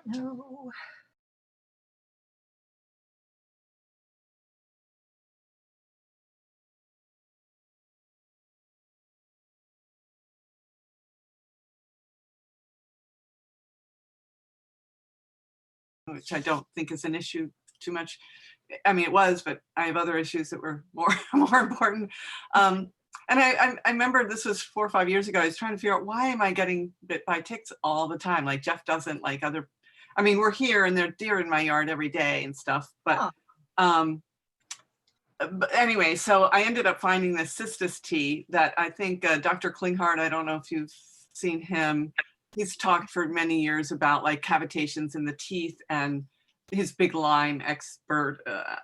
No. Which I don't think is an issue too much. I mean, it was, but I have other issues that were more important. And I remember this was 4 or 5 years ago. I was trying to figure out, why am I getting bit by ticks all the time? Like Jeff doesn't, like other, I mean, we're here and there are deer in my yard every day and stuff, but anyway, so I ended up finding this cystis tea that I think Dr. Klinghardt, I don't know if you've seen him, he's talked for many years about like cavitations in the teeth, and he's big Lyme expert.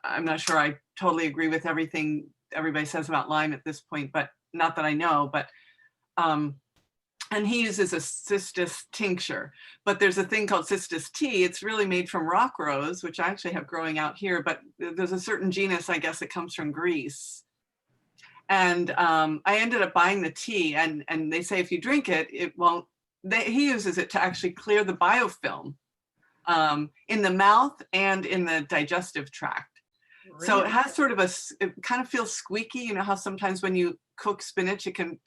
I'm not sure I totally agree with everything everybody says about Lyme at this point, but not that I know, but and he uses a cystis tincture, but there's a thing called cystis tea. It's really made from rock rose, which I actually have growing out here, but there's a certain genus, I guess it comes from Greece. And I ended up buying the tea, and they say if you drink it, it won't, he uses it to actually clear the biofilm in the mouth and in the digestive tract. Really? So it has sort of it kind of feels squeaky. You know how sometimes when you cook spinach, it can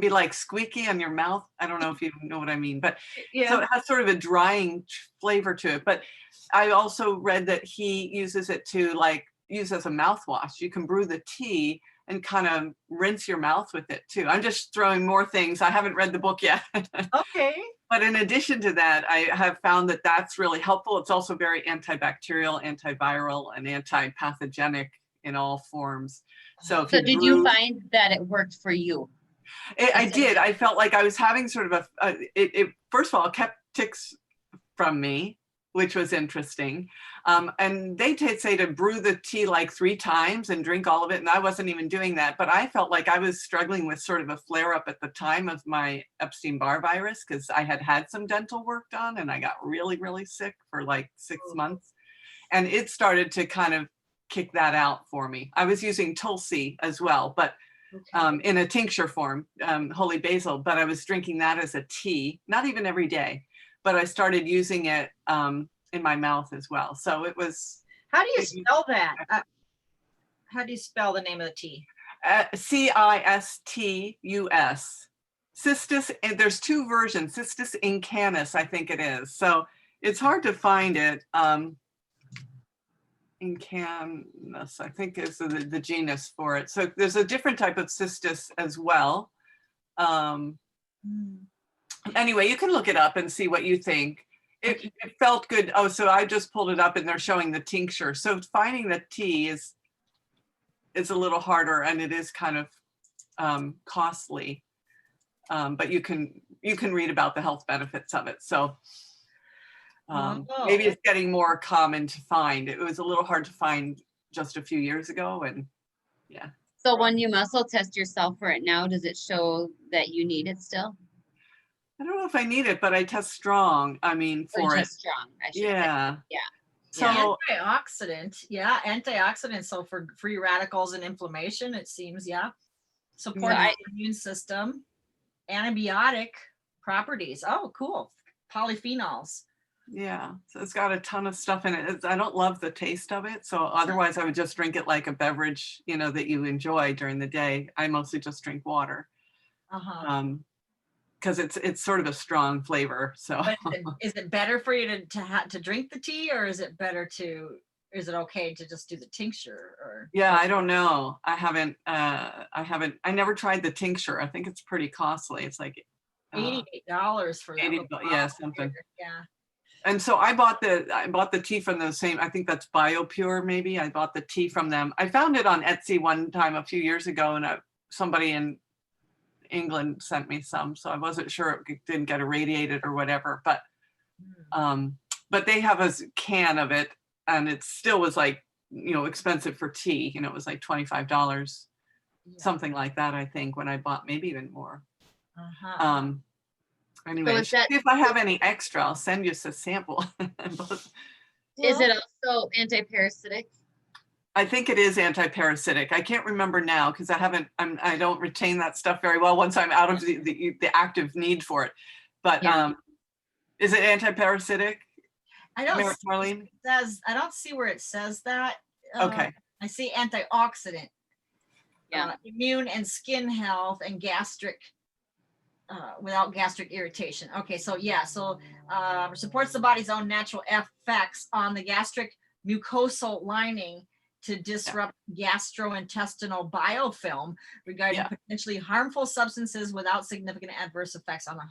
be like squeaky on your mouth. I don't know if you know what I mean, but yeah. So it has sort of a drying flavor to it. But I also read that he uses it to like use as a mouthwash. You can brew the tea and kind of rinse your mouth with it too. I'm just throwing more things. I haven't read the book yet. Okay. But in addition to that, I have found that that's really helpful. It's also very antibacterial, antiviral, and anti-pathogenic in all forms. So if did you find that it worked for you? I did. I felt like I was having sort of it first of all, kept ticks from me, which was interesting. And they say to brew the tea like 3 times and drink all of it. And I wasn't even doing that, but I felt like I was struggling with sort of a flare up at the time of my Epstein-Barr virus, because I had some dental work done and I got really, really sick for like 6 months. And it started to kind of kick that out for me. I was using Tulsi as well, but in a tincture form, holy basil, but I was drinking that as a tea, not even every day, but I started using it in my mouth as well. So it was. How do you spell that? How do you spell the name of the tea? C-I-S-T-U-S. Cystis, and there's 2 versions, Cystis incanus, I think it is. So it's hard to find it. Incanus, I think is the genus for it. So there's a different type of cystis as well. Anyway, you can look it up and see what you think. It felt good. Oh, so I just pulled it up and they're showing the tincture. So finding the tea is a little harder, and it is kind of costly. But you can read about the health benefits of it. So maybe it's getting more common to find. It was a little hard to find just a few years ago, and yeah. So when you muscle test yourself for it now, does it show that you need it still? I don't know if I need it, but I test strong. I mean, for it. Strong, I should yeah. say. Yeah. So antioxidant, antioxidant. So for free radicals and inflammation, it seems, support the immune system, antibiotic properties. Oh, cool. Polyphenols. Yeah, so it's got a ton of stuff in it. I don't love the taste of it, so otherwise I would just drink it like a beverage, you know, that you enjoy during the day. I mostly just drink water, because it's sort of a strong flavor. So, is it better for you to drink the tea, or is it okay to just do the tincture? Or yeah, I don't know. I never tried the tincture. I think it's pretty costly. It's like $88 for that. $80, yeah, something. Yeah. And so I bought the tea from the same, I think that's BioPure maybe. I bought the tea from them. I found it on Etsy one time a few years ago, and somebody in England sent me some, so I wasn't sure it didn't get irradiated or whatever, but they have a can of it, and it still was like, you know, expensive for tea. You know, it was like $25, something like that, I think, when I bought, maybe even more. Anyway, so if I have any extra, I'll send you a sample. Is it also anti-parasitic? I think it is anti-parasitic. I can't remember now because I don't retain that stuff very well once I'm out of the active need for it. But Is it anti-parasitic? I don't see Marlene? it says, I don't see where it says that. Okay. I see antioxidant, Yeah. immune and skin health and gastric, without gastric irritation. Okay, so yeah, so supports the body's own natural effects on the gastric mucosal lining to disrupt gastrointestinal biofilm regarding potentially harmful substances without significant adverse effects on the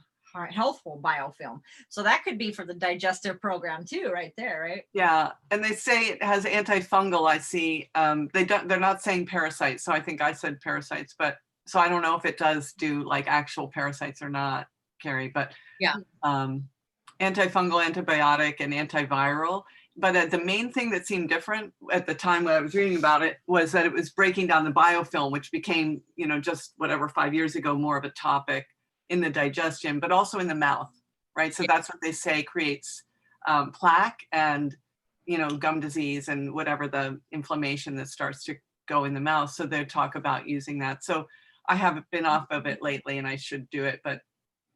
healthful biofilm. So that could be for the digestive program too, right there, right? Yeah, and they say it has antifungal. I see. They're not saying parasites, so I think I said parasites, but so I don't know if it does do like actual parasites or not, Carrie. But Yeah. Antifungal, antibiotic, and antiviral. But the main thing that seemed different at the time when I was reading about it was that it was breaking down the biofilm, which became, just whatever, 5 years ago, more of a topic in the digestion, but also in the mouth, right? So that's what they say creates plaque and, gum disease and whatever the inflammation that starts to go in the mouth. So they talk about using that. So I haven't been off of it lately and I should do it, but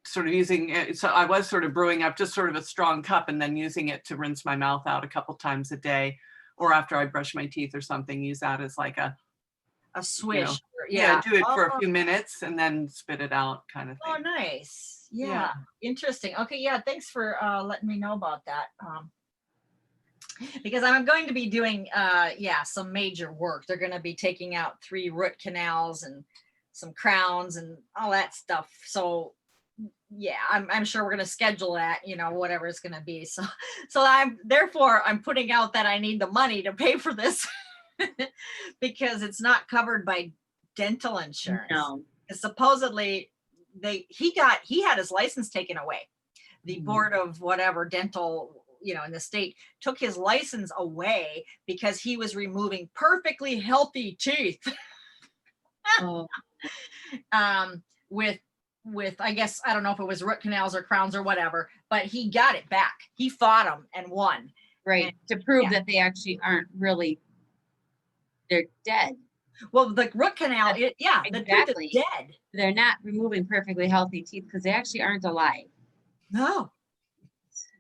sort of using it. So I was sort of brewing up just sort of a strong cup and then using it to rinse my mouth out a couple times a day, or after I brush my teeth or something, use that as like a swish. Do it for a few minutes and then spit it out kind of thing. Oh, nice. Yeah. Interesting. Okay. Yeah. Thanks for letting me know about that. Because I'm going to be doing, some major work. They're going to be taking out 3 root canals and some crowns and all that stuff. So yeah, I'm sure we're going to schedule that, whatever it's going to be. So I'm putting out that I need the money to pay for this because it's not covered by dental insurance. No. Supposedly he had his license taken away. The board of whatever dental, in the state took his license away because he was removing perfectly healthy teeth. Oh. With I guess, I don't know if it was root canals or crowns or whatever, but he got it back. He fought them and won. Right. And, to prove that they actually aren't really, they're dead. Well, the root canal, the tooth is dead. They're not removing perfectly healthy teeth because they actually aren't alive. No.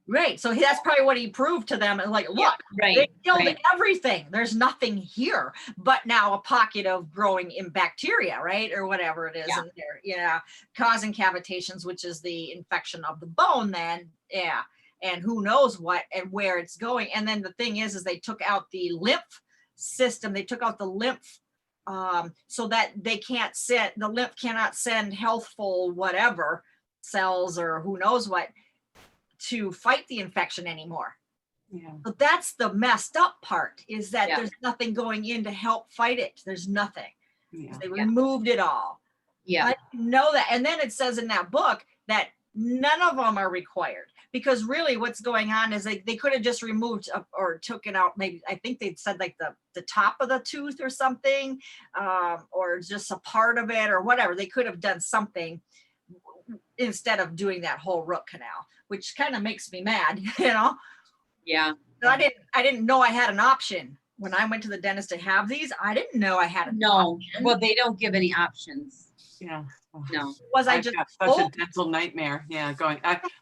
Right. So that's probably what he proved to them. Like, look, they killed everything. There's nothing here, but now a pocket of growing in bacteria, right? Or whatever it is in there. Causing cavitations, which is the infection of the bone then. Yeah. And who knows what and where it's going. And then the thing is they took out the lymph system. They took out the lymph so that the lymph cannot send healthful whatever cells or who knows what to fight the infection anymore. Yeah. But that's the messed up part, is that there's nothing going in to help fight it. There's nothing. Yeah. They removed it all. Yeah. I didn't know that. And then it says in that book that none of them are required, because really what's going on is they could have just removed or took it out. Maybe I think they said like the top of the tooth or something, or just a part of it or whatever. They could have done something instead of doing that whole root canal, which kind of makes me mad, Yeah. So I didn't know I had an option when I went to the dentist to have these. I didn't know I had an option. Well, they don't give any options. Yeah. No. Such a dental nightmare. Yeah.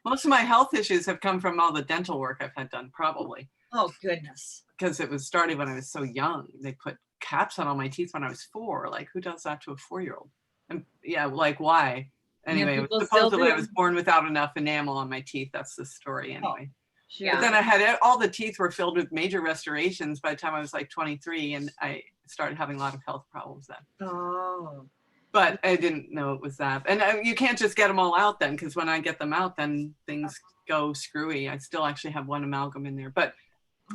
Most of my health issues have come from all the dental work I've had done, probably. Oh, goodness. Because it was started when I was so young. They put caps on all my teeth when I was 4. Like, who does that to a 4-year-old? And like, why? Anyway, supposedly I was born without enough enamel on my teeth. That's the story anyway. Yeah. But then I had all the teeth were filled with major restorations by the time I was like 23, and I started having a lot of health problems then. Oh. But I didn't know it was that. And you can't just get them all out then, because when I get them out, then things go screwy. I still actually have 1 amalgam in there. But,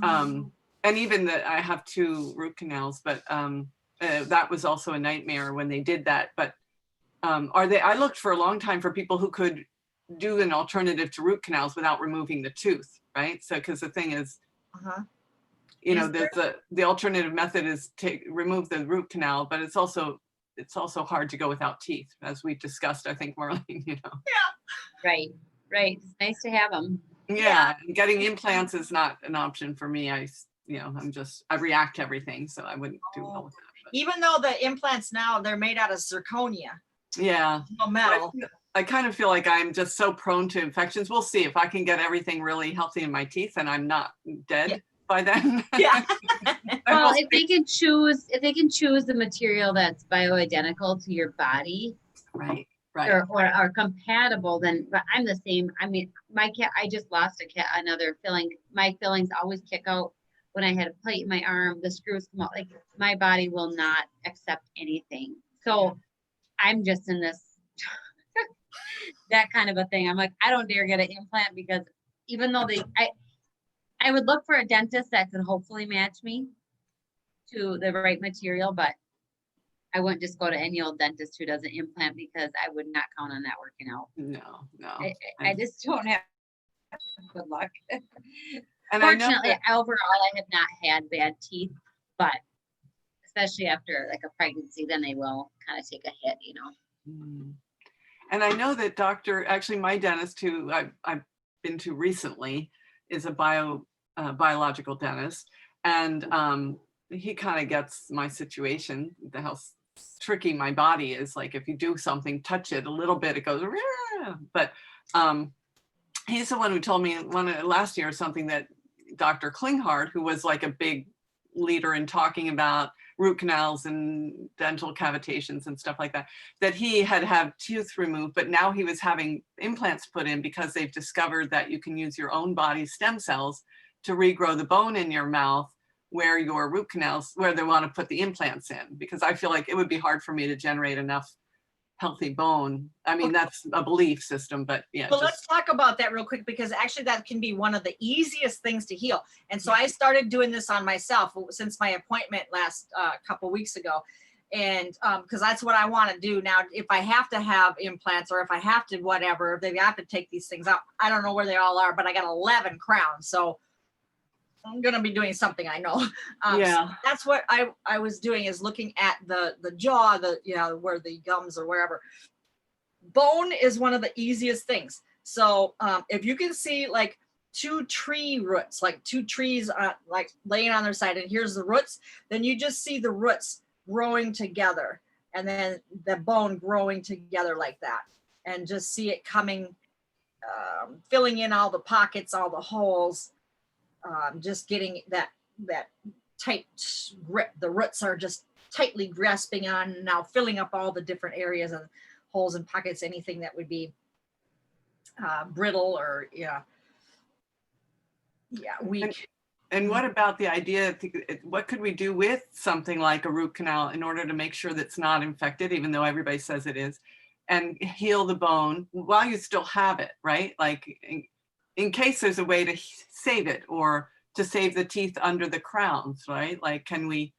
and even that I have 2 root canals, but that was also a nightmare when they did that. But I looked for a long time for people who could do an alternative to root canals without removing the tooth, right? So, because the thing is, the alternative method is to remove the root canal, but it's also hard to go without teeth, as we discussed, I think, Marlene, Yeah. Right. It's nice to have them. Yeah. Getting implants is not an option for me. I react to everything, so I wouldn't do well with that. But. Even though the implants now, they're made out of zirconia. Yeah. No metal. I kind of feel like I'm just so prone to infections. We'll see if I can get everything really healthy in my teeth and I'm not dead by then. Yeah. Well, if they can choose the material that's bioidentical to your body, Right, right. or are compatible, then, but I'm the same. I mean, my cat, I just lost a cat, another filling. My fillings always kick out when I had a plate in my arm, the screws come out. Like, my body will not accept anything. So I'm just in this, that kind of a thing. I'm like, I don't dare get an implant, because even though I would look for a dentist that could hopefully match me to the right material, but I wouldn't just go to any old dentist who does an implant, because I would not count on that working out. No. I just don't have good luck. And I know Fortunately, that, overall, I have not had bad teeth, but especially after like a pregnancy, then they will kind of take a hit, you know. and I know that actually my dentist who I've been to recently is a biological dentist, and he kind of gets my situation, how tricky my body is. Like, if you do something, touch it a little bit, it goes, "Rah!" But he's the one who told me last year something that Dr. Klinghardt, who was like a big leader in talking about root canals and dental cavitations and stuff like that, that he had teeth removed, but now he was having implants put in because they've discovered that you can use your own body's stem cells to regrow the bone in your mouth where your root canals, where they want to put the implants in, because I feel like it would be hard for me to generate enough healthy bone. I mean, that's a belief system, but yeah. Well, let's talk about that real quick, because actually that can be one of the easiest things to heal. And so I started doing this on myself since my appointment last couple weeks ago. And because that's what I want to do now. If I have to have implants, or if I have to, whatever, if they have to take these things out, I don't know where they all are, but I got 11 crowns. So I'm going to be doing something, I know. So that's what I was doing, is looking at the jaw, where the gums or wherever. Bone is one of the easiest things. So if you can see like two tree roots, like two trees like laying on their side, and here's the roots, then you just see the roots growing together, and then the bone growing together like that, and just see it coming, filling in all the pockets, all the holes, just getting that tight grip. The roots are just tightly grasping on, now filling up all the different areas and holes and pockets, anything that would be brittle or weak. And what about the idea, what could we do with something like a root canal in order to make sure that it's not infected, even though everybody says it is, and heal the bone while you still have it, right? Like, in case there's a way to save it, or to save the teeth under the crowns, right? Like, can we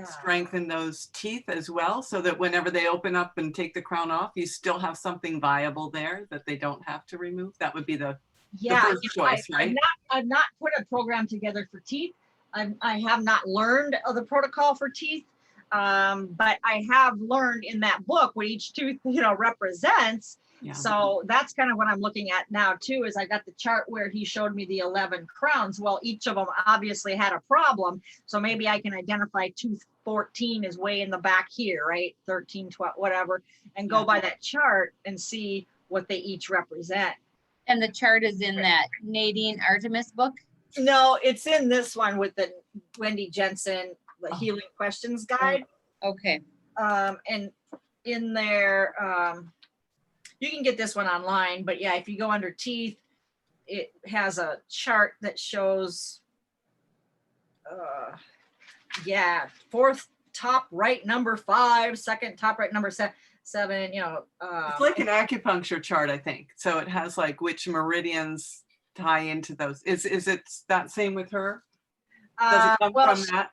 strengthen those teeth as well, so that whenever they open up and take the crown off, you still have something viable there that they don't have to remove? That would be the first choice, right? I've not put a program together for teeth. I have not learned of the protocol for teeth, but I have learned in that book what each tooth represents. So that's kind of what I'm looking at now too, is I got the chart where he showed me the 11 crowns. Well, each of them obviously had a problem. So maybe I can identify tooth 14 is way in the back here, right? 13, 12, whatever, and go by that chart and see what they each represent. And the chart is in that Nadine Artemis book? No, it's in this one with the Wendy Jensen, the Healing Questions Guide. Okay. And in there, you can get this one online, but yeah, if you go under teeth, it has a chart that shows, fourth top right number 5, second top right number 7. It's like an acupuncture chart, I think. So it has like which meridians tie into those. Is it that same with her? Does it come from that?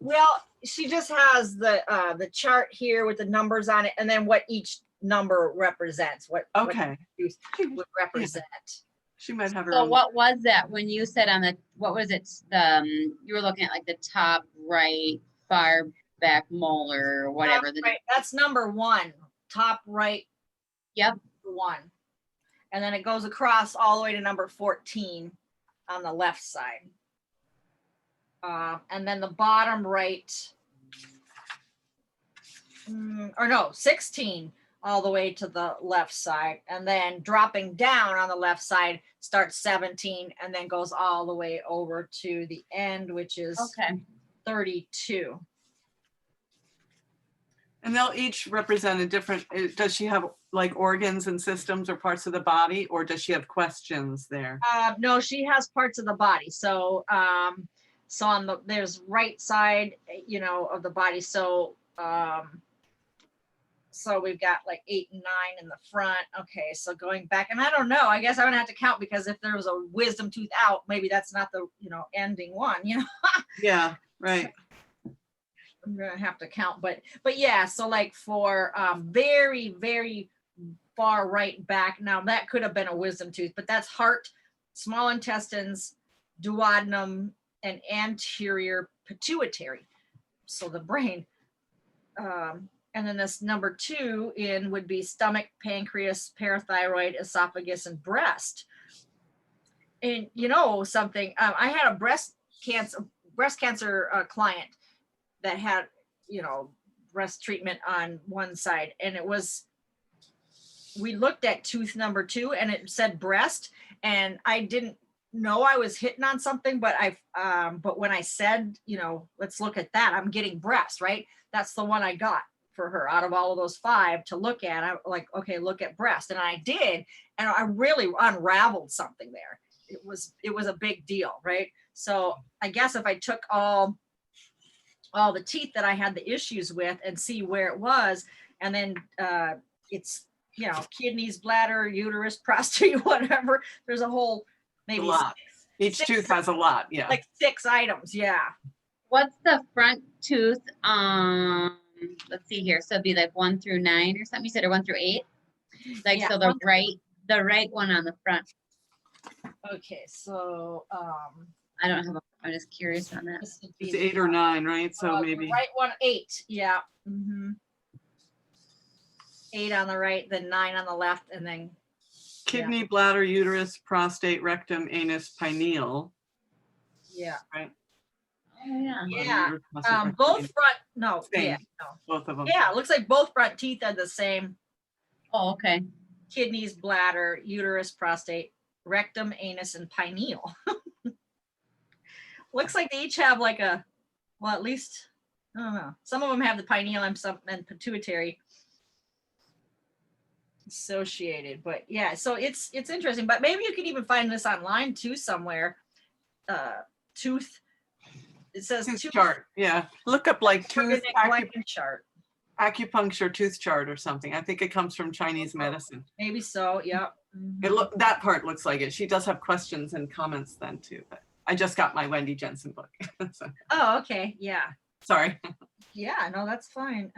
Well, she just has the chart here with the numbers on it, and then what each number represents, what would represent. She might have her So own. what was that when you said on the, what was it, you were looking at like the top right far back molar or whatever? Right, that's number 1, top right. Yep. 1, and then it goes across all the way to number 14 on the left side, and then the bottom right, or no, 16 all the way to the left side, and then dropping down on the left side starts 17 and then goes all the way over to the end, which is Okay. 32. And they'll each represent a different, does she have like organs and systems or parts of the body, or does she have questions there? No, she has parts of the body. So, so on the, there's right side, you know, of the body. So, so we've got like 8 and 9 in the front. Okay, so going back, and I don't know, I guess I'm gonna have to count, because if there was a wisdom tooth out, maybe that's not the, you know, ending one, you know? Yeah, right. I'm gonna have to count, but yeah, so like for very, very far right back, now that could have been a wisdom tooth, but that's heart, small intestines, duodenum, and anterior pituitary, so the brain. And then this number 2 in would be stomach, pancreas, parathyroid, esophagus, and breast. And you know something, I had a breast cancer client that had, you know, breast treatment on one side, and it was, we looked at tooth number 2 and it said breast, and I didn't know I was hitting on something, but but when I said, you know, let's look at that, I'm getting breast, right? That's the one I got for her out of all of those 5 to look at. I'm like, okay, look at breast, and I did, and I really unraveled something there. It was a big deal, right? So I guess if I took all the teeth that I had the issues with and see where it was, and then it's, you know, kidneys, bladder, uterus, prostate, whatever. There's a whole, maybe A lot. Each tooth has a lot, yeah. like 6 items, yeah. What's the front tooth? Let's see here. So it'd be like 1 through 9 or something. You said, or 1 through 8. Like, Yeah, so the right one on the front. Okay, so I don't have. I'm just curious on that. this would be It's 8 or 9, right? So the maybe. right one, 8, yeah. 8 on the right, then 9 on the left, and then Kidney, bladder, uterus, prostate, rectum, anus, pineal. yeah. Right? Oh, yeah. Yeah. Uterus, prostate, rectum, Both anus. front, no, Same. yeah, no. Both of them. Yeah, it looks like both front teeth are the same. Oh, okay. Kidneys, bladder, uterus, prostate, rectum, anus, and pineal. Looks like they each have like a, well, at least, I don't know. Some of them have the pineal and some and pituitary associated, but yeah, so it's interesting. But maybe you could even find this online too somewhere. Tooth. It says Tooth tooth chart, yeah. Look up like tooth organic chart. acupuncture tooth chart or something. I think it comes from Chinese medicine. Maybe so. Yeah. That part looks like it. She does have questions and comments then too. But I just got my Wendy Jensen book. So, Oh, okay. Yeah. sorry. Yeah. No, that's fine.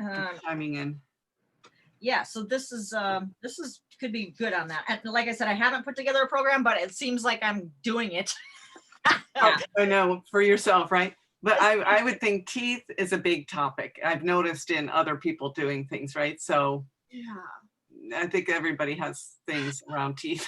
Chiming in. Yeah. So this is could be good on that. And like I said, I haven't put together a program, but it seems like I'm doing it. Yeah. I know, for yourself, right? But I would think teeth is a big topic. I've noticed in other people doing things, right? So Yeah. I think everybody has things around teeth.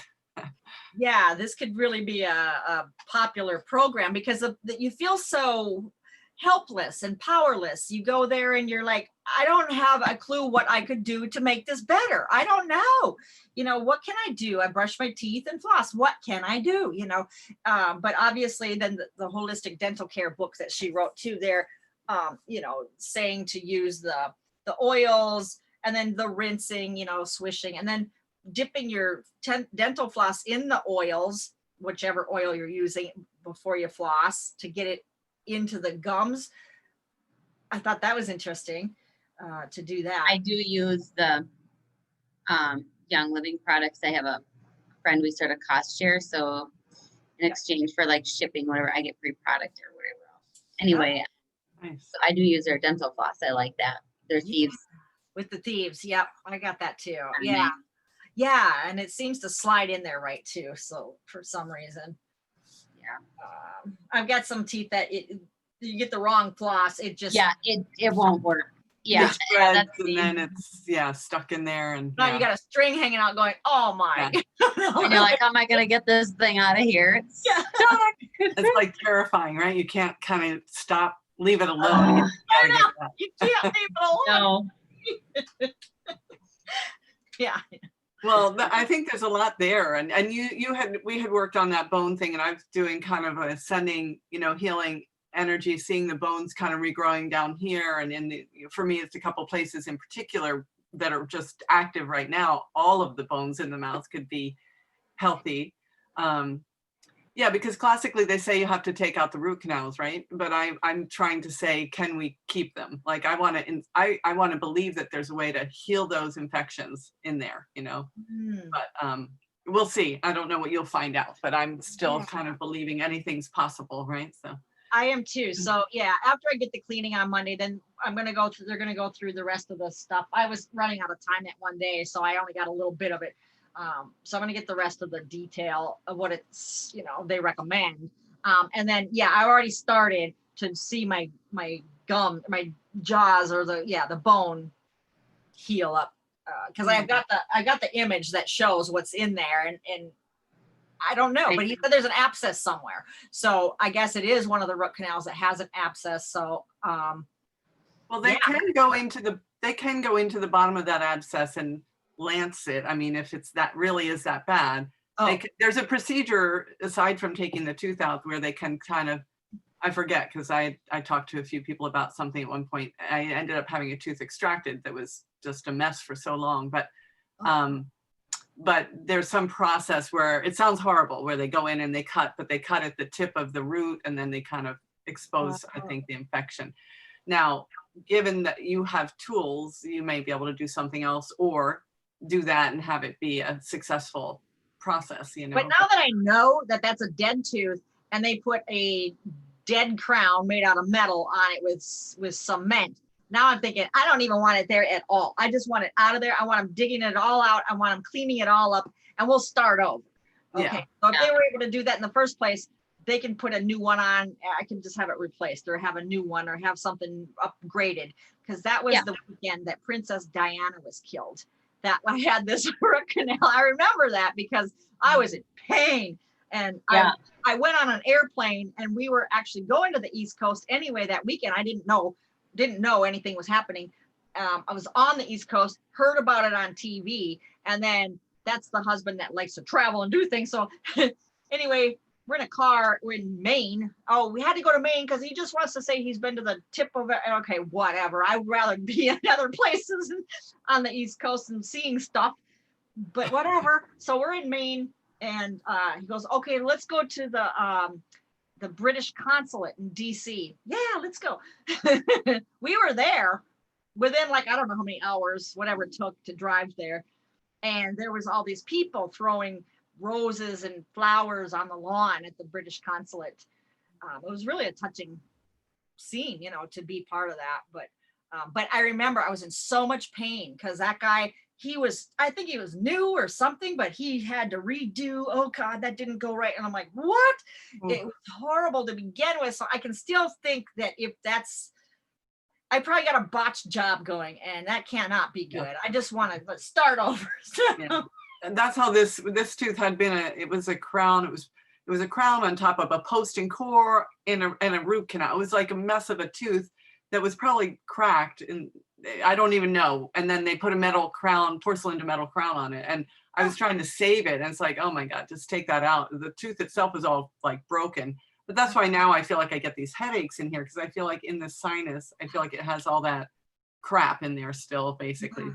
Yeah, this could really be a popular program, because you feel so helpless and powerless. You go there and you're like, I don't have a clue what I could do to make this better. I don't know. You know, what can I do? I brush my teeth and floss. What can I do? You know, but obviously then the holistic dental care book that she wrote too, there, you know, saying to use the oils and then the rinsing, you know, swishing, and then dipping your dental floss in the oils, whichever oil you're using before you floss, to get it into the gums. I thought that was interesting to do that. I do use the Young Living products. I have a friend, we start a cost share. So in exchange for like shipping, whatever, I get free product or whatever else. Anyway, Nice. so I do use their dental floss. I like that. Their thieves. With the thieves. Yep. I got that too. I Yeah. mean, Yeah. And it seems to slide in there right too. So for some reason, yeah. I've got some teeth that you get the wrong floss. It just, Yeah, it won't work. Yeah. It spreads, that's and the- then it's stuck in there, and now you got a string hanging out going, oh my. And you're like, how am I gonna get this thing out of here? It's Yeah. it's like terrifying, right? You can't kind of leave it alone. You I gotta know. get that. You can't leave it alone. no. Yeah. Well, I think there's a lot there, and we had worked on that bone thing, and I was doing kind of a sending, healing energy, seeing the bones kind of regrowing down here, and for me, it's a couple places in particular that are just active right now. All of the bones in the mouth could be healthy. Yeah, because classically they say you have to take out the root canals, right? But I'm trying to say, can we keep them? Like I want to believe that there's a way to heal those infections in there, But we'll see. I don't know what you'll find out, but I'm still kind of believing anything's possible, right? So I am too. So yeah, after I get the cleaning on Monday, then they're going to go through the rest of the stuff. I was running out of time that one day, so I only got a little bit of it. So I'm going to get the rest of the detail of what it's, they recommend. And then, yeah, I already started to see my gum, my jaws, or the bone heal up. Cause I got the image that shows what's in there, and I don't know, but he said there's an abscess somewhere. So I guess it is one of the root canals that has an abscess. So, well, they can go into the bottom of that abscess and lance it. I mean, if it's that really is that bad, there's a procedure aside from taking the tooth out where they can kind of, I forget, because I talked to a few people about something at one point. I ended up having a tooth extracted that was just a mess for so long, but there's some process where it sounds horrible, where they go in and they cut, but they cut at the tip of the root and then they kind of expose, I think, the infection. Now, given that you have tools, you may be able to do something else or do that and have it be a successful process, But now that I know that that's a dead tooth and they put a dead crown made out of metal on it with cement, now I'm thinking, I don't even want it there at all. I just want it out of there. I want them digging it all out. I want them cleaning it all up, and we'll start over. Okay. Yeah. So if they were able to do that in the first place, they can put a new one on. I can just have it replaced or have a new one or have something upgraded. Because that was the weekend that Princess Diana was killed. That I had this root canal. I remember that because I was in pain. And I went on an airplane, and we were actually going to the East Coast anyway that weekend. I didn't know anything was happening. I was on the East Coast, heard about it on TV, and then that's the husband that likes to travel and do things. So anyway, we're in a car, we're in Maine. Oh, we had to go to Maine because he just wants to say he's been to the tip of it. Okay, whatever. I'd rather be in other places on the East Coast and seeing stuff, but whatever. So we're in Maine, and he goes, okay, let's go to the British consulate in DC. Yeah, let's go. We were there within I don't know how many hours, whatever it took to drive there. And there was all these people throwing roses and flowers on the lawn at the British consulate. It was really a touching scene, to be part of that. But I remember I was in so much pain because that guy, I think he was new or something, but he had to redo. Oh God, that didn't go right. And I'm like, what? It was horrible to begin with. So I can still think that I probably got a botched job going, and that cannot be good. I just want to start over. And that's how this tooth had been. It was a crown. It was a crown on top of a post and core and a root canal. It was like a mess of a tooth that was probably cracked, and I don't even know. And then they put a metal crown, porcelain to metal crown on it. And I was trying to save it. And it's like, oh my God, just take that out. The tooth itself is all broken. But that's why now I feel like I get these headaches in here, because I feel like in the sinus, I feel like it has all that crap in there still, basically.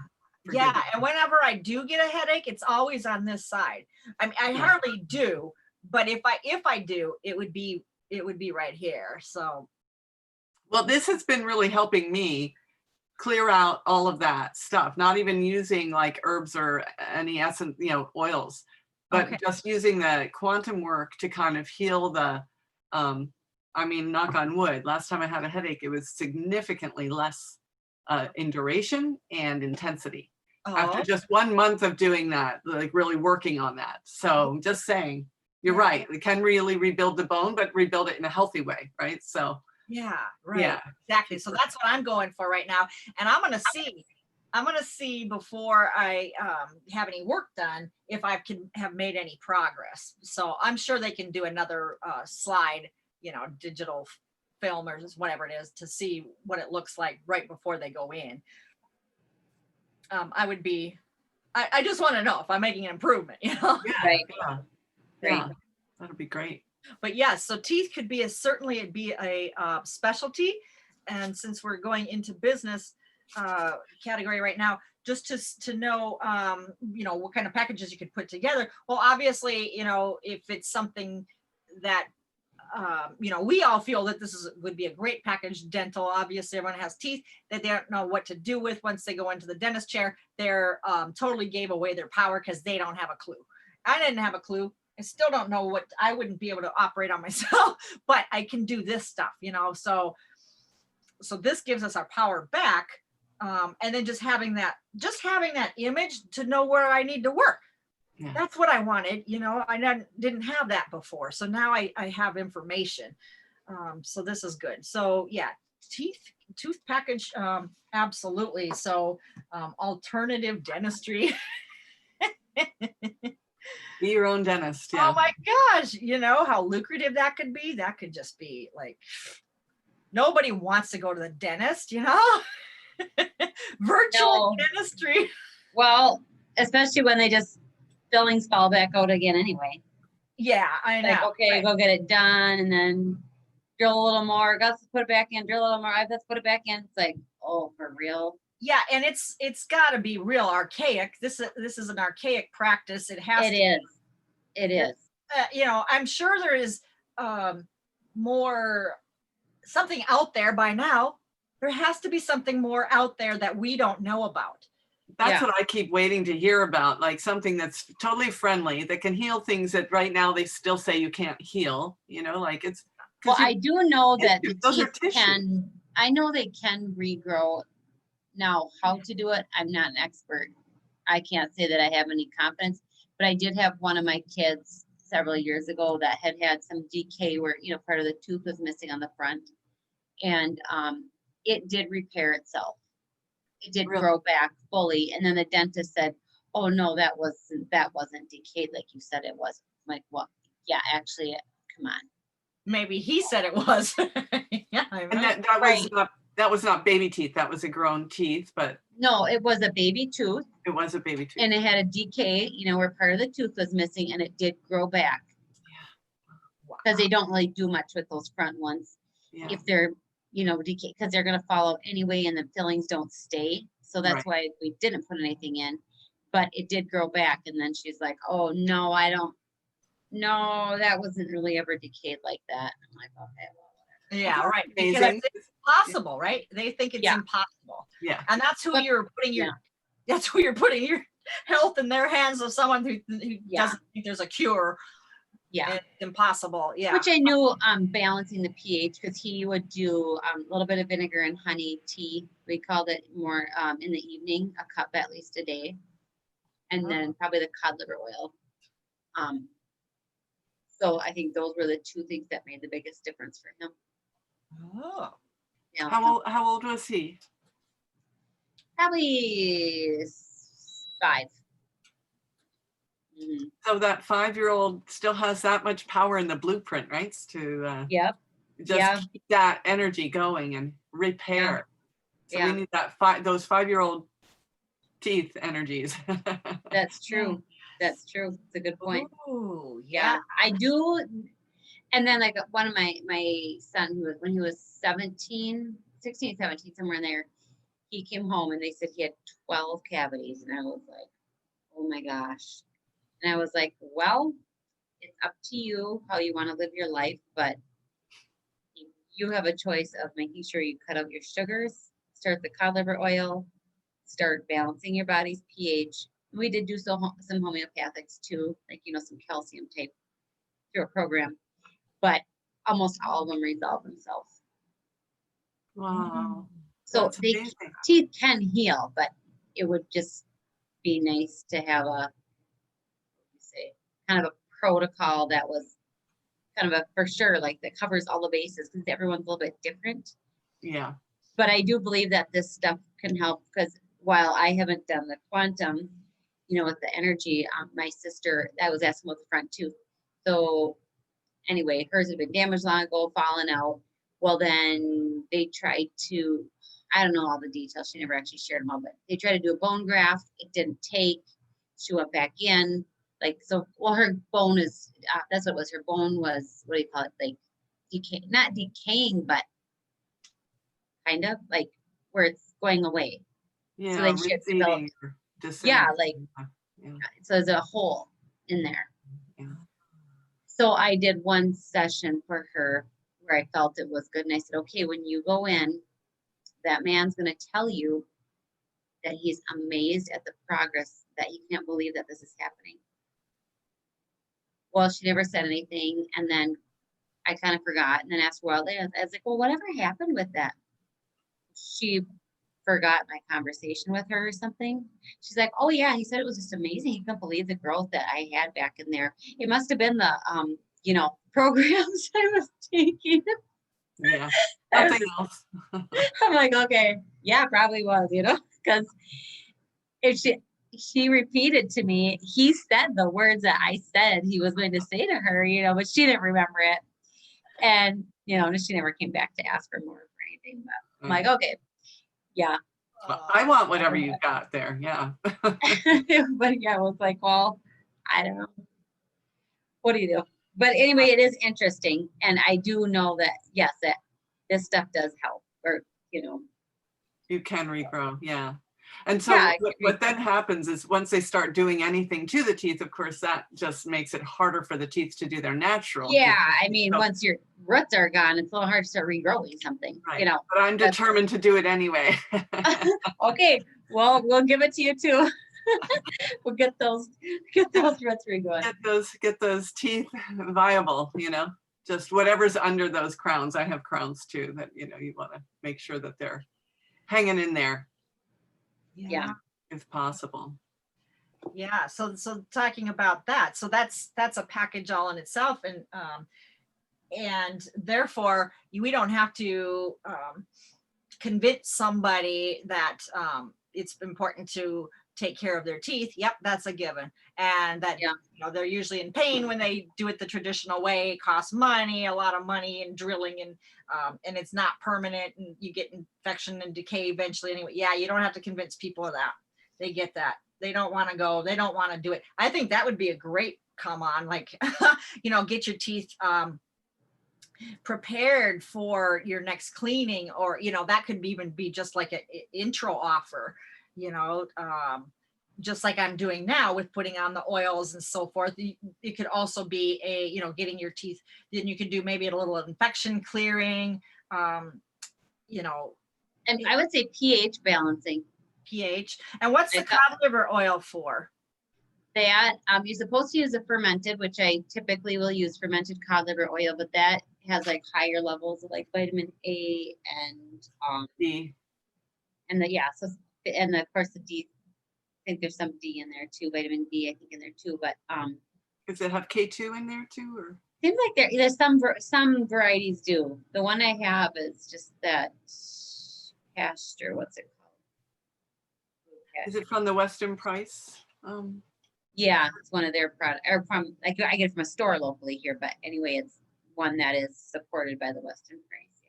Yeah, and whenever I do get a headache, it's always on this side. I mean, I hardly do, but if I do, it would be right here. So, well, this has been really helping me clear out all of that stuff. Not even using herbs or any essence, oils, but just using the quantum work to kind of heal the. I mean, knock on wood. Last time I had a headache, it was significantly less in duration and intensity. After just 1 month of doing that, really working on that. So just saying, you're right. We can really rebuild the bone, but rebuild it in a healthy way, right? So yeah, right. Yeah, exactly. So that's what I'm going for right now. And I'm going to see before I have any work done, if I can have made any progress. So I'm sure they can do another slide, digital film or just whatever it is, to see what it looks like right before they go in. I would be I just want to know if I'm making an improvement, you know? Yeah, Right. yeah, Right. yeah. That'll be great. But yes, so teeth could be certainly it'd be a specialty. And since we're going into business category right now, just to know, you know, what kind of packages you could put together. Well, obviously, you know, if it's something that, you know, we all feel that would be a great package. Dental, obviously, everyone has teeth that they don't know what to do with once they go into the dentist chair. They're totally gave away their power because they don't have a clue. I didn't have a clue. I still don't know what, I wouldn't be able to operate on myself, but I can do this stuff, you know? So this gives us our power back. And then just having that image to know where I need to work. Yeah. That's what I wanted, you know, I didn't have that before. So now I have information. So this is good. So yeah, tooth package, absolutely. So alternative dentistry. Be your own dentist. Yeah. Oh my gosh, you know how lucrative that could be? That could just be like, nobody wants to go to the dentist, you know? Virtual dentistry. Well, especially when they just fillings fall back out again anyway. Yeah, I know. Like, okay, right. go get it done and then drill a little more. Let's put it back in, drill a little more. Let's put it back in. It's like, oh, for real? Yeah, and it's got to be real archaic. This is an archaic practice. It has to. It is. You know, I'm sure there is more, something out there by now. There has to be something more out there that we don't know about. That's what I keep waiting to hear about, like something that's totally friendly, that can heal things that right now they still say you can't heal, you know, like it's. Well, I do know that the those are teeth can, I know they can regrow. Now, how to do it, I'm not an expert. I can't say that I have any confidence, but I did have one of my kids several years ago that had some decay where, you know, part of the tooth was missing on the front, and it did repair itself. It did grow back fully, and then the dentist said, "Oh no, that wasn't decayed like you said it was." I'm like, well, yeah, actually, come on. Maybe he said it was. Yeah, I and that was not baby teeth. That was a grown teeth, but no, it was a baby tooth. It was a baby tooth, and it had a decay, you know, where part of the tooth was missing, and it did grow back. Wow. Because they don't really do much with those front ones. Yeah. If they're, you know, decay, because they're going to fall out anyway, and the fillings don't stay. So that's why we didn't put anything in, but it did grow back. And then she's like, "Oh no, I don't. No, that wasn't really ever decayed like that." I'm like, "Okay, well, whatever." Yeah, right. Because Amazing. it's impossible, right? They think it's impossible. Yeah. And that's who you're putting that's who you're putting your health in their hands, of someone who doesn't think there's a cure. Yeah. It's impossible. Yeah. Which I knew, balancing the pH, because he would do a little bit of vinegar and honey tea. We called it more in the evening, a cup at least a day. And then probably the cod liver oil. So I think those were the two things that made the biggest difference for him. Oh. Yeah. How old was he? Probably 5. Mm-hmm. So that 5-year-old still has that much power in the blueprint, right? To just keep that energy going and repair. So we need that those 5-year-old teeth energies. That's true. That's true. It's a good point. Ooh, Yeah, I do. And then like one of my son, when he was 16, 17, somewhere in there, he came home and they said he had 12 cavities. And I was like, oh my gosh. And I was like, well, it's up to you how you want to live your life, but you have a choice of making sure you cut out your sugars, start the cod liver oil, start balancing your body's pH. We did do some homeopathics too, like, you know, some calcium type through a program, but almost all of them resolve themselves. Wow. So teeth can heal, but it would just be nice to have kind of a protocol that was kind of for sure, like that covers all the bases, because everyone's a little bit different. Yeah. But I do believe that this stuff can help, because while I haven't done the quantum, you know, with the energy, my sister, I was asking about the front tooth. So anyway, hers had been damaged long ago, fallen out. Well, then they tried to, I don't know all the details. She never actually shared them all, but they tried to do a bone graft. It didn't take. she went back in, like, so, well, her bone is, that's what it was. Her bone was, what do you call it? Like not decaying, but kind of like where it's going away. Yeah, So then she had developed, receding or yeah, like, yeah, so there's a hole in there. yeah. So I did one session for her where I felt it was good. And I said, okay, when you go in, that man's going to tell you that he's amazed at the progress, that he can't believe that this is happening. Well, she never said anything. And then I kind of forgot and then asked her, well, I was like, well, whatever happened with that? She forgot my conversation with her or something. She's like, oh yeah, he said it was just amazing. He couldn't believe the growth that I had back in there. It must have been the, programs I was taking. Yeah, something else. I'm like, okay, yeah, probably was, because if she repeated to me, he said the words that I said he was going to say to her, but she didn't remember it. And, she never came back to ask for more or anything, but I'm like, okay, yeah. I want whatever you got there. Yeah. But yeah, it was like, well, I don't know. What do you do? But anyway, it is interesting. And I do know that, yes, that this stuff does help, or, You can regrow. Yeah. And so yeah, what then happens is once they start doing anything to the teeth, of course, that just makes it harder for the teeth to do their natural. yeah. I mean, once your roots are gone, it's a little hard to start regrowing something, right. But I'm determined to do it anyway. Okay. Well, we'll give it to you too. We'll get those roots regrowing. Get those teeth viable, just whatever's under those crowns. I have crowns too that, you want to make sure that they're hanging in there. Yeah. If possible. Yeah. So talking about that, so that's a package all in itself. And therefore we don't have to convince somebody that it's important to take care of their teeth. Yep, that's a given. And that, they're usually in pain when they do it the traditional way. It costs money, a lot of money, and drilling, and it's not permanent, and you get infection and decay eventually anyway. Yeah, you don't have to convince people of that. They get that. They don't want to go. They don't want to do it. I think that would be a great come on, like, get your teeth prepared for your next cleaning, or, that could even be just like an intro offer, just like I'm doing now with putting on the oils and so forth. It could also be getting your teeth, then you could do maybe a little infection clearing, And I would say pH balancing. pH. And what's the cod liver oil for? That you're supposed to use a fermented, which I typically will use fermented cod liver oil, but that has like higher levels of like vitamin A and D. And of course the D. I think there's some D in there too, vitamin D, I think in there too. But does it have K2 in there too, or? Seems like there's some varieties do. The one I have is just that pasture. What's it called? Is it from the Western Price? Yeah, it's one of their products, or from, like, I get it from a store locally here, but anyway, it's one that is supported by the Western Price.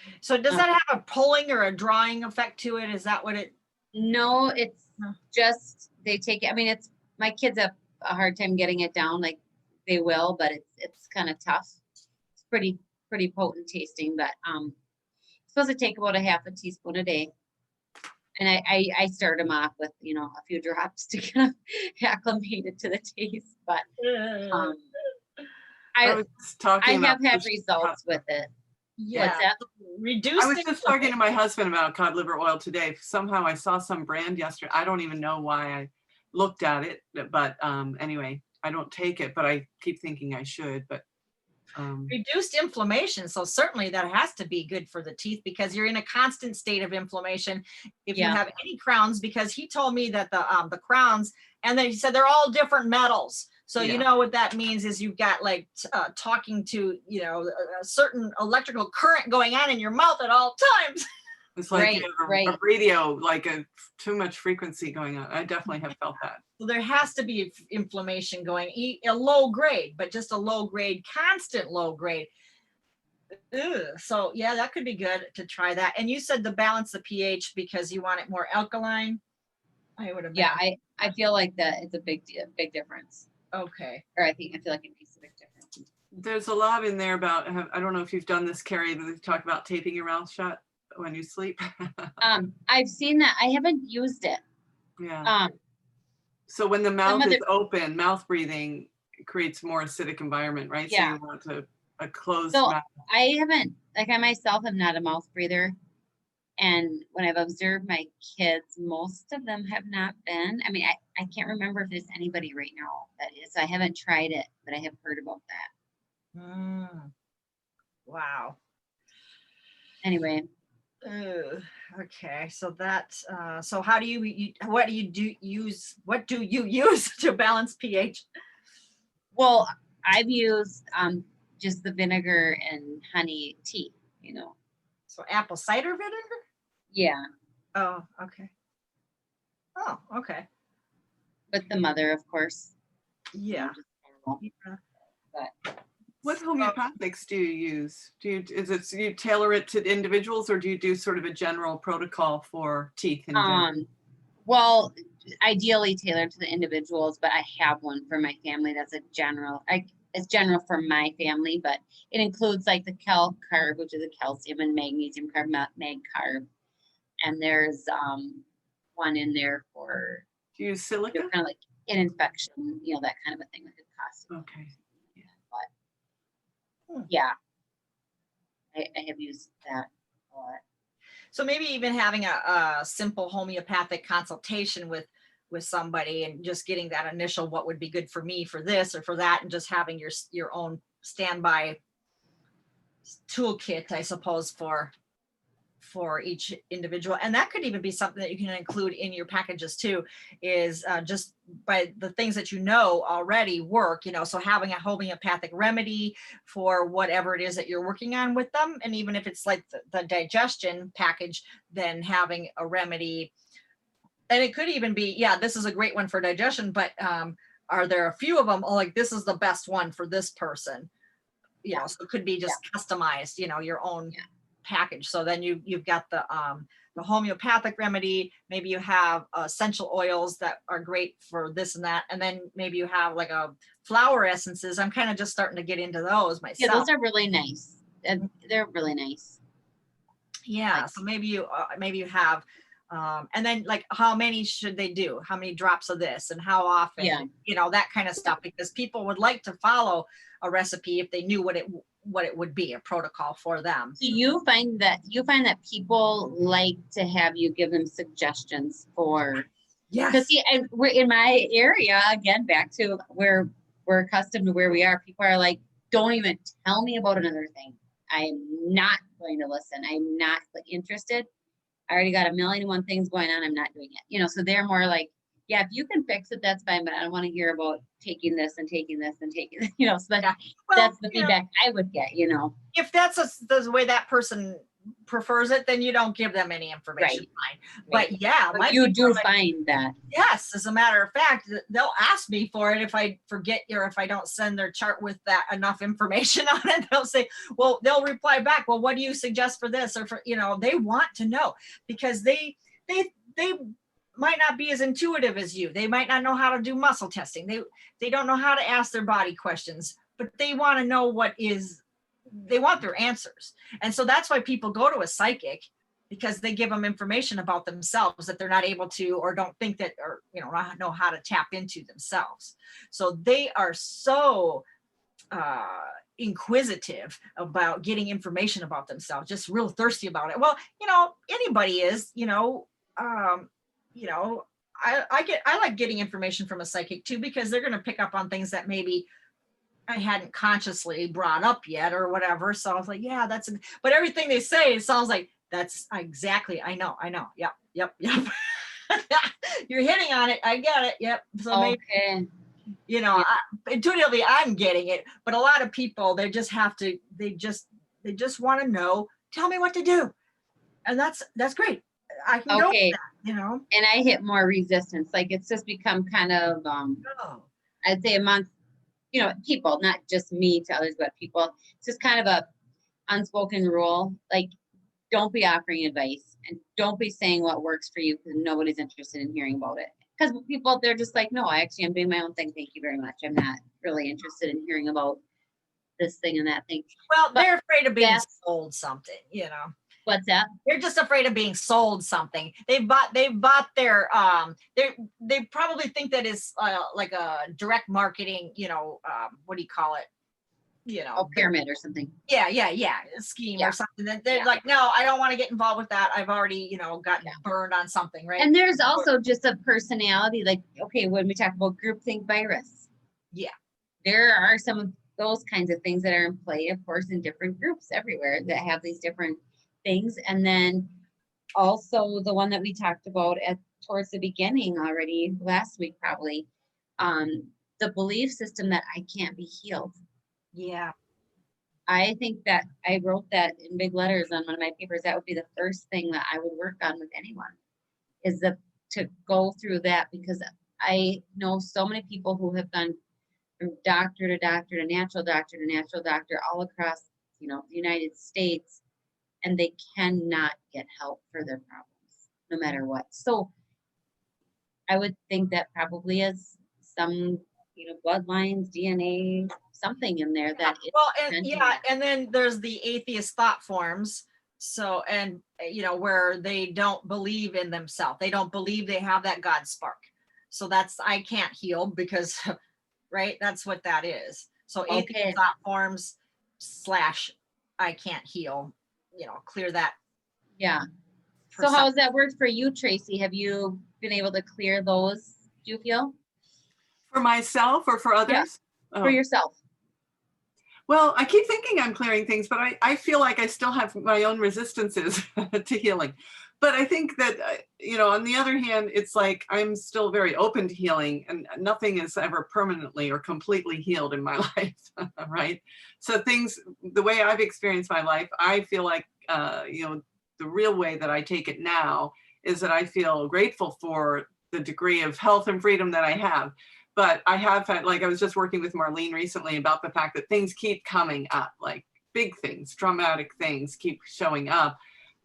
Yeah. So does that have a pulling or a drawing effect to it? Is that what it? No, it's just, they take it. I mean, my kids have a hard time getting it down. Like, they will, but it's kind of tough. It's pretty potent tasting, but it's supposed to take about a half a teaspoon a day. And I start them off with, a few drops to kind of acclimate it to the taste. But I have had results with it. Yeah. I was just talking to my husband about cod liver oil today. Somehow I saw some brand yesterday. I don't even know why I looked at it, but anyway, I don't take it, but I keep thinking I should. But reduced inflammation. So certainly that has to be good for the teeth, because you're in a constant state of inflammation. If you have any crowns, because he told me that the crowns, and then he said they're all different metals. So you know what that means is you've got like talking to, a certain electrical current going on in your mouth at all times. It's like a radio, like too much frequency going on. I definitely have felt that. So there has to be inflammation going, a low grade, but just a low grade, constant low grade. Ugh. So yeah, that could be good to try that. And you said to balance the pH because you want it more alkaline. I would imagine. Yeah, I feel like that it's a big difference. Okay. Or I feel like it makes a big difference. There's a lot in there about, I don't know if you've done this, Carrie, but they talk about taping your mouth shut when you sleep. I've seen that. I haven't used it. Yeah. So when the mouth is open, mouth breathing creates more acidic environment, right? Yeah. So you want a closed So mouth. I haven't, like I myself am not a mouth breather. And when I've observed my kids, most of them have not been. I mean, I can't remember if there's anybody right now that is. I haven't tried it, but I have heard about that. Wow. Anyway. Okay, so that's so how do what do you use to balance pH? Well, I've used just the vinegar and honey tea, you know. So apple cider vinegar? Yeah. Oh, okay. Oh, okay. With the mother, of course. Yeah. But what homeopathics do you use? Do you tailor it to individuals, or do you do sort of a general protocol for teeth in general? Well, ideally tailored to the individuals, but I have one for my family that's a general. It's general for my family, but it includes like the calc carb, which is a calcium and magnesium carb, mag carb, and there's one in there for. Do you use silica? Kind of like an infection, you know, that kind of a thing that could cost. Okay. Yeah, but yeah, I have used that a lot. So maybe even having a simple homeopathic consultation with somebody and just getting that initial, what would be good for me for this or for that, and just having your own standby toolkit, I suppose, for each individual. And that could even be something that you can include in your packages too, is just by the things that you know already work, you know, so having a homeopathic remedy for whatever it is that you're working on with them. And even if it's like the digestion package, then having a remedy. And it could even be, yeah, this is a great one for digestion, but are there a few of them, oh, like this is the best one for this person, you know, so it could be just customized, you know, your own package. So then you've got the homeopathic remedy, maybe you have essential oils that are great for this and that, and then maybe you have like a flower essences. I'm kind of just starting to get into those myself. Yeah, those are really nice. They're really nice. Yeah, so maybe you have and then like how many should they do, how many drops of this and how often, you know, that kind of stuff, because people would like to follow a recipe if they knew what it would be, a protocol for them. Do you find that people like to have you give them suggestions for? Yes. Because we're in my area again, back to where we're accustomed to where we are. People are like, don't even tell me about another thing. I'm not going to listen. I'm not interested. I already got 1,000,001 things going on. I'm not doing it. You know, so they're more like, yeah, if you can fix it, that's fine. But I don't want to hear about taking this and taking this and taking this, you know, so that's the feedback I would get, you know. If that's the way that person prefers it, then you don't give them any information. Right. But yeah, but you do find that. Yes, as a matter of fact, they'll ask me for it if I forget or if I don't send their chart with that enough information on it. They'll say, well, they'll reply back, well, what do you suggest for this? Or for, you know, they want to know, because they might not be as intuitive as you. They might not know how to do muscle testing. They don't know how to ask their body questions, but they want to know they want their answers. And so that's why people go to a psychic, because they give them information about themselves that they're not able to, or don't think that, or, you know how to tap into themselves. So they are so inquisitive about getting information about themselves, just real thirsty about it. Well, you know, anybody is, I like getting information from a psychic too, because they're going to pick up on things that maybe I hadn't consciously brought up yet or whatever. So I was like, yeah, but everything they say, it sounds like that's exactly, I know. Yep. You're hitting on it. I get it. Yep. So maybe, you know, intuitively I'm getting it, but a lot of people, they just want to know, tell me what to do. And that's great. I can go with that, you know. And I hit more resistance. Like it's just become kind of, I'd say amongst, you know, people, not just me to others, but people. It's just kind of a unspoken rule. Like, don't be offering advice and don't be saying what works for you, because nobody's interested in hearing about it. because people, they're just like, no, I actually am doing my own thing. Thank you very much. I'm not really interested in hearing about this thing and that thing. Well, But they're afraid of being that's- sold something, you know. What's that? They're just afraid of being sold something. They bought their they probably think that is like a direct marketing, you know, what do you call it? You know, Oh, pyramid or something. yeah, a scheme Yeah. or something that they're Yeah. like, no, I don't want to get involved with that. I've already, you know, gotten Yeah. burned on something, right? And there's also just a personality, like, okay, when we talk about groupthink virus. Yeah. There are some of those kinds of things that are in play, of course, in different groups everywhere that have these different things. And then also the one that we talked about towards the beginning already last week, probably, the belief system that I can't be healed. Yeah. I think that I wrote that in big letters on one of my papers. That would be the first thing that I would work on with anyone, is to go through that, because I know so many people who have gone from doctor to doctor to natural doctor to natural doctor all across, you know, the United States, and they cannot get help for their problems, no matter what. So I would think that probably is some, you know, bloodlines, DNA, something in there that is Well, and preventing yeah, that. and then there's the atheist thought forms. So, and you know, where they don't believe in themselves. They don't believe they have that God spark. So that's, I can't heal because, right? That's what that is. So Okay. atheist thought forms / I can't heal, you know, clear that. Yeah. So how has that worked for you, Tracy? Have you been able to clear those, do you feel? For myself or for others? Yeah, for yourself. Well, I keep thinking I'm clearing things, but I feel like I still have my own resistances to healing. But I think that, you know, on the other hand, it's like I'm still very open to healing, and nothing is ever permanently or completely healed in my life, right? So things, the way I've experienced my life, I feel like, you know, the real way that I take it now is that I feel grateful for the degree of health and freedom that I have. But I have had, like, I was just working with Marlene recently about the fact that things keep coming up, like big things, traumatic things keep showing up,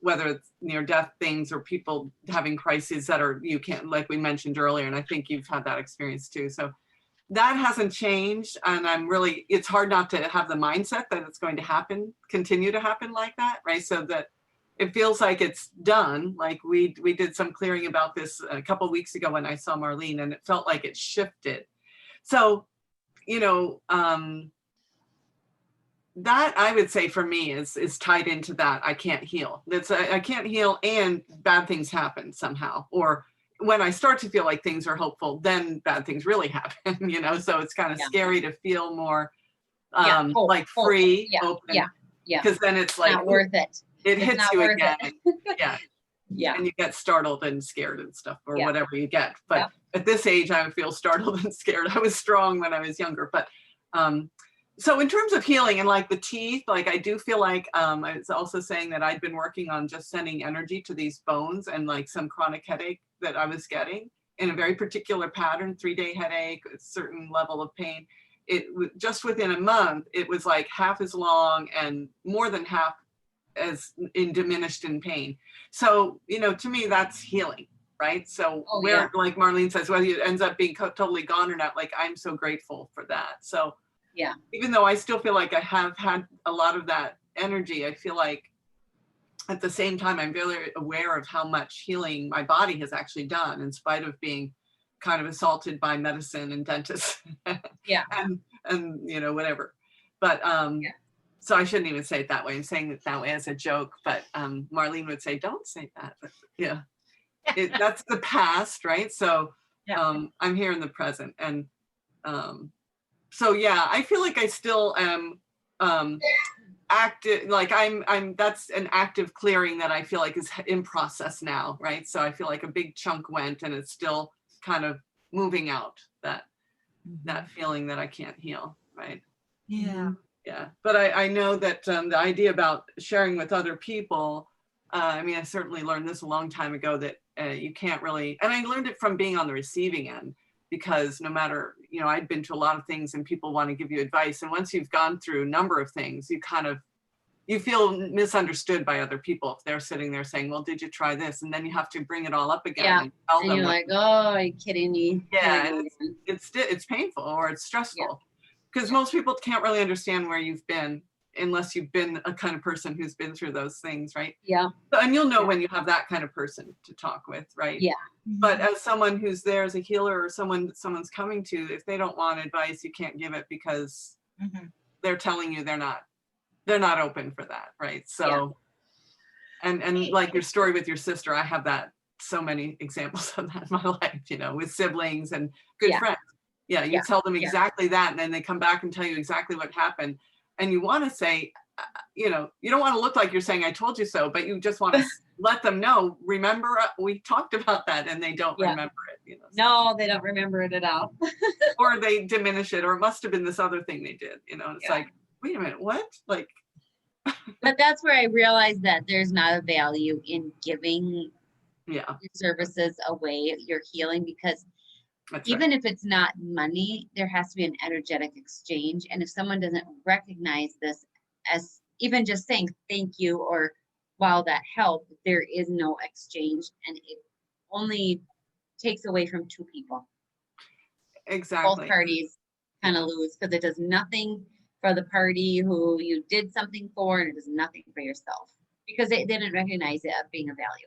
whether it's near-death things or people having crises that are, you can't, like we mentioned earlier, and I think you've had that experience too. So that hasn't changed, and I'm really, it's hard not to have the mindset that it's going to happen, continue to happen like that, right? So that it feels like it's done. Like we did some clearing about this a couple of weeks ago when I saw Marlene, and it felt like it shifted. So, you know, that I would say for me is tied into that. I can't heal. That's I can't heal, and bad things happen somehow. Or when I start to feel like things are hopeful, then bad things really happen. You know, so it's kind of scary to feel more like free, open. Yeah. Because then it's like, not worth it. It hits you again. Yeah. Yeah. And you get startled and scared and stuff, or whatever you get. But at this age, I would feel startled and scared. I was strong when I was younger. But so in terms of healing and like the teeth, like I do feel like I was also saying that I'd been working on just sending energy to these bones, and like some chronic headache that I was getting in a very particular pattern, 3-day headache, a certain level of pain. It just within a month, it was like half as long and more than half as in diminished in pain. So, you know, to me, that's healing, right? So like Marlene says, whether it ends up being totally gone or not, like I'm so grateful for that. So yeah, even though I still feel like I have had a lot of that energy, I feel like at the same time, I'm very aware of how much healing my body has actually done, in spite of being kind of assaulted by medicine and dentists. and you know, whatever. But so I shouldn't even say it that way. I'm saying it that way as a joke, but Marlene would say, don't say that. But yeah, that's the past, right? So I'm here in the present. And so, yeah, I feel like I still am active, like that's an active clearing that I feel like is in process now, right? So I feel like a big chunk went, and it's still kind of moving out that feeling that I can't heal, right? Yeah. Yeah, but I know that the idea about sharing with other people, I mean, I certainly learned this a long time ago, that you can't really, and I learned it from being on the receiving end, because no matter, you know, I'd been to a lot of things and people want to give you advice. And once you've gone through a number of things, you kind of you feel misunderstood by other people if they're sitting there saying, well, did you try this? And then you have to bring it all up again Yeah. and tell And them you're what like, oh, are you kidding me? Yeah, Here and we go again. it's painful or it's stressful because most people can't really understand where you've been unless you've been a kind of person who's been through those things, right? Yeah. So, and you'll know when you have that kind of person to talk with, right? Yeah. But as someone who's there as a healer or someone that someone's coming to, if they don't want advice, you can't give it because they're telling you they're not open for that, right? So, and like your story with your sister, I have that so many examples of that in my life, you know, with siblings and good friends. Yeah, you tell them exactly that, and then they come back and tell you exactly what happened. And you want to say, you know, you don't want to look like you're saying, I told you so, but you just want to let them know, remember, we talked about that, and they don't remember it, you know. No, they don't remember it at all. Or they diminish it, or it must have been this other thing they did, you know, and it's like, wait a minute, what? Like, but that's where I realized that there's not a value in giving your services away, your healing, because even if it's not money, there has to be an energetic exchange. And if someone doesn't recognize this as even just saying thank you or wow, that helped, there is no exchange, and it only takes away from two people. Exactly. Both parties kind of lose because it does nothing for the party who you did something for, and it does nothing for yourself because they didn't recognize it as being a value.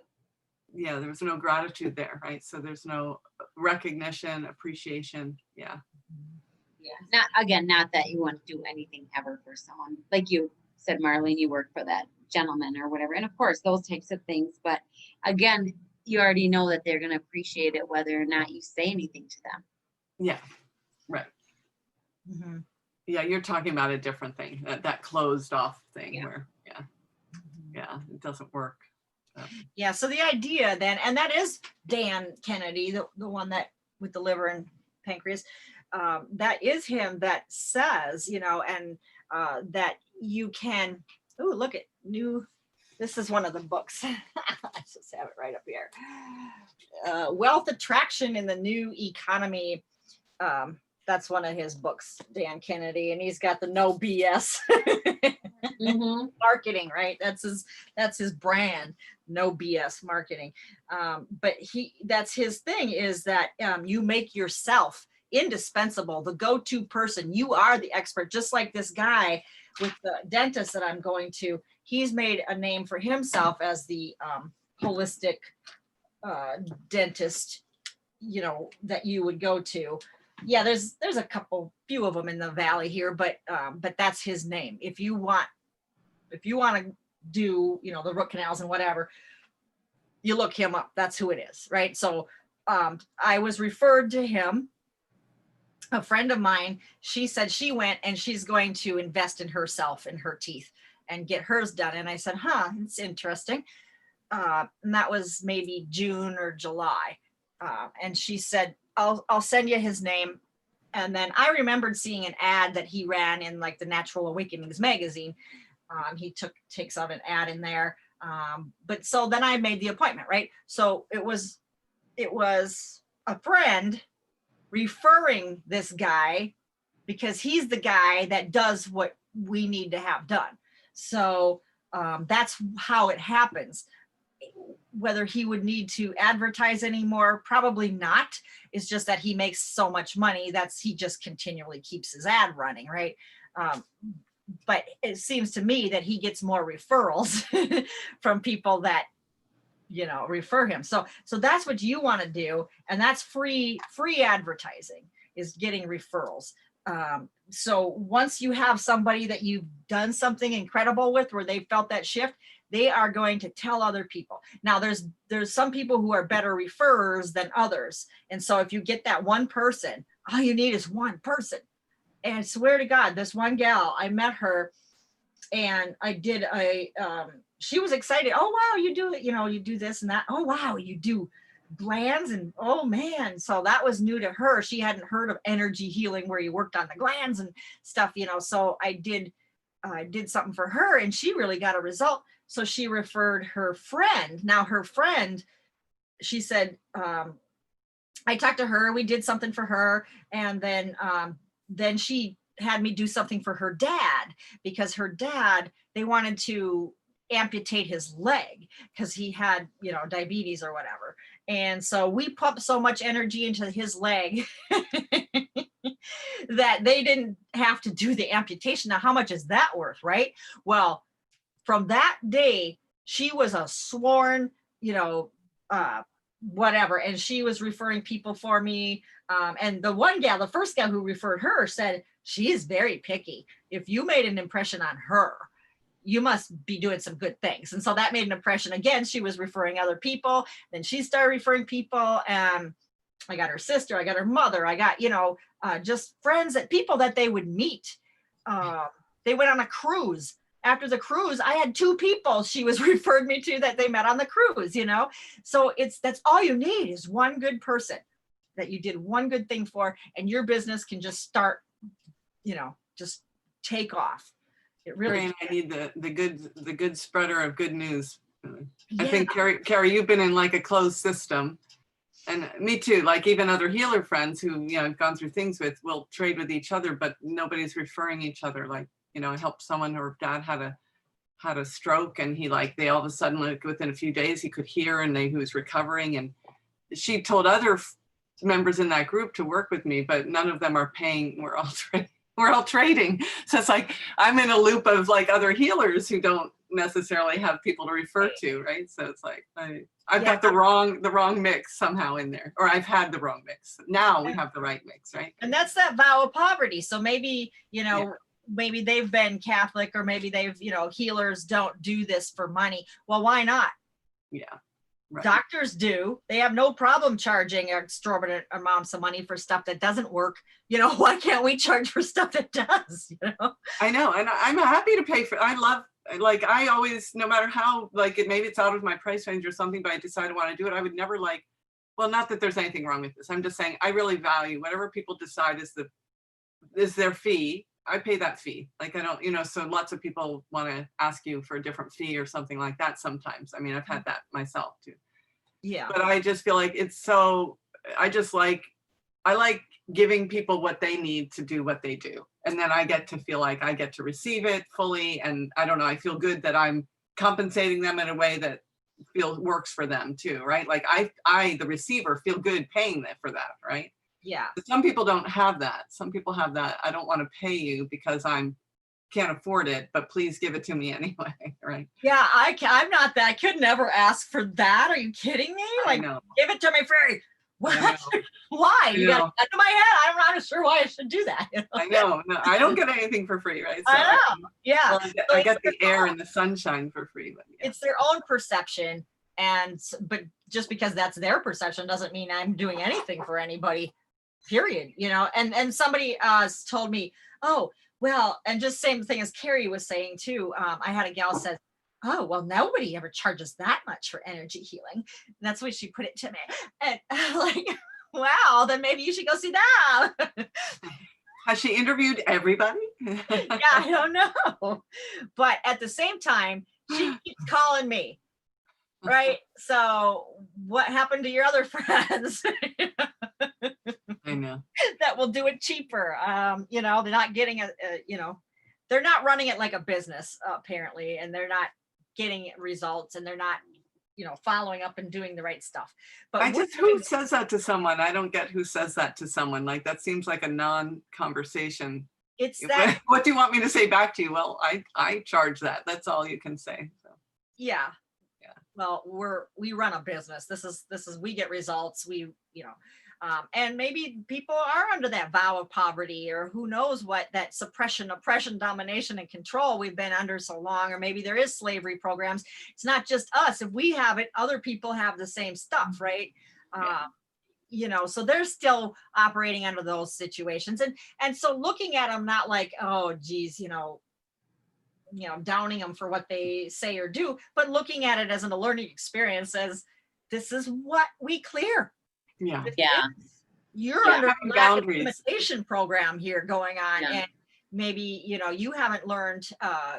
Yeah, there was no gratitude there, right? So there's no recognition, appreciation. Yeah. Not that you want to do anything ever for someone. Like you said, Marlene, you work for that gentleman or whatever. And of course, those types of things. But again, you already know that they're going to appreciate it whether or not you say anything to them. Yeah, right. Yeah, you're talking about a different thing, that closed off thing where, it doesn't work. Yeah, so the idea then, and that is Dan Kennedy, the one that with the liver and pancreas, that is him that says, you know, and that you can, oh, look at this is one of the books. I just have it right up here. Wealth Attraction in the New Economy. That's one of his books, Dan Kennedy, and he's got the no BS marketing, right? That's his brand, no BS marketing. But that's his thing is that you make yourself indispensable, the go-to person. You are the expert, just like this guy with the dentist that I'm going to. He's made a name for himself as the holistic dentist, you know, that you would go to. Yeah, there's a few of them in the valley here, but that's his name. If you want to do, you know, the root canals and whatever, you look him up. That's who it is, right? So I was referred to him. A friend of mine, she said she went and she's going to invest in herself and her teeth and get hers done. And I said, it's interesting. And that was maybe June or July. And she said, I'll send you his name. And then I remembered seeing an ad that he ran in like the Natural Awakenings magazine. He takes out an ad in there. But so then I made the appointment, right? So it was a friend referring this guy because he's the guy that does what we need to have done. So that's how it happens. Whether he would need to advertise anymore, probably not. It's just that he makes so much money he just continually keeps his ad running, right? But it seems to me that he gets more referrals from people that, you know, refer him. So that's what you want to do. And that's free advertising, is getting referrals. So once you have somebody that you've done something incredible with, where they felt that shift, they are going to tell other people. Now there's some people who are better referrers than others. And so if you get that one person, all you need is one person. And I swear to God, this one gal, I met her and I did she was excited. Oh, wow, you do it. You know, you do this and that. Oh, wow, you do glands. And oh man, so that was new to her. She hadn't heard of energy healing where you worked on the glands and stuff, you know. So I did something for her and she really got a result. So she referred her friend. Now her friend, she said, I talked to her, we did something for her. And then she had me do something for her dad, because her dad, they wanted to amputate his leg because he had, you know, diabetes or whatever. And so we pumped so much energy into his leg that they didn't have to do the amputation. Now, how much is that worth, right? Well, from that day, she was a sworn, you know, whatever. And she was referring people for me. And the one gal, the first gal who referred her, said, she is very picky. If you made an impression on her, you must be doing some good things. And so that made an impression. Again, she was referring other people. Then she started referring people. And I got her sister, I got her mother, I got, you know, just friends, that people that they would meet. They went on a cruise. After the cruise, I had 2 people she was referred me to that they met on the cruise, you know? So that's all you need, is one good person that you did one good thing for, and your business can just start, you know, just take off. It really, I need the good spreader of good news. yeah. I think Carrie, you've been in like a closed system, and me too. Like even other healer friends who, you know, I've gone through things with, will trade with each other, but nobody's referring each other. Like, you know, I helped someone, her dad had a stroke, and they all of a sudden, like within a few days, he could hear, and he was recovering. And she told other members in that group to work with me, but none of them are paying. We're all trading. So it's like, I'm in a loop of like other healers who don't necessarily have people to refer to, right? So it's like, I've got the wrong mix somehow in there, or I've had the wrong mix. Now we have the right mix, right? And that's that vow of poverty. So maybe, you know, maybe they've been Catholic, or maybe they've, you know, healers don't do this for money. Well, why not? Yeah. Right. Doctors do. They have no problem charging exorbitant amounts of money for stuff that doesn't work. You know, why can't we charge for stuff that does? You know, I know, and I'm happy to pay for. I love, like, I always, no matter how, like, maybe it's out of my price range or something, but I decide I want to do it. I would never like. Well, not that there's anything wrong with this. I'm just saying I really value whatever people decide is their fee. I pay that fee. Like I don't, you know. So lots of people want to ask you for a different fee or something like that. Sometimes, I mean, I've had that myself too. Yeah. But I just feel like it's so, I like giving people what they need to do what they do. And then I get to feel like I get to receive it fully. And I don't know, I feel good that I'm compensating them in a way that works for them too, right? Like I, the receiver, feel good paying them for that, right? Yeah. But some people don't have that. Some people have that, I don't want to pay you because can't afford it, but please give it to me anyway, right? Yeah, I'm not that. I could never ask for that. Are you kidding me? Like, give it to me free. What? Why? You got a gun to my head. I'm not sure why I should do that. You know? I know. No, I don't get anything for free, right? So I know. Yeah. Well, I get the air and the sunshine for free. But yeah. It's their own perception, but just because that's their perception doesn't mean I'm doing anything for anybody. Period. You know. And somebody told me, oh, well, and just same thing as Carrie was saying too. I had a gal said, oh, well, nobody ever charges that much for energy healing. And that's what she put it to me. And I'm like, wow, then maybe you should go see that. Has she interviewed everybody? Yeah, I don't know. But at the same time, she keeps calling me. Right. So what happened to your other friends? I know. That will do it cheaper. You know, they're not getting you know, they're not running it like a business apparently, and they're not getting results, and they're not, you know, following up and doing the right stuff. But who says that to someone? I don't get who says that to someone. Like that seems like a non-conversation. It's that. What do you want me to say back to you? Well, I charge that. That's all you can say. So. Yeah. Yeah. Well, we run a business. This is we get results. We, you know. And maybe people are under that vow of poverty, or who knows what, that suppression, oppression, domination, and control we've been under so long, or maybe there is slavery programs. It's not just us. If we have it, other people have the same stuff, right? You know, so they're still operating under those situations. And so looking at them, not like, oh, geez, you know, downing them for what they say or do, but looking at it as a learning experience, as this is what we clear. Yeah. You're under a boundaries limitation program here going on, and maybe, you know, you haven't learned,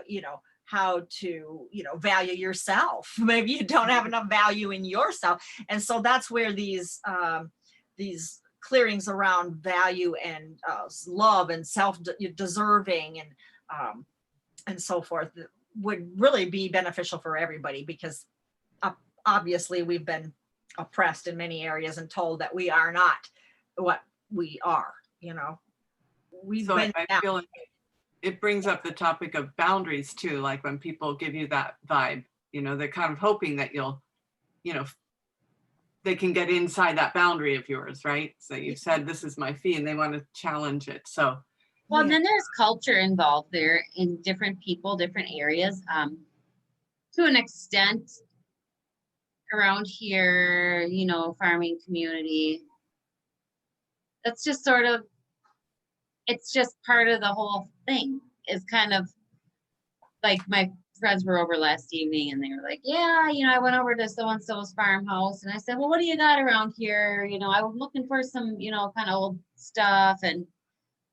you know, how to, you know, value yourself. Maybe you don't have enough value in yourself, and so that's where these clearings around value and love and self-deserving and so forth would really be beneficial for everybody, because obviously we've been oppressed in many areas and told that we are not what we are, you know. We've So been I feel like it brings up the topic of boundaries too, like when people give you that vibe, you know, they're kind of hoping that you'll, you know, they can get inside that boundary of yours, right? So you've said, this is my fee, and they want to challenge it. So, Well, and then there's culture involved there in different people, different areas. To an extent, around here, you know, farming community, that's just sort of, it's just part of the whole thing. Is kind of like, my friends were over last evening and they were like, yeah, you know, I went over to so-and-so's farmhouse, and I said, well, what do you got around here? You know, I was looking for some, you know, kind of old stuff, and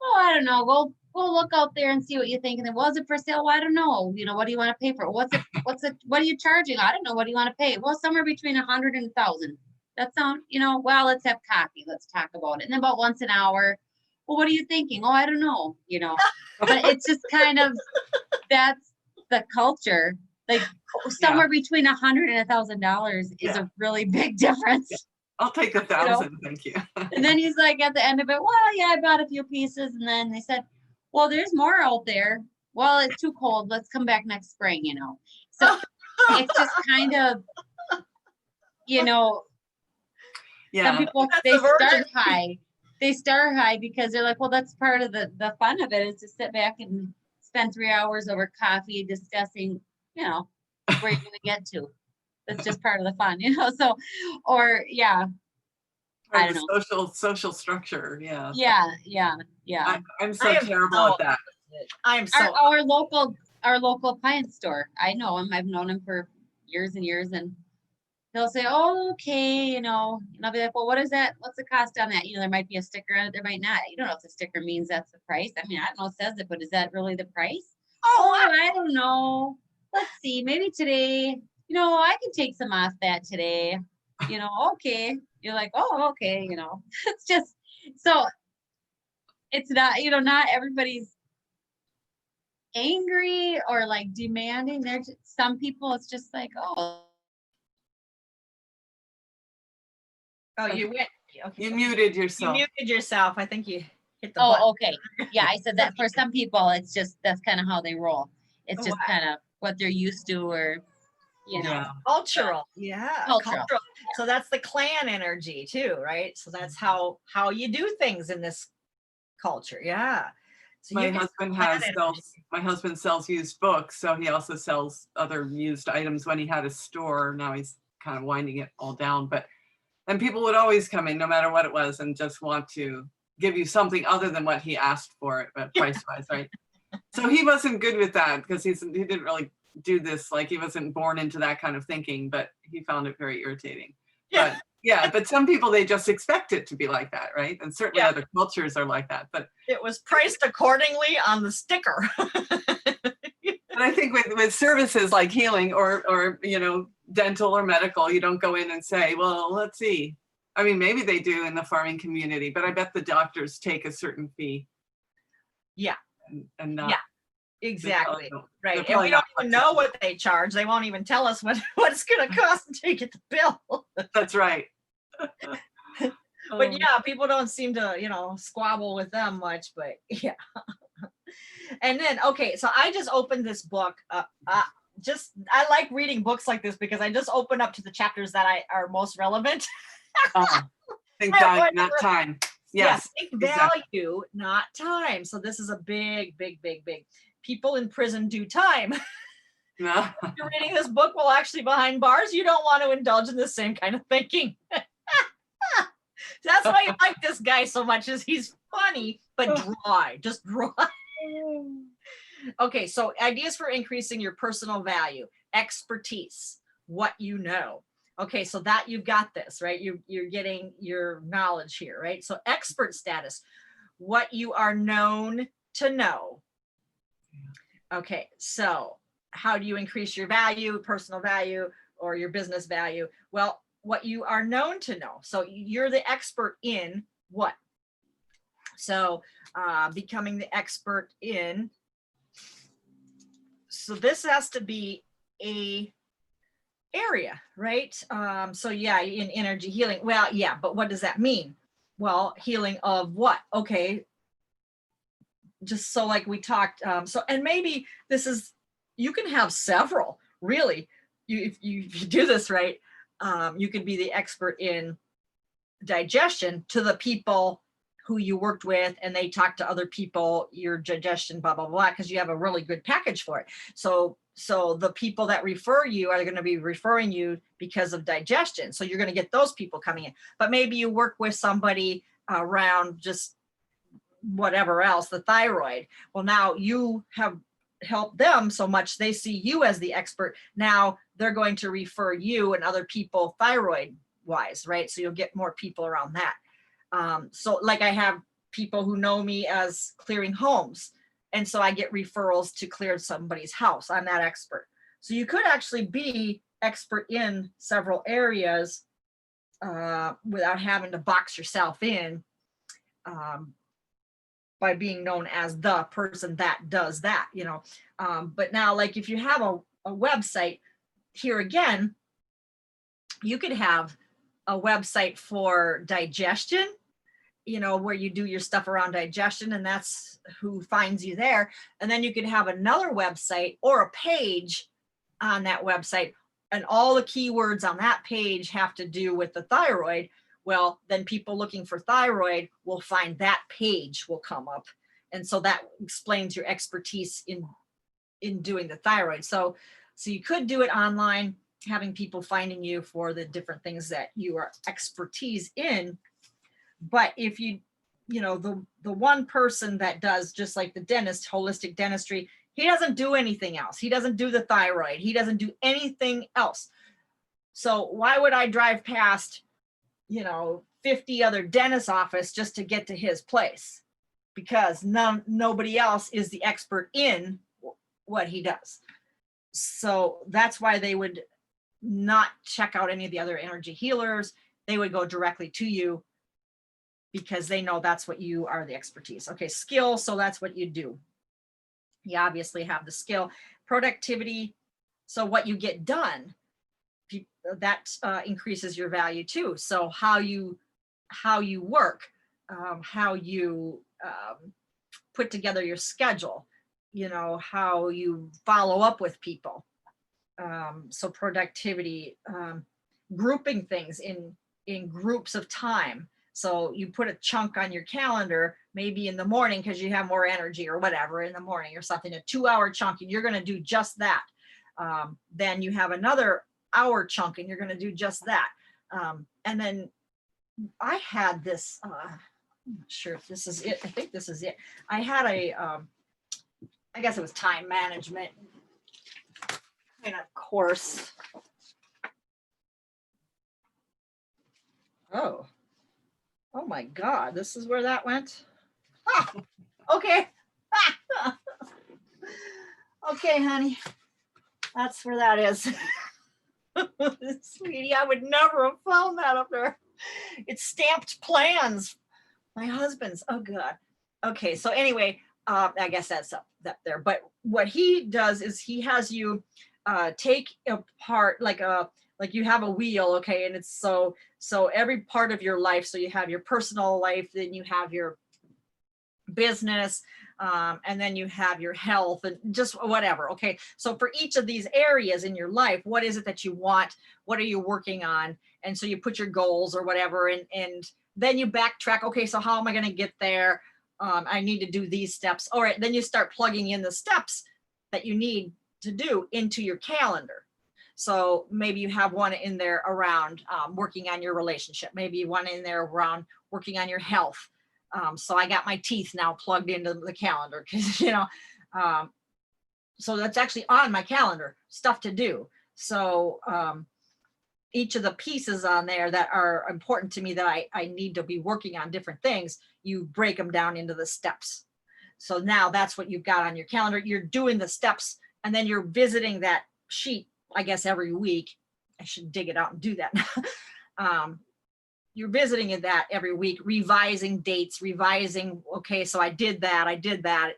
oh, I don't know, go look out there and see what you think. And then, was it for sale? Well, I don't know. You know, what do you want to pay for it? What are you charging? I don't know. What do you want to pay? Well, somewhere between 100 and 1,000. That sound, you know, well, let's have coffee. Let's talk about it. And then about once an hour, well, what are you thinking? Oh, I don't know, you know, but it's just kind of, that's the culture. Like, somewhere between $100 and $1,000 is a really big difference. I'll take 1,000, thank you. And then he's like, at the end of it, well, yeah, I bought a few pieces. And then they said, well, there's more out there. Well, it's too cold. Let's come back next spring, you know. So it's just kind of, you know, some people, they start high. They start high because they're like, well, that's part of the fun of it, is to sit back and spend 3 hours over coffee discussing, you know, where you're going to get to. That's just part of the fun, you know. So, or yeah, I don't know. Social structure, yeah. Yeah. I'm so terrible at that. I am so our local appliance store. I know him. I've known him for years and years, and they'll say, "Oh, okay," you know, and I'll be like, "Well, what is that? What's the cost on that?" You know, there might be a sticker on it, there might not. You don't know if the sticker means that's the price. I mean, I don't know, it says it, but is that really the price? Oh, I don't know. Let's see. Maybe today, you know, I can take some off that today. You know, okay. You're like, oh, okay. You know, it's just so. It's not, you know, not everybody's angry or like demanding. There's some people, it's just like, oh, you went. Okay. You muted yourself. You muted yourself. I think you hit the button. oh, okay. Yeah, I said that for some people, it's just, that's kind of how they roll. It's just kind of what they're used to, or, you know. Cultural. Yeah. Cultural. So that's the clan energy too, right? So that's how you do things in this culture. Yeah. So my husband sells used books, so he also sells other used items. When he had a store, now he's kind of winding it all down, and people would always come in no matter what it was and just want to give you something other than what he asked for it, but price wise, right? So he wasn't good with that, because he didn't really do this, like, he wasn't born into that kind of thinking, but he found it very irritating. But but some people, they just expect it to be like that, right? And certainly other cultures are like that, but it was priced accordingly on the sticker. But I think with services like healing or you know, dental or medical, you don't go in and say, well, let's see. I mean, maybe they do in the farming community, but I bet the doctors take a certain fee. Yeah. And not. Yeah. Exactly. Right. And And we don't even know what they charge. They won't even tell us what it's going to cost until you get the bill. That's right. But yeah, people don't seem to, you know, squabble with them much, but yeah. And then, okay, so I just opened this book. I like reading books like this because I just open up to the chapters that are most relevant. Think value, not time. Yes. Think value, not time. So this is a big. People in prison do time. No. If you're reading this book while actually behind bars, you don't want to indulge in the same kind of thinking. That's why I like this guy so much, is he's funny, but dry, just dry. Okay, so ideas for increasing your personal value, expertise, what you know. Okay, so that you've got this, right? You're getting your knowledge here, right? So expert status, what you are known to know. Okay, so how do you increase your value, personal value, or your business value? Well, what you are known to know. So you're the expert in what. So becoming the expert in, so this has to be a area, right? So yeah, in energy healing. Well, yeah, but what does that mean? Well, healing of what? Okay, just so like we talked. So, and maybe this is, you can have several, really. If you do this right, you could be the expert in digestion to the people who you worked with, and they talk to other people, your digestion, blah, blah, blah, because you have a really good package for it. So the people that refer you are going to be referring you because of digestion. So you're going to get those people coming in. But maybe you work with somebody around just whatever else, the thyroid. Well, now you have helped them so much, they see you as the expert. Now they're going to refer you and other people thyroid wise, right? So you'll get more people around that. So like I have people who know me as clearing homes. And so I get referrals to clear somebody's house. I'm that expert. So you could actually be expert in several areas without having to box yourself in by being known as the person that does that, you know. But now, like if you have a website, here again, you could have a website for digestion, you know, where you do your stuff around digestion, and that's who finds you there. And then you could have another website or a page on that website, and all the keywords on that page have to do with the thyroid. Well, then people looking for thyroid will find that page will come up. And so that explains your expertise in doing the thyroid. So you could do it online, having people finding you for the different things that you are expertise in. But if you know, the one person that does, just like the dentist, holistic dentistry, he doesn't do anything else. He doesn't do the thyroid. He doesn't do anything else. So why would I drive past, you know, 50 other dentist office just to get to his place? Because nobody else is the expert in what he does. So that's why they would not check out any of the other energy healers. They would go directly to you because they know that's what you are, the expertise. Okay, skill, so that's what you do. You obviously have the skill. Productivity, so what you get done, that increases your value too. So how you work, how you put together your schedule, you know, how you follow up with people. So productivity, grouping things in groups of time. So you put a chunk on your calendar, maybe in the morning because you have more energy or whatever in the morning or something, a 2-hour chunk, and you're going to do just that. Then you have another hour chunk and you're going to do just that. And then I had this, I'm not sure if this is it. I think this is it. I had I guess it was time management kind of course. Oh my God, this is where that went? Ah, okay. Okay, honey, that's where that is. Sweetie, I would never have found that up there. It's stamped plans. My husband's, oh God. Okay, so anyway, I guess that's up there. But what he does is he has you take apart like you have a wheel, okay, and it's so every part of your life. So you have your personal life, then you have your business, and then you have your health and just whatever. Okay, so for each of these areas in your life, what is it that you want? What are you working on? And so you put your goals or whatever, and then you backtrack. Okay, so how am I going to get there? I need to do these steps. All right, then you start plugging in the steps that you need to do into your calendar. So maybe you have one in there around working on your relationship. Maybe one in there around working on your health. So I got my teeth now plugged into the calendar because, you know, so that's actually on my calendar, stuff to do. So each of the pieces on there that are important to me that I need to be working on different things, you break them down into the steps. So now that's what you've got on your calendar. You're doing the steps and then you're visiting that sheet, I guess, every week. I should dig it out and do that. you're visiting in that every week, revising dates, revising, okay, so I did that.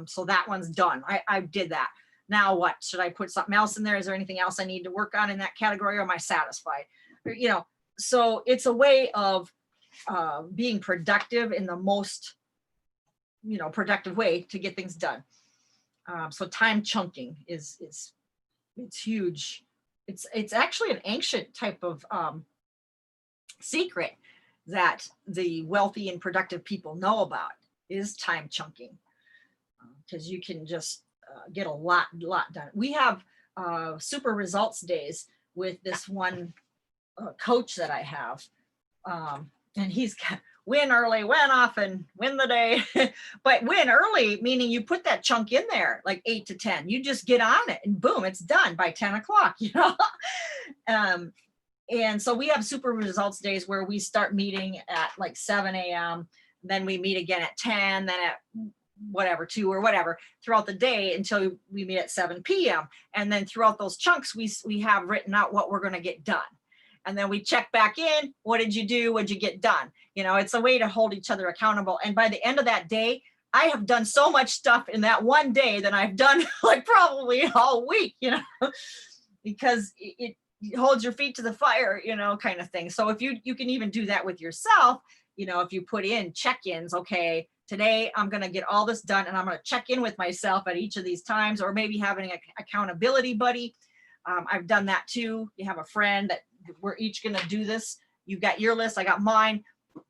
So that one's done. I did that. Now what? Should I put something else in there? Is there anything else I need to work on in that category, or am I satisfied? Or, you know, so it's a way of being productive in the most, you know, productive way to get things done. So time chunking is it's huge. It's actually an ancient type of secret that the wealthy and productive people know about, is time chunking, because you can just get a lot done. We have super results days with this one coach that I have, and he's got win early, win often, win the day. But win early, meaning you put that chunk in there, like 8 to 10. You just get on it and boom, it's done by 10 o'clock, you know? And so we have super results days where we start meeting at like 7 a.m. Then we meet again at 10, then at whatever, 2 or whatever, throughout the day until we meet at 7 p.m. And then throughout those chunks, we have written out what we're going to get done. And then we check back in. What did you do? What'd you get done? You know, it's a way to hold each other accountable. And by the end of that day, I have done so much stuff in that one day that I've done like probably all week, you know, because it holds your feet to the fire, you know, kind of thing. So if you can even do that with yourself, you know, if you put in check-ins, okay, today I'm going to get all this done and I'm going to check in with myself at each of these times, or maybe having an accountability buddy. I've done that too. You have a friend that we're each going to do this. You got your list, I got mine,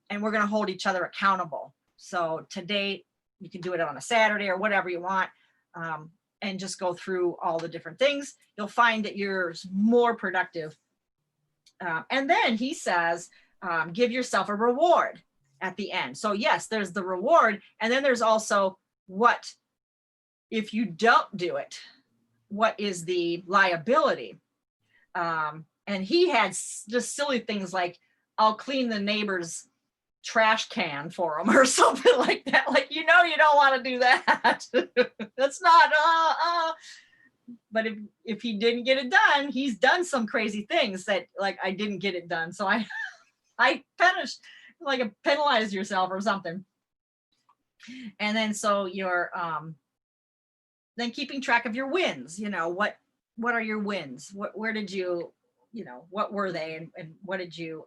and we're going to hold each other accountable. So today you can do it on a Saturday or whatever you want, and just go through all the different things. You'll find that you're more productive. And then he says, give yourself a reward at the end. So yes, there's the reward. And then there's also what, if you don't do it, what is the liability? And he had just silly things like, I'll clean the neighbor's trash can for him or something like that. Like, you know, you don't want to do that. That's not, but if he didn't get it done, he's done some crazy things that like, I didn't get it done. So I penalize yourself or something. And then, so you're, then keeping track of your wins, you know, what are your wins? Where did you, you know, what were they, and what did you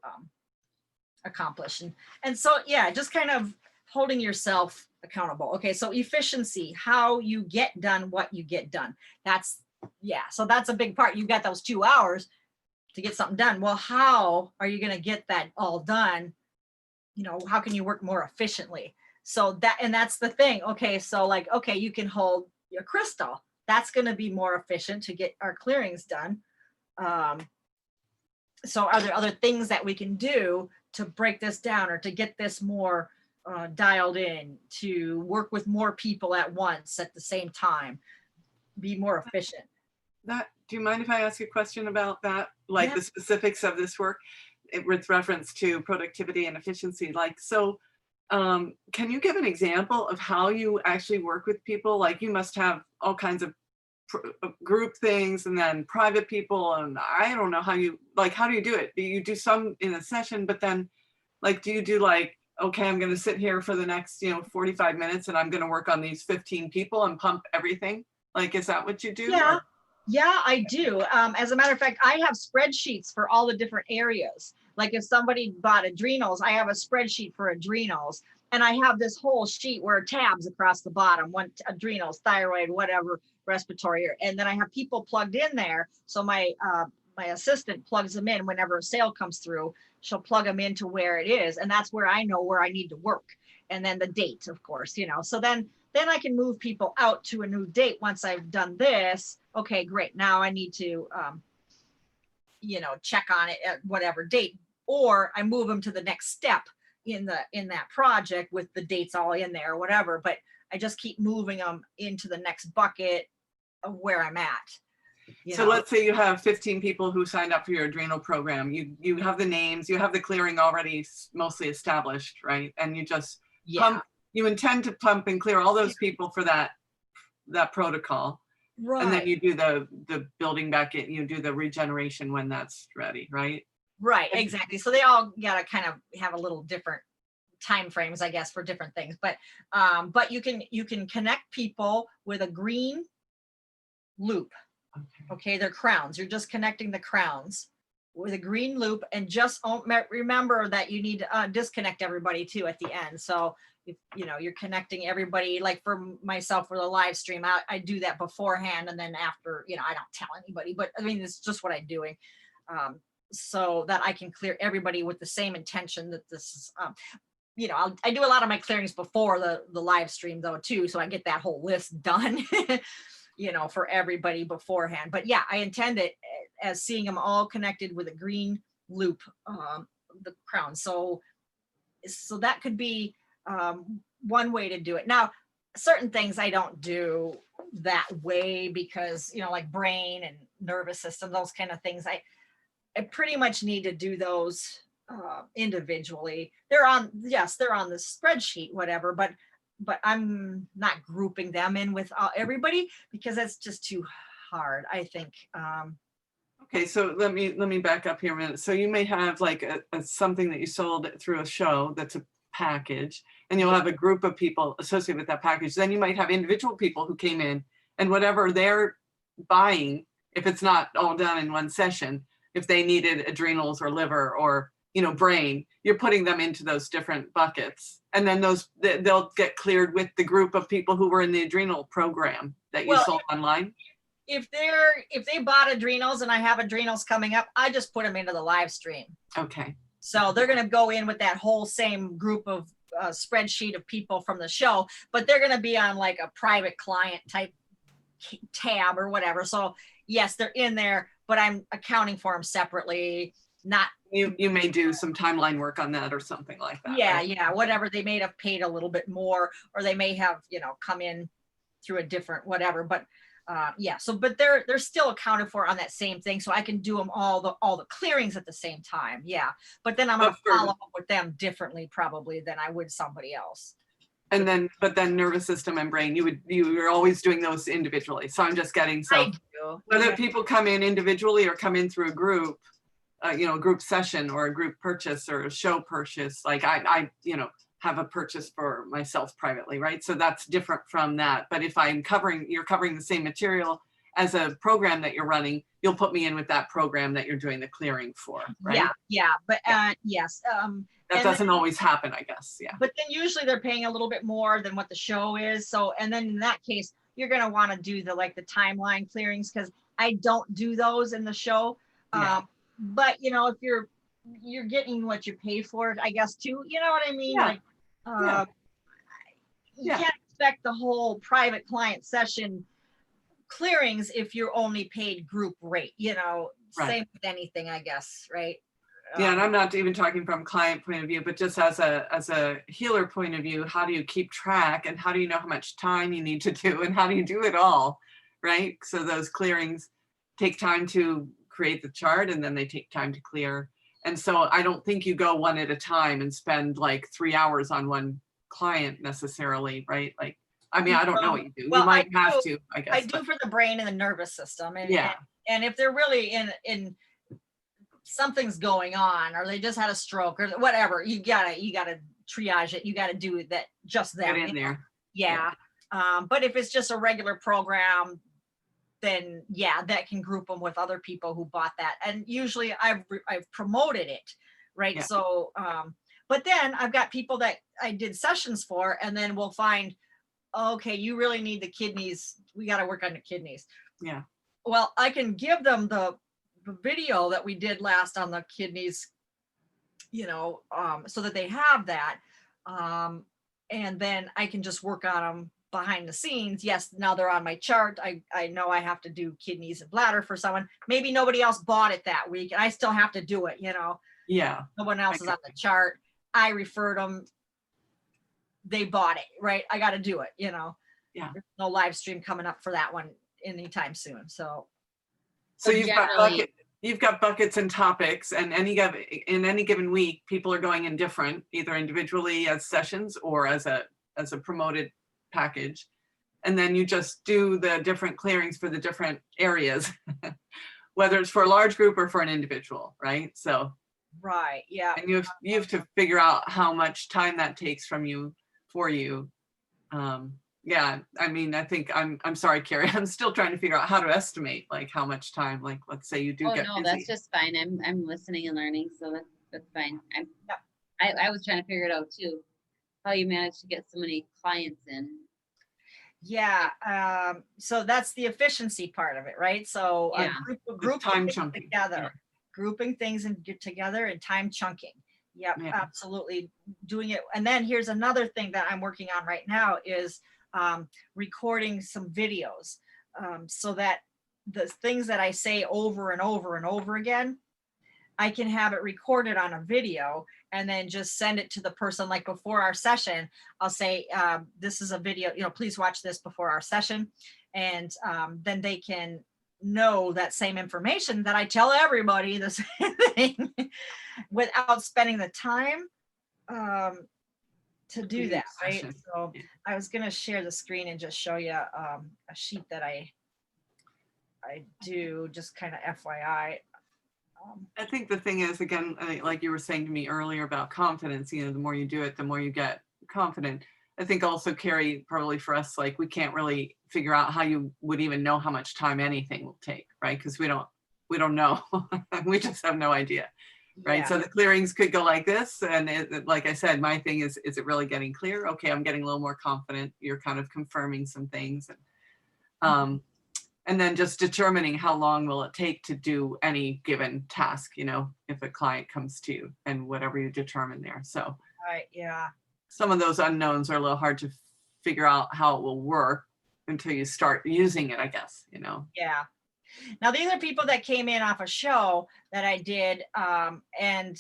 accomplish? And so, yeah, just kind of holding yourself accountable. Okay, so efficiency, how you get done what you get done. That's, yeah, so that's a big part. You got those 2 hours to get something done. Well, how are you going to get that all done? You know, how can you work more efficiently? So that's the thing. Okay, so like, okay, you can hold your crystal. That's going to be more efficient to get our clearings done. So are there other things that we can do to break this down, or to get this more dialed in, to work with more people at once at the same time, be more efficient? Do you mind if I ask a question about that? Like, yeah, the specifics of this work with reference to productivity and efficiency. Like, so can you give an example of how you actually work with people? Like, you must have all kinds of group things and then private people, and I don't know how do you do it? Do you do some in a session, but then like, do you do like, okay, I'm going to sit here for the next, 45 minutes and I'm going to work on these 15 people and pump everything? Like, is that what you do? Yeah. Or? Yeah, I do. As a matter of fact, I have spreadsheets for all the different areas. Like if somebody bought adrenals, I have a spreadsheet for adrenals. And I have this whole sheet where tabs across the bottom, one adrenals, thyroid, whatever, respiratory. And then I have people plugged in there. So my assistant plugs them in whenever a sale comes through. She'll plug them into where it is. And that's where I know where I need to work. And then the date, of course, so then I can move people out to a new date once I've done this. Okay, great. Now I need to, check on it at whatever date, or I move them to the next step in that project with the dates all in there or whatever. But I just keep moving them into the next bucket of where I'm at. So let's say you have 15 people who signed up for your adrenal program. You have the names, you have the clearing already mostly established, right? And you just pump, you intend to pump and clear all those people for that protocol. Right. And then you do the building back in, you do the regeneration when that's ready, right? Right, exactly. So they all gotta kind of have a little different time frames, I guess, for different things. But you can connect people with a green loop. Okay. Okay, they're crowns. You're just connecting the crowns with a green loop, and just remember that you need to disconnect everybody too at the end. So if you know you're connecting everybody, like for myself for the live stream, I do that beforehand, and then after, you know, I don't tell anybody, but I mean it's just what I'm doing, so that I can clear everybody with the same intention that this is. You know, I do a lot of my clearings before the live stream though too, so I get that whole list done. You know, for everybody beforehand. But yeah, I intend it as seeing them all connected with a green loop, the crown. So that could be one way to do it. Now, certain things I don't do that way because, you know, like brain and nervous system, those kind of things, I pretty much need to do those individually. They're on the spreadsheet, whatever, but I'm not grouping them in with everybody because that's just too hard, I think. Okay, so let me back up here a minute. So you may have like something that you sold through a show that's a package, and you'll have a group of people associated with that package. Then you might have individual people who came in, and whatever they're buying, if it's not all done in one session, if they needed adrenals or liver or, you know, brain, you're putting them into those different buckets. And then they'll get cleared with the group of people who were in the adrenal program that you sold online. If they bought adrenals and I have adrenals coming up, I just put them into the live stream. Okay. So they're going to go in with that whole same group of spreadsheet of people from the show, but they're going to be on like a private client type tab or whatever. So yes, they're in there, but I'm accounting for them separately. Not you may do some timeline work on that or something like that. Yeah, right? yeah, whatever. They may have paid a little bit more, or they may have, you know, come in through a different whatever. But yeah, so but they're still accounted for on that same thing, so I can do them all the clearings at the same time. Yeah, but then I'm gonna follow up with them differently probably than I would somebody else. And then, but then nervous system and brain, you're always doing those individually. So I'm just getting, I so do. whether Yeah. people come in individually or come in through a group, you know, a group session or a group purchase or a show purchase, like I, you know, have a purchase for myself privately, right? So that's different from that. But if you're covering the same material as a program that you're running, you'll put me in with that program that you're doing the clearing for, right? Yeah, but yes. That doesn't always happen, I guess, yeah. But then usually they're paying a little bit more than what the show is. So, and then in that case, you're gonna want to do the timeline clearings because I don't do those in the show. Yeah. But you know, if you're getting what you pay for it, I guess too. You know what I mean? Yeah. You can't expect the whole private client session clearings if you're only paid group rate. You know, same with anything, I guess, right? Yeah, and I'm not even talking from client point of view, but just as a healer point of view, how do you keep track and how do you know how much time you need to do and how do you do it all, right? So those clearings take time to create the chart and then they take time to clear. And so I don't think you go one at a time and spend like 3 hours on one client necessarily, right? Like, I mean, I don't know what you do. Well, you might have to, I guess. I do for the brain and the nervous system. And, yeah. And if they're really in something's going on or they just had a stroke or whatever, you gotta triage it. You gotta do that, just that. Get in there. Yeah. But if it's just a regular program, then yeah, that can group them with other people who bought that. And usually I've promoted it, right? Yeah. So, but then I've got people that I did sessions for, and then we'll find, okay, you really need the kidneys. We got to work on the kidneys. Yeah. Well, I can give them the video that we did last on the kidneys, you know, so that they have that. And then I can just work on them behind the scenes. Yes, now they're on my chart. I know I have to do kidneys and bladder for someone. Maybe nobody else bought it that week and I still have to do it, you know. Yeah. No one else is on the chart. I referred them. They bought it, right? I got to do it, you know. Yeah. There's no live stream coming up for that one anytime soon. So you've got buckets and topics, and in any given week, people are going in different, either individually as sessions or as a promoted package. And then you just do the different clearings for the different areas, whether it's for a large group or for an individual, right? So Right, yeah. And you have to figure out how much time that takes from you for you. Yeah, I mean, I think I'm sorry, Carrie. I'm still trying to figure out how to estimate like how much time. Like, let's say you do Oh, get no, busy. that's just fine. I'm listening and learning, so that's fine. I was trying to figure it out too, how you managed to get so many clients in. Yeah, so that's the efficiency part of it, right? So Yeah. group time things chunking. together, grouping things and get together and time chunking. Yep, Yeah. absolutely doing it. And then here's another thing that I'm working on right now is recording some videos so that the things that I say over and over and over again, I can have it recorded on a video and then just send it to the person. Like before our session, I'll say, this is a video, please watch this before our session. And then they can know that same information that I tell everybody the same thing without spending the time to do that, right? So I was going to share the screen and just show you a sheet that I do, just kind of FYI. I think the thing is, again, like you were saying to me earlier about confidence, the more you do it, the more you get confident. I think also, Carrie, probably for us, like we can't really figure out how you would even know how much time anything will take, right? Because we don't know. We just have no idea, right? Yeah. So the clearings could go like this. And like I said, my thing is it really getting clear? Okay, I'm getting a little more confident. You're kind of confirming some things. And then just determining how long will it take to do any given task, if a client comes to you and whatever you determine there. So Right, yeah. some of those unknowns are a little hard to figure out how it will work until you start using it, I guess, Yeah. Now these are people that came in off a show that I did. And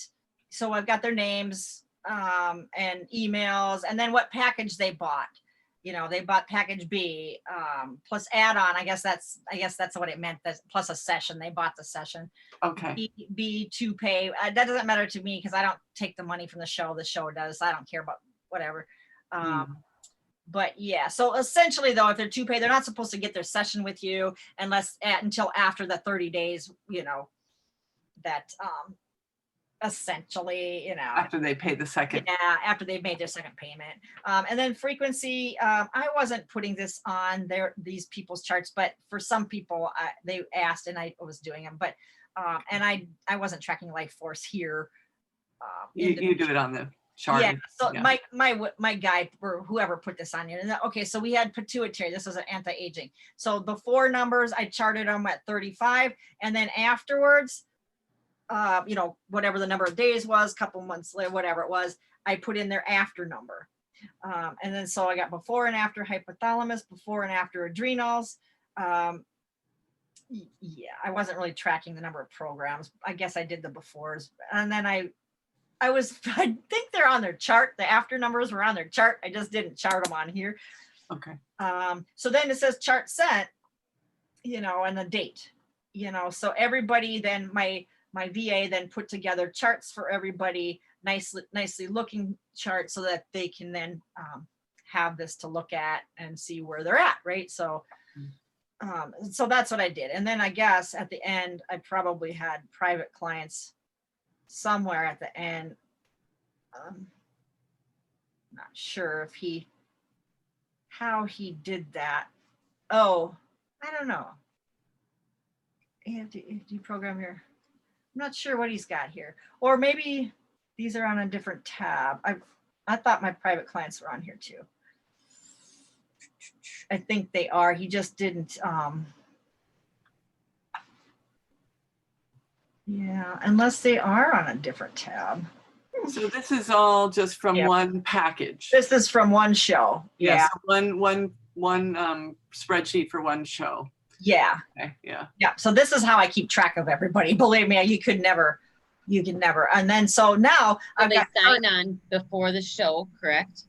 so I've got their names and emails and then what package they bought. They bought package B plus add-on. I guess that's what it meant. That's plus a session. They bought the session. Okay. B to pay. That doesn't matter to me because I don't take the money from the show. The show does. I don't care about whatever. But yeah, so essentially though, if they're to pay, they're not supposed to get their session with you until after the 30 days, that essentially, After they pay the second. yeah, after they've made their second payment. And then frequency, I wasn't putting this on these people's charts, but for some people they asked and I was doing them, but and I wasn't tracking life force here. You do it on the chart. Yeah, so my guy or whoever put this on you. Okay, so we had pituitary. This was an anti-aging. So before numbers, I charted them at 35, and then afterwards, whatever the number of days was, couple months later, whatever it was, I put in their after number. And then so I got before and after hypothalamus, before and after adrenals. Yeah, I wasn't really tracking the number of programs. I guess I did the befores, and then I think they're on their chart. The after numbers were on their chart. I just didn't chart them on here. Okay. So then it says chart sent, and the date, so everybody then my VA then put together charts for everybody, nicely looking charts so that they can then have this to look at and see where they're at. Right. So, so that's what I did. And then I guess at the end, I probably had private clients somewhere at the end. Not sure if how he did that. Oh, I don't know. Do program here. I'm not sure what he's got here, or maybe these are on a different tab. I thought my private clients were on here too. I think they are. He just didn't. Yeah, unless they are on a different tab. So this is all just from one package. This is from one show. Yeah. So one spreadsheet for one show. Yeah. Okay. Yeah. Yeah. So this is how I keep track of everybody. Believe me, you could never. And then so now they sign on before the show, correct?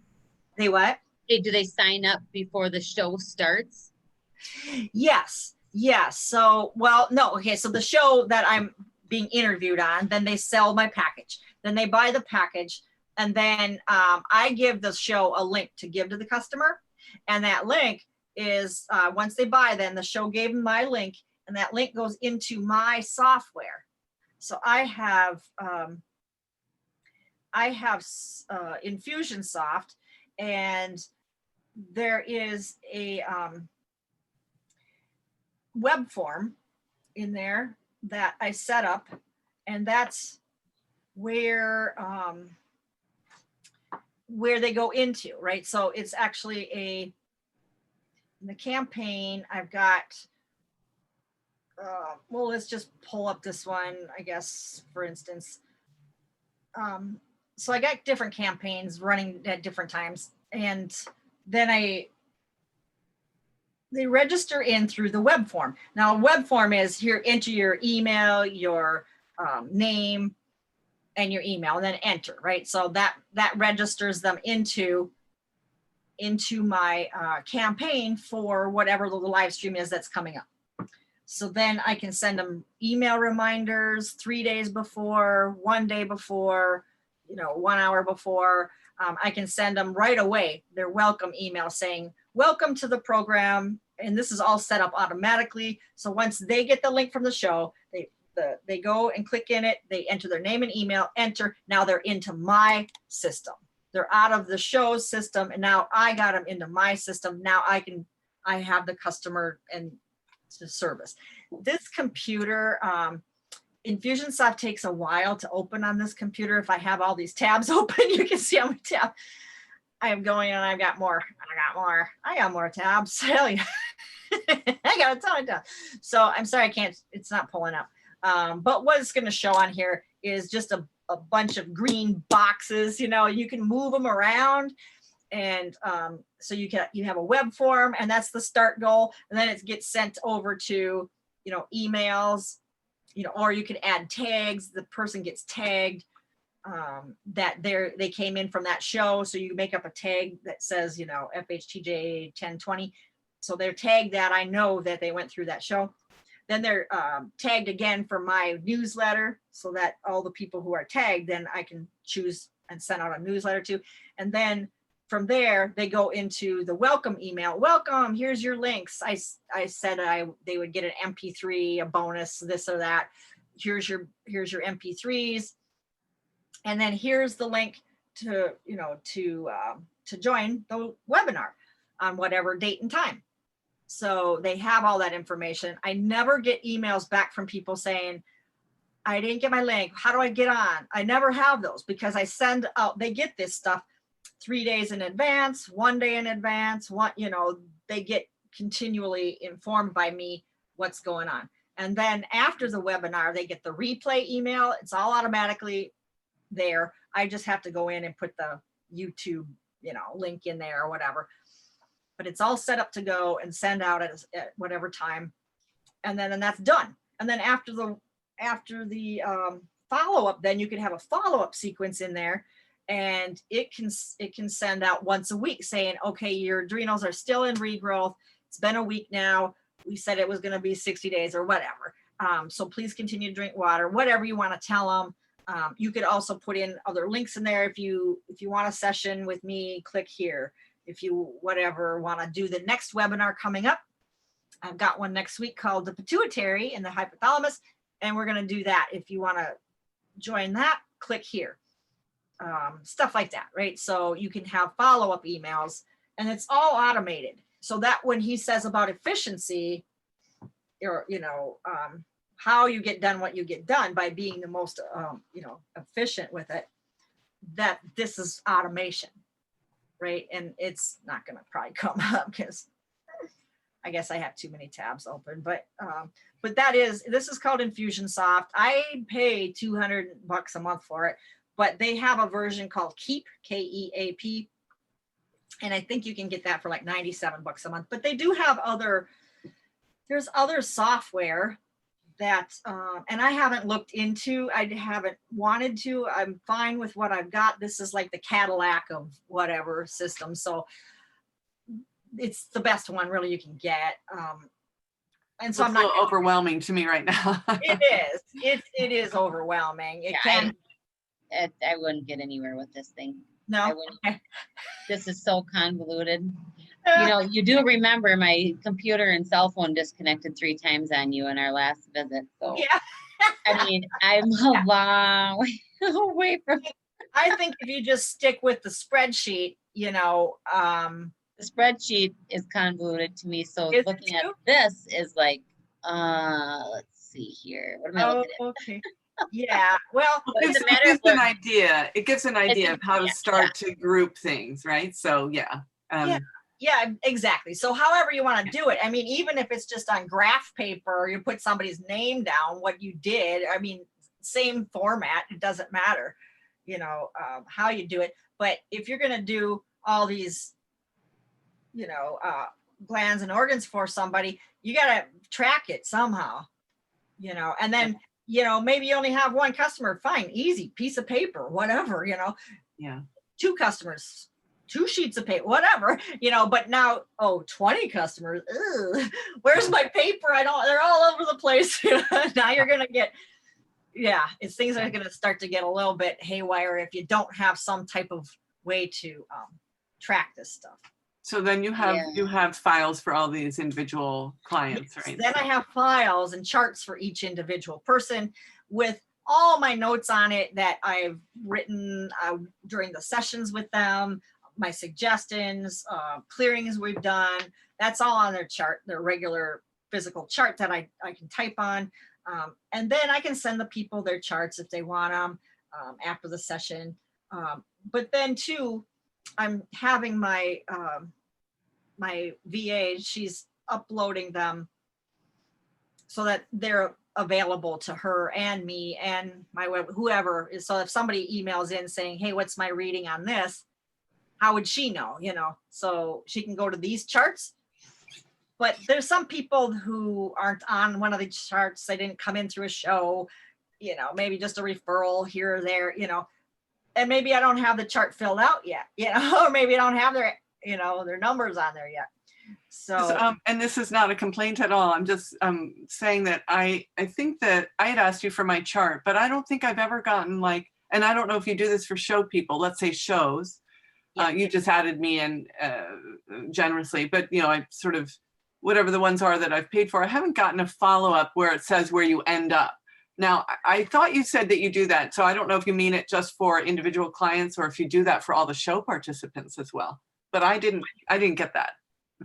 They what? Do they sign up before the show starts? Yes. So, well, no. Okay. So the show that I'm being interviewed on, then they sell my package. Then they buy the package. And then I give the show a link to give to the customer. And that link is once they buy, then the show gave them my link. And that link goes into my software. So I have I have Infusionsoft, and there is a web form in there that I set up, and that's where they go into, right? So it's actually in the campaign, I've got, well, let's just pull up this one, I guess, for instance. So I got different campaigns running at different times, and then they register in through the web form. Now, a web form is here, enter your email, your name, and your email, and then enter, right? So that registers them into my campaign for whatever the live stream is that's coming up. So then I can send them email reminders 3 days before, 1 day before, 1 hour before. I can send them right away their welcome email saying, welcome to the program. And this is all set up automatically. So once they get the link from the show, they go and click in it, they enter their name and email, enter. Now they're into my system. They're out of the show's system, and now I got them into my system. Now I have the customer and the service. This computer, Infusionsoft takes a while to open on this computer. If I have all these tabs open, you can see how many tabs I am going, and I've got more. I got more tabs. Hell yeah. I got a ton of tabs. So I'm sorry, it's not pulling up. But what it's going to show on here is just a bunch of green boxes. You can move them around, and so you have a web form, and that's the start goal, and then it gets sent over to emails, or you can add tags. The person gets tagged that they came in from that show, so you make up a tag that says FHTJ 1020, so they're tagged that I know that they went through that show. Then they're tagged again for my newsletter, so that all the people who are tagged, then I can choose and send out a newsletter to. And then from there, they go into the welcome email. Welcome, here's your links. I said they would get an MP3, a bonus, this or that. Here's your MP3s. And then here's the link to join the webinar on whatever date and time. So they have all that information. I never get emails back from people saying, I didn't get my link. How do I get on? I never have those, because I send out, they get this stuff 3 days in advance, 1 day in advance, they get continually informed by me what's going on. And then after the webinar, they get the replay email. It's all automatically there. I just have to go in and put the YouTube, link in there or whatever. But it's all set up to go and send out at whatever time, and then that's done. And then after the follow-up, then you can have a follow-up sequence in there, and it can send out once a week saying, okay, your adrenals are still in regrowth. It's been a week now. We said it was going to be 60 days or whatever. So please continue to drink water, whatever you want to tell them. You could also put in other links in there. If you want a session with me, click here. If you want to do the next webinar coming up, I've got one next week called the pituitary and the hypothalamus, and we're going to do that. If you want to join that, click here. Stuff like that, right? So you can have follow-up emails, and it's all automated. So that when he says about efficiency, or how you get done what you get done by being the most efficient with it, that this is automation. Right, and it's not going to probably come up because I guess I have too many tabs open. But this is called Infusionsoft. I pay $200 a month for it, but they have a version called Keep, K-E-A-P, and I think you can get that for like $97 a month. But they do have there's other software that, and I haven't looked into, I haven't wanted to. I'm fine with what I've got. This is like the Cadillac of whatever system. So it's the best one really you can get. And so it's a little overwhelming to me right now. It is overwhelming. I wouldn't get anywhere with this thing. No. This is so convoluted. You do remember my computer and cell phone disconnected 3 times on you in our last visit. So yeah. I mean, I'm a long way from I think if you just stick with the spreadsheet, you know, The spreadsheet is convoluted to me, so Is it looking at too? this is like, let's see here. What am I Oh, looking at? okay. Yeah, well, It's It a matter gives of an learning. idea. It gives an idea of how to yeah. start to group things, right? So yeah. Yeah. Yeah, exactly. So however you want to do it. I mean, even if it's just on graph paper, or you put somebody's name down, what you did, I mean, same format, it doesn't matter, you know, how you do it. But if you're going to do all these, you know, glands and organs for somebody, you got to track it somehow, you know, and then, you know, maybe you only have one customer, fine, easy, piece of paper, whatever, you know, Yeah. 2 customers, 2 sheets of paper, whatever, you know, but now, 20 customers, ugh, where's my paper? They're all over the place. Now you're going to get, it's things are going to start to get a little bit haywire if you don't have some type of way to track this stuff. So then you have files for all these individual clients, Yes, right? then I have files and charts for each individual person with all my notes on it that I've written during the sessions with them, my suggestions, clearings we've done. That's all on their chart, their regular physical chart that I can type on. And then I can send the people their charts if they want them after the session. But then too, I'm having my my VA, she's uploading them so that they're available to her and me and my web, whoever is. So if somebody emails in saying, hey, what's my reading on this? How would she know, you know? So she can go to these charts. But there's some people who aren't on one of the charts. They didn't come in through a show, you know, maybe just a referral here or there, you know, and maybe I don't have the chart filled out yet, you know, or maybe I don't have their, you know, their numbers on there yet. So, and this is not a complaint at all. I'm just saying that I think that I had asked you for my chart, but I don't think I've ever gotten like, and I don't know if you do this for show people, let's say shows, you just added me in generously, but you know, I sort of, whatever the ones are that I've paid for, I haven't gotten a follow-up where it says where you end up. Now, I thought you said that you do that. So I don't know if you mean it just for individual clients or if you do that for all the show participants as well. But I didn't get that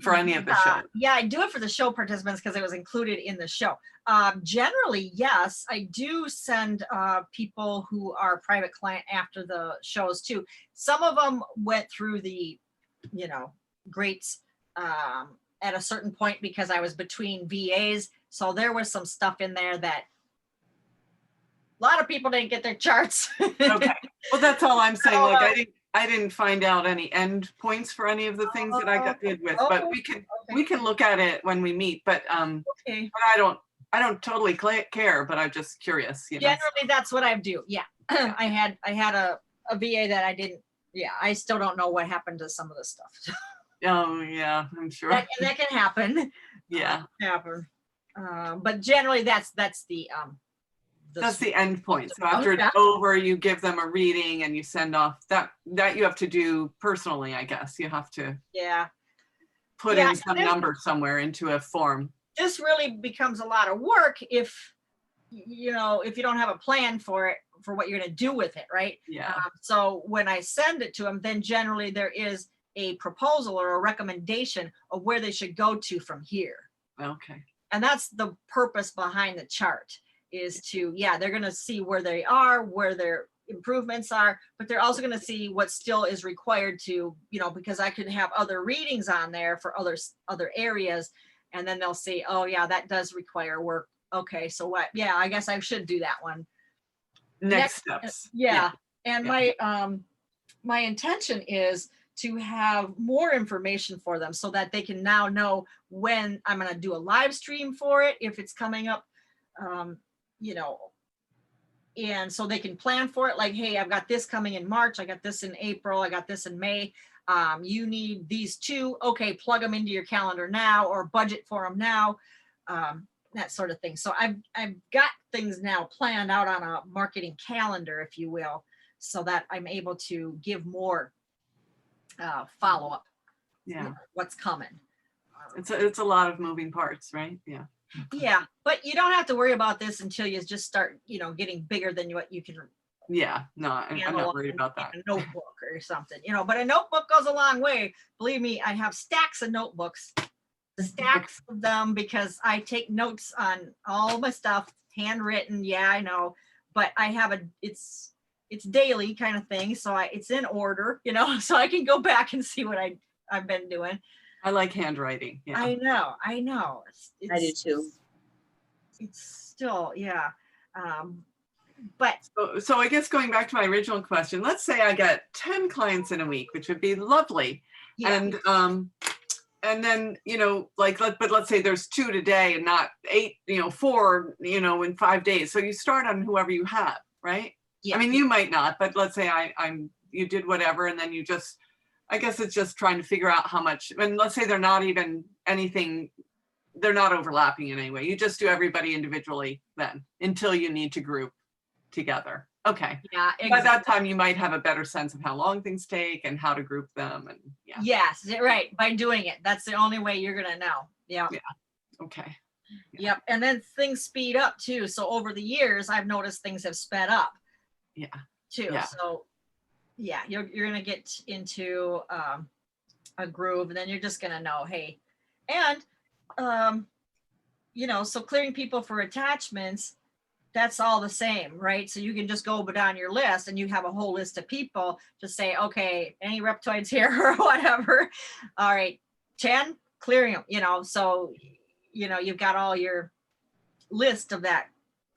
for any of the shows. Yeah, I do it for the show participants because it was included in the show. Generally, yes, I do send people who are private client after the shows too. Some of them went through the, you know, greats at a certain point because I was between VAs. So there was some stuff in there that a lot of people didn't get their charts. Okay, well, that's all I'm saying. Like I didn't find out any end points for any of the things that I got good with, but we can look at it when we meet. But okay. But I don't totally care, but I'm just curious. You know? Generally, that's what I do. Yeah, I had a VA that I didn't. Yeah, I still don't know what happened to some of the stuff. Oh yeah, I'm sure. That can happen. Yeah, happen. But generally, that's the end point. So after it's over, you give them a reading and you send off that you have to do personally, I guess. You have to put in some number somewhere into a form. This really becomes a lot of work if you don't have a plan for it, for what you're going to do with it, right? Yeah. So when I send it to them, then generally there is a proposal or a recommendation of where they should go to from here. Okay. And that's the purpose behind the chart, is to, they're going to see where they are, where their improvements are, but they're also going to see what still is required to, because I could have other readings on there for other areas. And then they'll say, oh yeah, that does require work. Okay, so what? Yeah, I guess I should do that one. Next steps. Yeah. And my intention is to have more information for them so that they can now know when I'm going to do a live stream for it, if it's coming up, and so they can plan for it. Like, hey, I've got this coming in March. I got this in April. I got this in May. You need these 2. Okay, plug them into your calendar now, or budget for them now, that sort of thing. So I've got things now planned out on a marketing calendar, if you will, so that I'm able to give more follow-up. Yeah. What's coming. It's a lot of moving parts, right? Yeah. Yeah, but you don't have to worry about this until you just start, getting bigger than what you can Yeah, no, I'm not worried about that. A notebook or something, but a notebook goes a long way. Believe me, I have stacks of notebooks, stacks of them, because I take notes on all my stuff, handwritten. Yeah, I know, but I have it's daily kind of thing. So it's in order, so I can go back and see what I've been doing. I like handwriting. Yeah. I know. I do too. It's still, yeah. But so I guess going back to my original question, let's say I get 10 clients in a week, which would be lovely. yeah, And then, but let's say there's 2 today and not 8, 4, in 5 days. So you start on whoever you have, right? yeah. I mean, you might not, but let's say you did whatever, and then you just, I guess it's just trying to figure out how much, and let's say they're not even anything, they're not overlapping in any way. You just do everybody individually then until you need to group together. Okay. Yeah, exactly. By that time, you might have a better sense of how long things take and how to group them. And yeah. Yes, right. By doing it, that's the only way you're gonna know. Yeah. Yeah. Okay. Yeah. Yep. And then things speed up too. So over the years, I've noticed things have sped up. Yeah. Too. Yeah. So yeah, you're gonna get into a groove, and then you're just gonna know, hey, and so clearing people for attachments, that's all the same, right? So you can just go down your list and you have a whole list of people to say, okay, any reptoids here or whatever. All right, 10, clearing them, so, you've got all your list of that,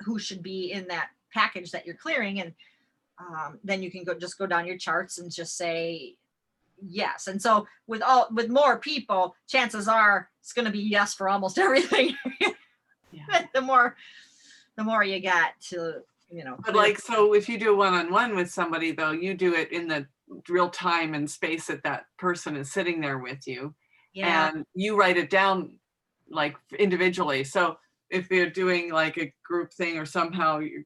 who should be in that package that you're clearing. And then you can go down your charts and just say yes. And so with more people, chances are it's going to be yes for almost everything. Yeah. the more you got to, But so if you do a one-on-one with somebody, though, you do it in the real time and space that person is sitting there with you. Yeah. And you write it down like individually. So if you're doing like a group thing, or somehow you're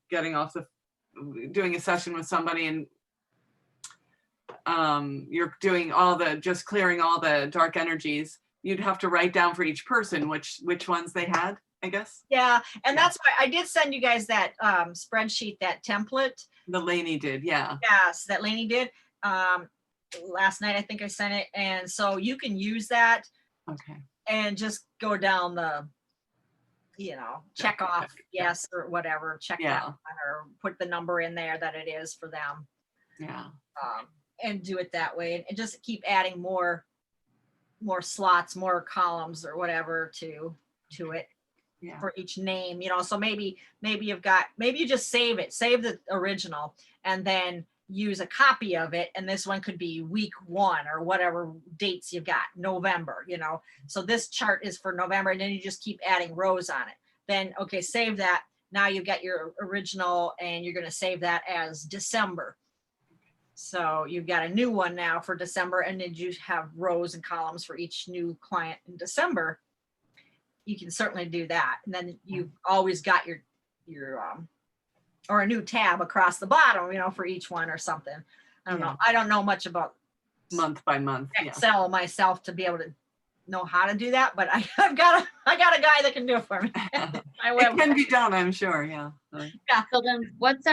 doing a session with somebody, and you're doing just clearing all the dark energies, you'd have to write down for each person which ones they had, I guess. Yeah. And that's why I did send you guys that spreadsheet, that template. The Lainey did. Yeah. Yes, that Lainey did. Last night, I think I sent it. And so you can use that. Okay. And just go down the, check off yes or whatever, check that one, or put the number in there that it is for them. Yeah. And do it that way, and just keep adding more slots, more columns or whatever to it. Yeah. For each name, so maybe you just save the original, and then use a copy of it. And this one could be week 1 or whatever dates you've got, November, so this chart is for November, and then you just keep adding rows on it. Then, okay, save that. Now you've got your original, and you're going to save that as December. So you've got a new one now for December, and then you have rows and columns for each new client in December. You can certainly do that. And then you've always got your or a new tab across the bottom, for each one or something. I don't know. I don't know much about month by month Excel myself to be able to know how to do that, but I got a guy that can do it for me. It can be done, I'm sure. Yeah. Yeah. So then what's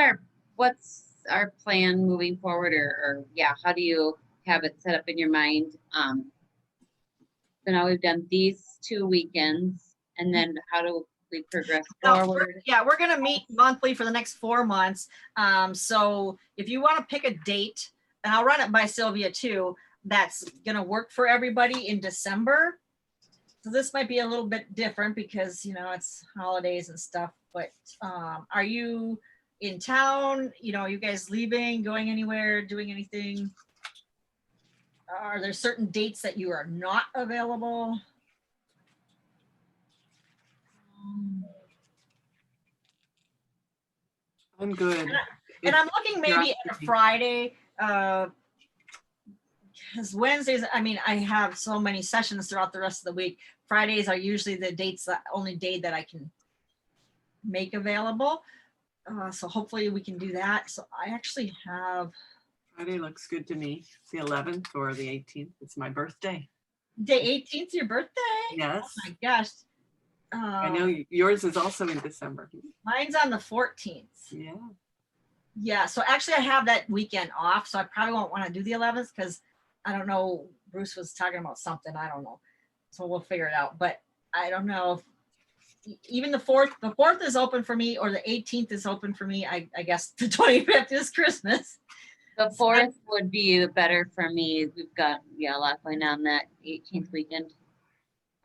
our plan moving forward, or how do you have it set up in your mind? So now we've done these 2 weekends, and then how do we progress forward? We're going to meet monthly for the next 4 months. So if you want to pick a date, and I'll run it by Sylvia too, that's going to work for everybody in December. So this might be a little bit different because, it's holidays and stuff, but are you in town? Are you guys leaving, going anywhere, doing anything? Are there certain dates that you are not available? I'm good. And I'm looking maybe at a Friday, because Wednesdays, I have so many sessions throughout the rest of the week. Fridays are usually the only day that I can make available. So hopefully we can do that. So I actually have. Friday looks good to me. It's the 11th or the 18th. It's my birthday. Day 18th, your birthday? Yes. Oh my gosh. I know yours is also in December. Mine's on the 14th. Yeah. Yeah, so actually I have that weekend off, so I probably won't want to do the 11th because I don't know, Bruce was talking about something, I don't know. So we'll figure it out, but I don't know if even the 4th is open for me, or the 18th is open for me. I guess the 25th is Christmas. The 4th would be better for me. We've got, a lot going on that 18th weekend.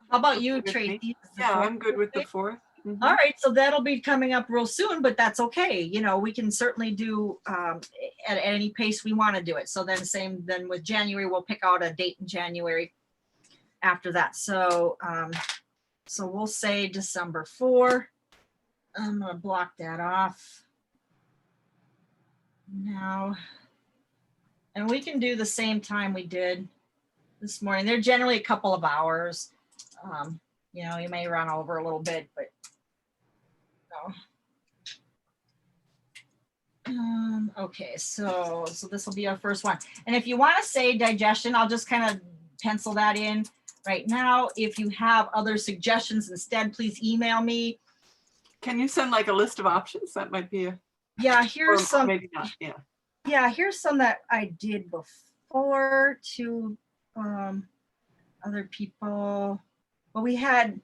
How about you, Good with me. Tracy? Is the Yeah, 4th I'm good with the okay? 4th. Mhm. All right, so that'll be coming up real soon, but that's okay. You know, we can certainly do at any pace we want to do it. So then with January, we'll pick out a date in January after that. So so we'll say December 4. I'm gonna block that off now. And we can do the same time we did this morning. They're generally a couple of hours. You know, you may run over a little bit, but no. Okay, so this will be our first one. And if you want to say digestion, I'll just kind of pencil that in right now. If you have other suggestions instead, please email me. Can you send like a list of options? That might be a, Yeah, or here's some. maybe not. Yeah. Yeah, here's some that I did before to other people. Well, we had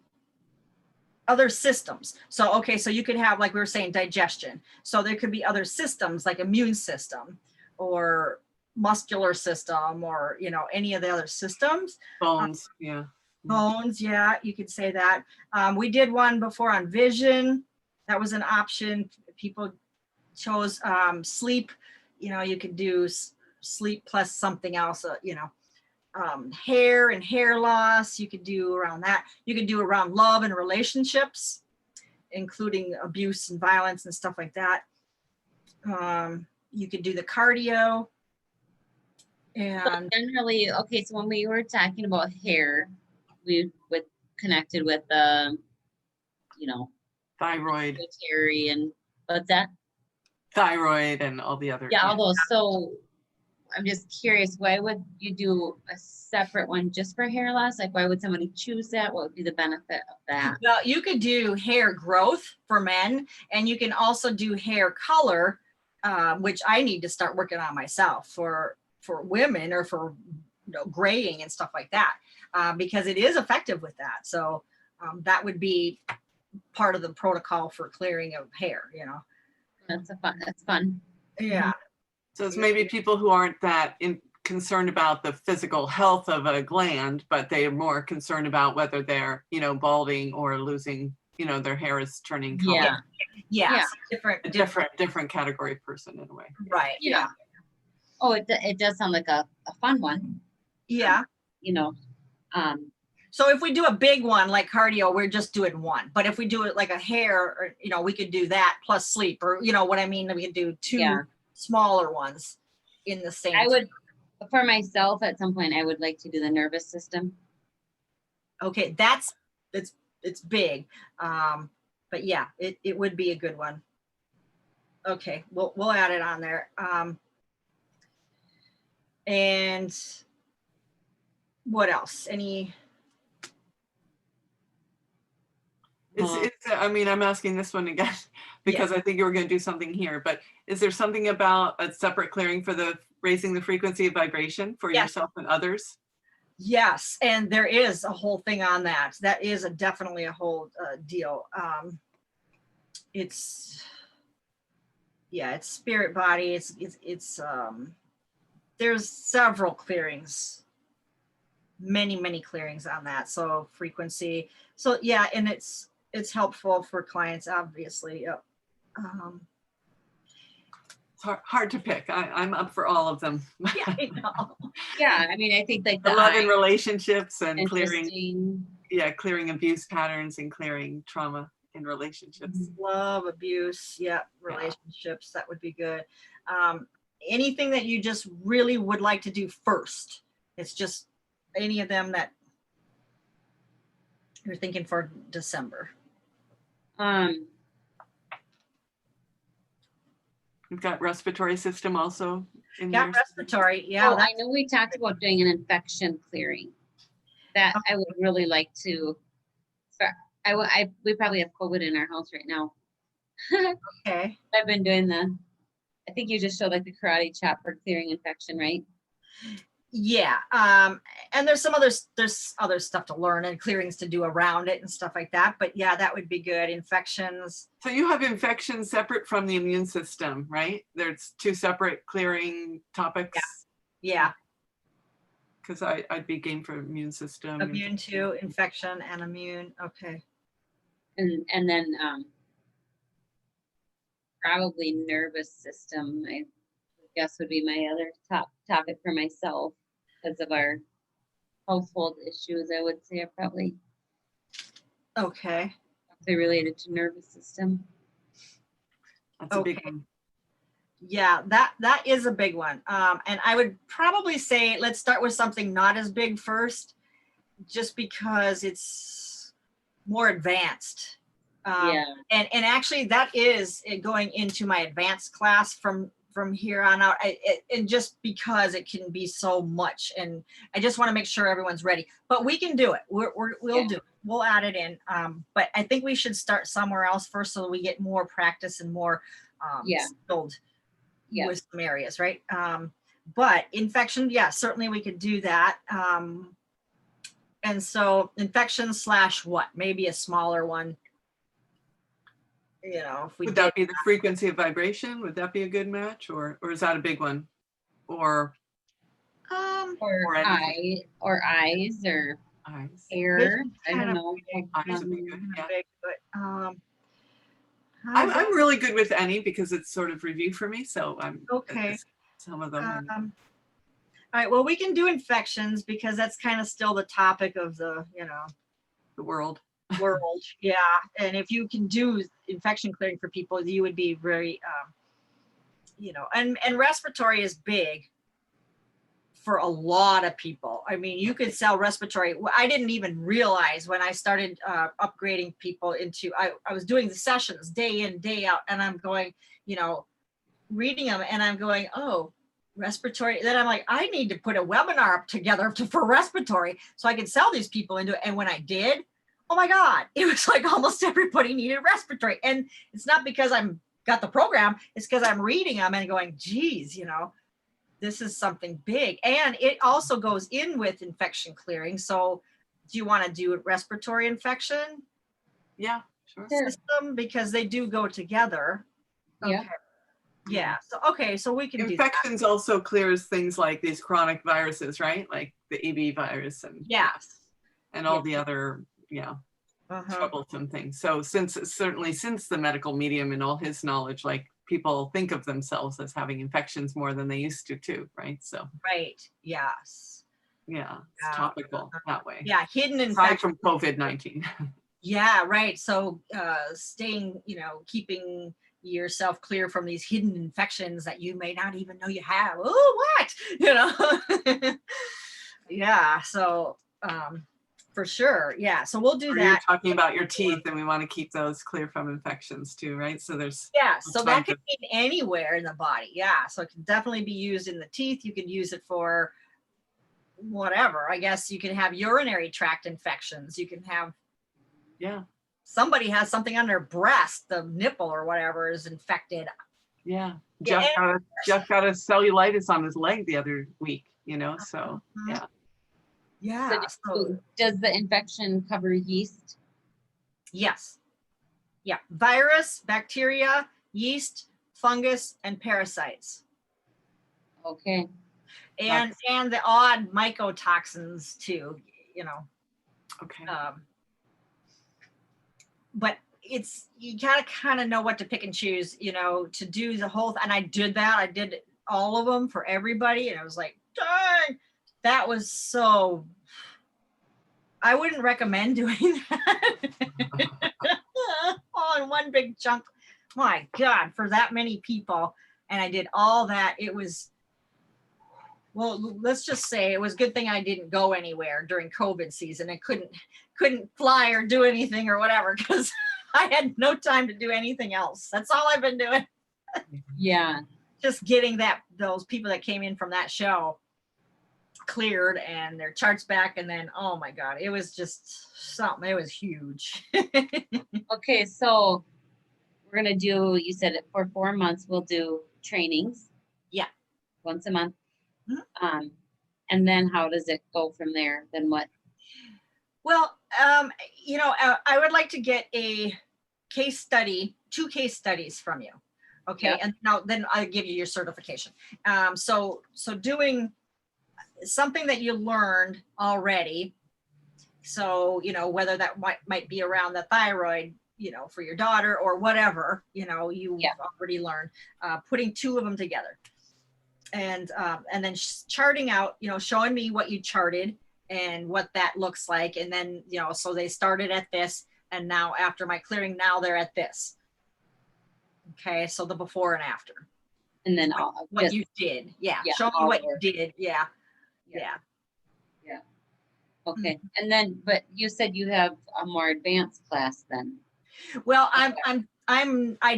other systems. So, okay, so you could have, like we were saying, digestion. So there could be other systems like immune system or muscular system, or, you know, any of the other systems. Bones. Yeah. Bones, yeah, you could say that. We did one before on vision. That was an option. People chose sleep. You know, you could do sleep plus something else, you know. Hair and hair loss, you could do around that. You could do around love and relationships, including abuse and violence and stuff like that. You could do the cardio. And Generally, okay, so when we were talking about hair, we connected with you know, Thyroid. pituitary and what's that? Thyroid and all the other. Yeah, all those. So I'm just curious, why would you do a separate one just for hair loss? Like, why would somebody choose that? What would be the benefit of that? well, you could do hair growth for men, and you can also do hair color, which I need to start working on myself for women, or for, you know, graying and stuff like that, because it is effective with that. So that would be part of the protocol for clearing of hair, you know. That's fun. Yeah. So it's maybe people who aren't that concerned about the physical health of a gland, but they are more concerned about whether they're, you know, balding or losing, you know, their hair is turning color. Yeah. Different category of person in a way. Right. Yeah. Oh, it does sound like a fun one. Yeah. You know, So if we do a big one like cardio, we're just doing one. But if we do it like a hair, or, you know, we could do that plus sleep, or, you know what I mean? We could do two smaller ones in the same. I would, for myself, at some point, I would like to do the nervous system. Okay, it's big. But yeah, it would be a good one. Okay, we'll add it on there. And what else? Any? I mean, I'm asking this one again because I think you were going to do something here, but is there something about a separate clearing for the raising the frequency of vibration for yourself and others? Yes, and there is a whole thing on that. That is definitely a whole deal. It's spirit body. It's there's several clearings, many clearings on that. So frequency. So yeah, and it's helpful for clients, obviously. It's hard to pick. I'm up for all of them. Yeah, I know. Yeah, I mean, I think like the love and relationships and clearing clearing abuse patterns and clearing trauma in relationships. Love, abuse, relationships, that would be good. Anything that you just really would like to do first? It's just any of them that you're thinking for December. We've got respiratory system also in there. Respiratory, Oh, I know we talked about doing an infection clearing. That I would really like to. We probably have COVID in our house right now. Okay. I've been doing the I think you just showed like the karate chop for clearing infection, right? Yeah, and there's other stuff to learn and clearings to do around it and stuff like that. But yeah, that would be good. Infections. So you have infections separate from the immune system, right? There's two separate clearing topics. Yeah. Because I'd be game for immune system. Immune to infection and immune. Okay. And then probably nervous system, I guess would be my other top topic for myself because of our household issues. I would say are probably Okay. they're related to nervous system. That's a big one. Yeah, that is a big one. And I would probably say let's start with something not as big first, just because it's more advanced. Yeah. And actually that is it going into my advanced class from here on out. And just because it can be so much, and I just want to make sure everyone's ready. But we can do it. We'll do it. We'll add it in. But I think we should start somewhere else first so that we get more practice and more skilled with some areas, right? But infection, yeah, certainly we could do that. And so infection / what? Maybe a smaller one. You know, if we would that be the frequency of vibration? Would that be a good match, or is that a big one? Or eyes or eyes. hair. I don't know. Eyes would be good. Yeah. Big, but, I'm really good with any because it's sort of review for me. So I'm okay. Some of them. All right. Well, we can do infections because that's kind of still the topic of the the world. Yeah, and if you can do infection clearing for people, you would be very and respiratory is big for a lot of people. I mean, you could sell respiratory. I didn't even realize when I started upgrading people into I was doing the sessions day in, day out, and I'm going, reading them, and I'm going, oh, respiratory. Then I'm like, I need to put a webinar up together for respiratory so I could sell these people into it. And when I did, oh my God, it was like almost everybody needed respiratory. And it's not because I'm got the program, it's because I'm reading them and going, geez, this is something big. And it also goes in with infection clearing. So do you want to do respiratory infection? Yeah, sure. System, because they do go together. Yeah. Okay. Yeah. So we can infections do that. Also clears things like these chronic viruses, right? Like the EB virus and and all the other troublesome things. So since the medical medium and all his knowledge, like people think of themselves as having infections more than they used to too, right? So Yes. Yeah, it's topical that way. Yeah, hidden infection. Aside from COVID-19. Yeah, right. So staying, keeping yourself clear from these hidden infections that you may not even know you have. Oh, what? Yeah. So for sure. Yeah. So we'll do that. You're talking about your teeth, and we want to keep those clear from infections too, right? So there's so that could be anywhere in the body. Yeah. So it can definitely be used in the teeth. You could use it for whatever. I guess you can have urinary tract infections. You can have somebody has something on their breast, the nipple or whatever is infected. Yeah. Jeff got a cellulitis on his leg the other week, so yeah. Yeah. So does the infection cover yeast? Yes. Yeah. Virus, bacteria, yeast, fungus, and parasites. Okay. And the odd mycotoxins too, Okay. But you gotta kind of know what to pick and choose, to do the whole, and I did that. I did all of them for everybody. And I was like, dang, that was so, I wouldn't recommend doing that all in one big chunk. My God, for that many people. And I did all that. It was, well, let's just say it was a good thing I didn't go anywhere during COVID season. I couldn't fly or do anything or whatever, because I had no time to do anything else. That's all I've been doing. Yeah. Just getting those people that came in from that show cleared and their charts back. And then, oh my God, it was just something. It was huge. Okay. So we're gonna do, you said it for 4 months, we'll do trainings. Yeah. Once a month. Mhm. And then how does it go from there? Then what? Well, I would like to get a case study, 2 case studies from you. Okay, Yeah. and now then I give you your certification. So doing something that you learned already. So, whether that might be around the thyroid, for your daughter or whatever, you've already learned, putting 2 of them together. And then charting out, showing me what you charted and what that looks like. And then, so they started at this, and now after my clearing, now they're at this. Okay, so the before and after. And then what you did. Yeah. Show me what you did. Yeah. Okay. And then, but you said you have a more advanced class then. Well, I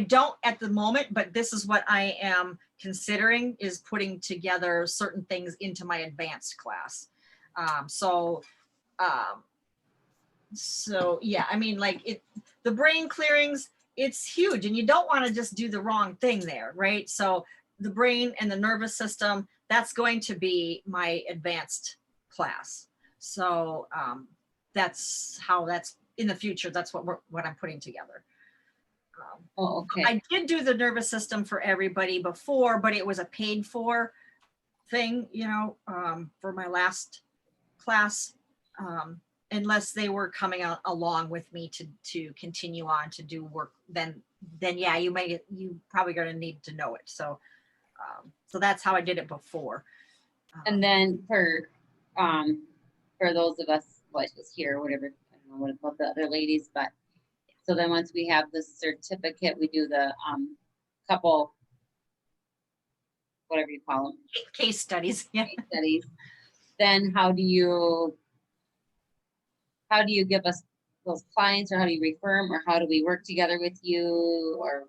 don't at the moment, but this is what I am considering, is putting together certain things into my advanced class. So yeah, I mean, like the brain clearings, it's huge, and you don't want to just do the wrong thing there, right? So the brain and the nervous system, that's going to be my advanced class. So that's in the future, that's what I'm putting together. Okay. I did do the nervous system for everybody before, but it was a paid for thing, for my last class, unless they were coming out along with me to continue on to do work, then yeah, you probably going to need to know it. So that's how I did it before. And then for those of us, like was here, whatever, I don't know what about the other ladies, but so then once we have the certificate, we do the couple, whatever you call them, case studies. Yeah. Case studies. Then how do you give us those clients, or how do you refer them, or how do we work together with you, or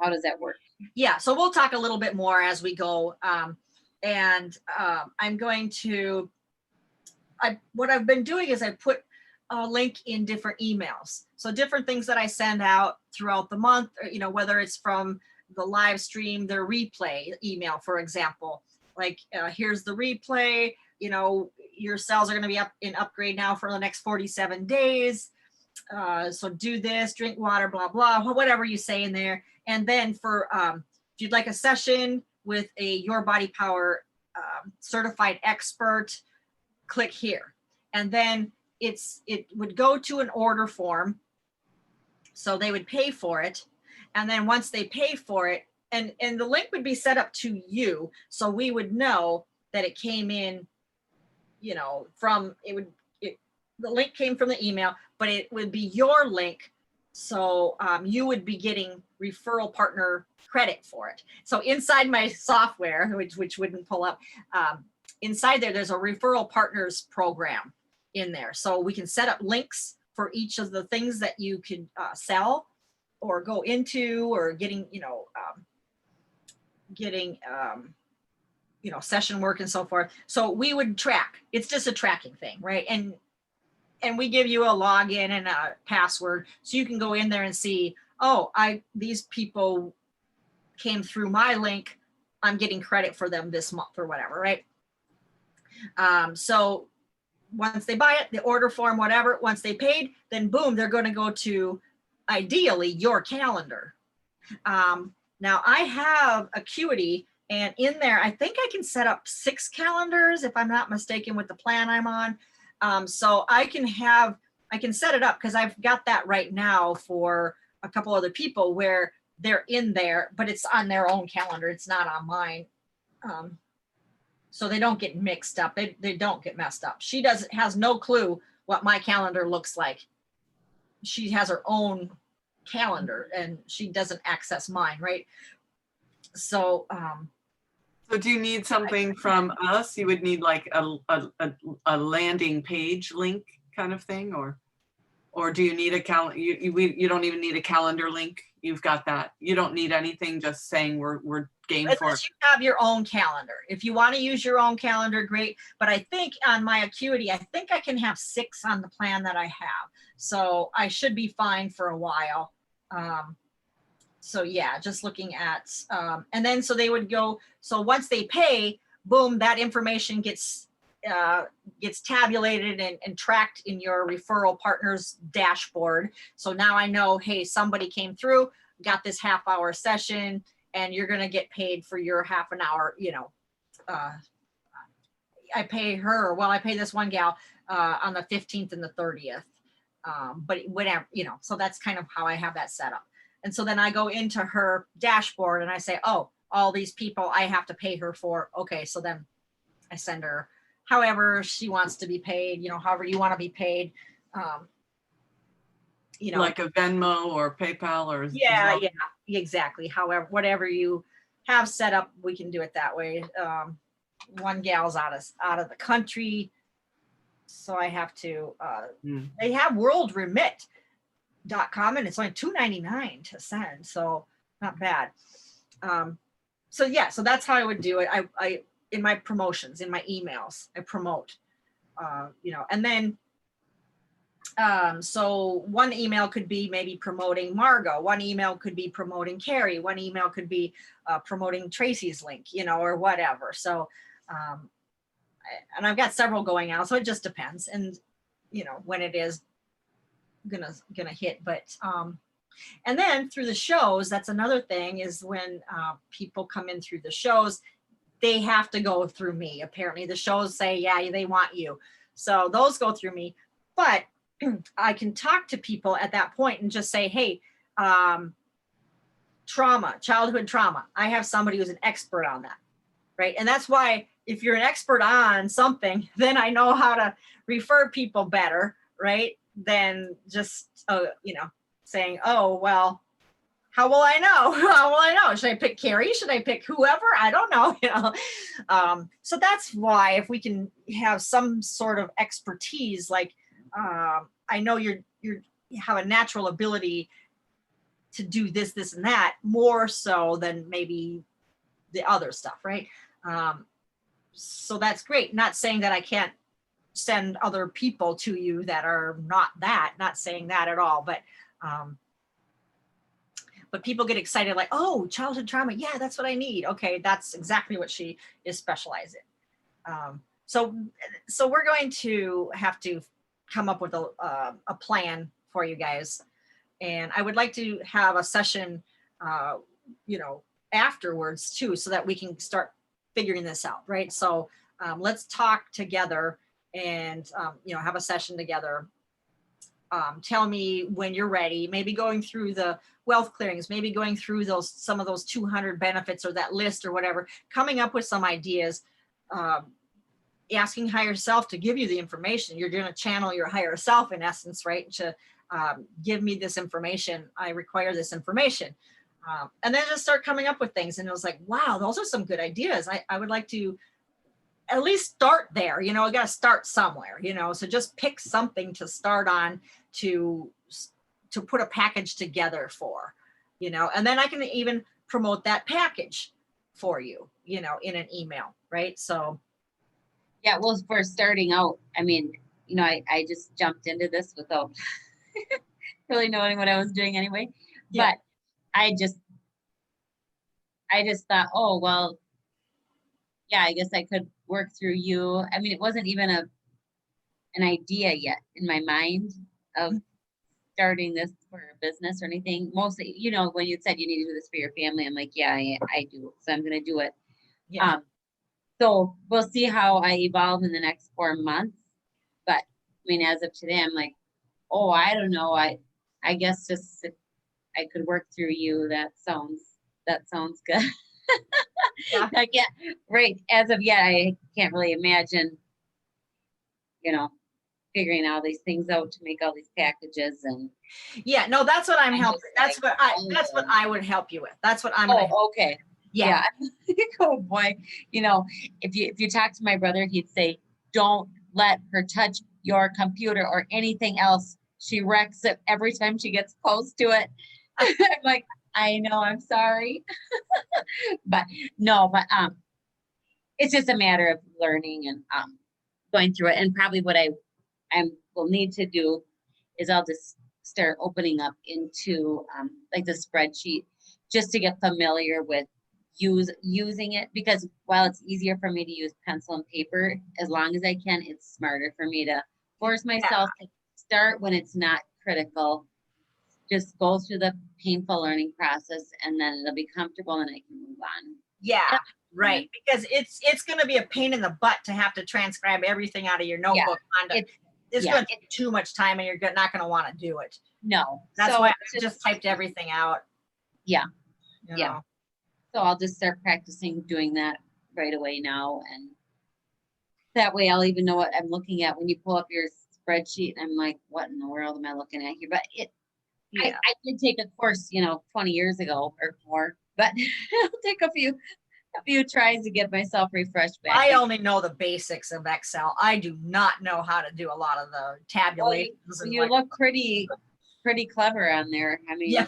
how does that work? Yeah, so we'll talk a little bit more as we go. I'm going to, what I've been doing is I put a link in different emails. So different things that I send out throughout the month, or, whether it's from the live stream, their replay email, for example, like here's the replay, your cells are going to be up in upgrade now for the next 47 days. So do this, drink water, blah, blah, whatever you say in there. And then for, if you'd like a session with a Your Body Power certified expert, click here. And then it would go to an order form. So they would pay for it. And then once they pay for it, and the link would be set up to you, so we would know that it came in, the link came from the email, but it would be your link. So you would be getting referral partner credit for it. So inside my software, which wouldn't pull up, inside there's a referral partners program in there. So we can set up links for each of the things that you could sell or go into, or getting, session work and so forth. So we would track. It's just a tracking thing, right? And we give you a login and a password, so you can go in there and see, oh, these people came through my link, I'm getting credit for them this month or whatever, right? So once they buy it, the order form, whatever, once they paid, then boom, they're going to go to ideally your calendar. Now I have Acuity, and in there, I think I can set up 6 calendars if I'm not mistaken with the plan I'm on. So I can set it up, because I've got that right now for a couple other people where they're in there, but it's on their own calendar. It's not on mine. So they don't get mixed up. They don't get messed up. She has no clue what my calendar looks like. She has her own calendar, and she doesn't access mine, right? So, so do you need something from us? You would need like a landing page link kind of thing, or do you need a calendar? You don't even need a calendar link. You've got that. You don't need anything. Just saying we're game for it. Unless you have your own calendar. If you want to use your own calendar, great. But I think on my Acuity, I think I can have 6 on the plan that I have. So I should be fine for a while. So yeah, just looking at, and then so they would go, so once they pay, boom, that information gets tabulated and tracked in your referral partner's dashboard. So now I know, hey, somebody came through, got this half-hour session, and you're going to get paid for your half an hour, I pay her, well, I pay this one gal on the 15th and the 30th. But whatever, so that's kind of how I have that set up. And so then I go into her dashboard and I say, oh, all these people I have to pay her for. Okay, so then I send her however she wants to be paid, however you want to be paid. Like a Venmo or PayPal or yeah, Zelle. yeah, exactly. However, whatever you have set up, we can do it that way. One gal's out of the country, so I have to. They have worldremit.com and it's only $2.99 to send, so not bad. So yeah, so that's how I would do it. I in my promotions, in my emails, I promote, and then so one email could be maybe promoting Margot, one email could be promoting Carrie, one email could be promoting Tracy's link, or whatever. So and I've got several going out, so it just depends, and when it is gonna hit. But and then through the shows, that's another thing, is when people come in through the shows, they have to go through me. Apparently the shows say, yeah, they want you, so those go through me. But I can talk to people at that point and just say, hey, childhood trauma, I have somebody who's an expert on that, right? And that's why if you're an expert on something, then I know how to refer people better, right? Than just, saying, oh, well, how will I know? How will I know? Should I pick Carrie? Should I pick whoever? I don't know, So that's why if we can have some sort of expertise, like I know you have a natural ability to do this, this, and that more so than maybe the other stuff, right? So that's great. Not saying that I can't send other people to you that are not saying that at all, but people get excited, like, oh, childhood trauma, yeah, that's what I need. Okay, that's exactly what she is specialized in. So we're going to have to come up with a plan for you guys, and I would like to have a session, afterwards too, so that we can start figuring this out, right? So let's talk together and have a session together. Tell me when you're ready, maybe going through the wealth clearings, maybe going through some of those 200 benefits or that list or whatever, coming up with some ideas, asking higher self to give you the information. You're going to channel your higher self, in essence, right? To give me this information. I require this information. And then just start coming up with things. And it was like, wow, those are some good ideas. I would like to at least start there. I got to start somewhere, so just pick something to start on, to put a package together for, and then I can even promote that package for you, in an email, right? So yeah, well, for starting out, I mean, I just jumped into this without really knowing what I was doing anyway. Yeah. But I just thought, oh, well, yeah, I guess I could work through you. I mean, it wasn't even an idea yet in my mind of starting this for a business or anything. Mostly, when you said you need to do this for your family, I'm like, yeah, I do. So I'm going to do it. Yeah. So we'll see how I evolve in the next 4 months. But I mean, as of today, I'm like, oh, I don't know. I guess just if I could work through you, that sounds good. Yeah. Right. As of yet, I can't really imagine, figuring all these things out to make all these packages and. Yeah, no, that's what I'm helping. That's what I would help you with. That's what I'm gonna help. Okay. Yeah. Oh boy. If you talk to my brother, he'd say, don't let her touch your computer or anything else. She wrecks it every time she gets close to it. I'm like, I know, I'm sorry. but it's just a matter of learning and going through it. And probably what I will need to do is I'll just start opening up into like the spreadsheet just to get familiar with using it, because while it's easier for me to use pencil and paper, as long as I can, it's smarter for me to force myself to start when it's not critical. Just go through the painful learning process, and then it'll be comfortable and I can move on. Yeah, right. Because it's going to be a pain in the butt to have to transcribe everything out of your notebook. It's going to take too much time, and you're not going to want to do it. No. That's why I just typed everything out. Yeah. You know. So I'll just start practicing doing that right away now. And that way I'll even know what I'm looking at when you pull up your spreadsheet. And I'm like, what in the world am I looking at here? But I did take a course, 20 years ago or more, but it'll take a few tries to get myself refreshed back. I only know the basics of Excel. I do not know how to do a lot of the tabulations. Well, you look pretty clever on there. I mean,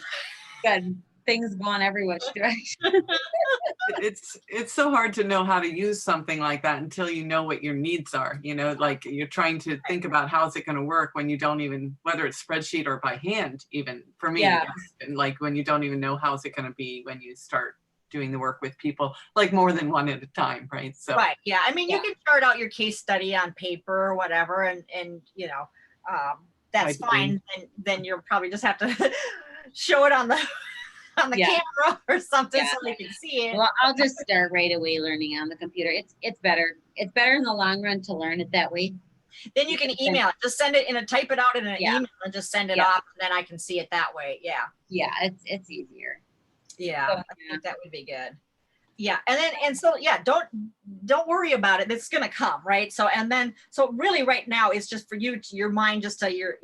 got things going every which direction. It's so hard to know how to use something like that until you know what your needs are. Like you're trying to think about how is it going to work when you don't even, whether it's spreadsheet or by hand, even for me, and like when you don't even know how is it going to be when you start doing the work with people, like more than one at a time, right? So right, yeah. I mean, you can start out your case study on paper or whatever, and that's fine. And then you'll probably just have to show it on the camera or something so they can see it. Well, I'll just start right away learning on the computer. It's better. It's better in the long run to learn it that way. Then you can email it. Just send it type it out in an email and just send it off, and then I can see it that way. Yeah. Yeah, it's easier. Yeah, so, I think that would be good. Yeah, don't worry about it. It's gonna come, right? So really right now it's just for you, your mind, just to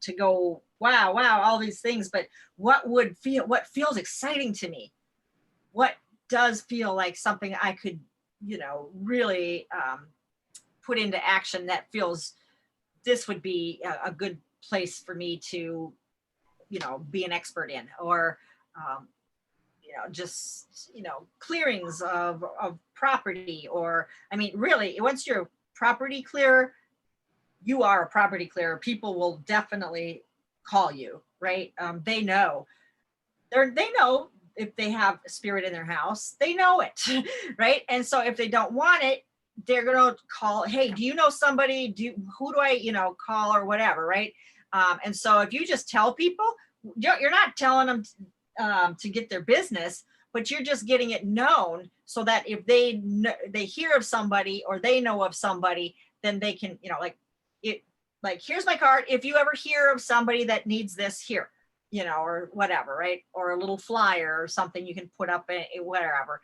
to go, wow, all these things. But what feels exciting to me? What does feel like something I could, really put into action that feels this would be a good place for me to, be an expert in, or just clearings of property, or I mean, really, once you're property clear, you are a property clearer. People will definitely call you, right? They know if they have spirit in their house, they know it, right? And so if they don't want it, they're gonna call, hey, do you know somebody? Who do I call, or whatever, right? And so if you just tell people, you're not telling them to get their business, but you're just getting it known so that if they hear of somebody or they know of somebody, then they can, here's my card. If you ever hear of somebody that needs this, here, or whatever, right? Or a little flyer or something you can put up in wherever.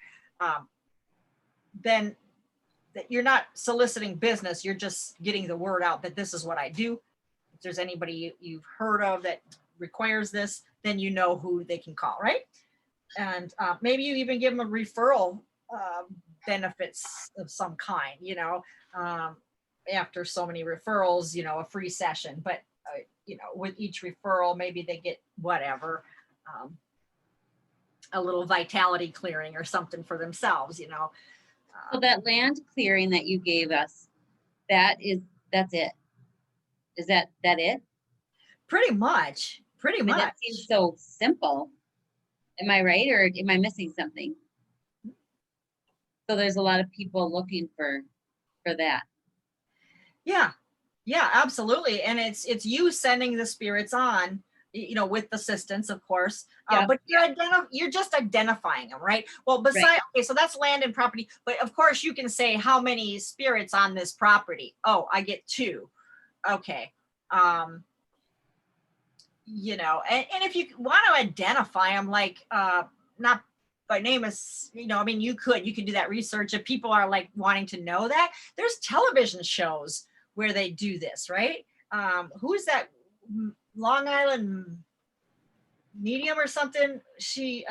Then that you're not soliciting business. You're just getting the word out that this is what I do. If there's anybody you've heard of that requires this, then you know who they can call, right? And maybe you even give them a referral benefits of some kind, after so many referrals, a free session. But with each referral, maybe they get whatever, a little vitality clearing or something for themselves, So that land clearing that you gave us, that's it. Is that it? Pretty much. That seems so simple. Am I right, or am I missing something? So there's a lot of people looking for that. Yeah, absolutely. And it's you sending the spirits on, with assistance, of course. But you're just identifying them, right? Well, okay, so that's land and property. But of course, you can say how many spirits on this property. Oh, I get 2. Okay. And if you want to identify them, like not by name, as I mean, you could do that research. If people are like wanting to know that, there's television shows where they do this, right? Who's that Long Island medium or something? She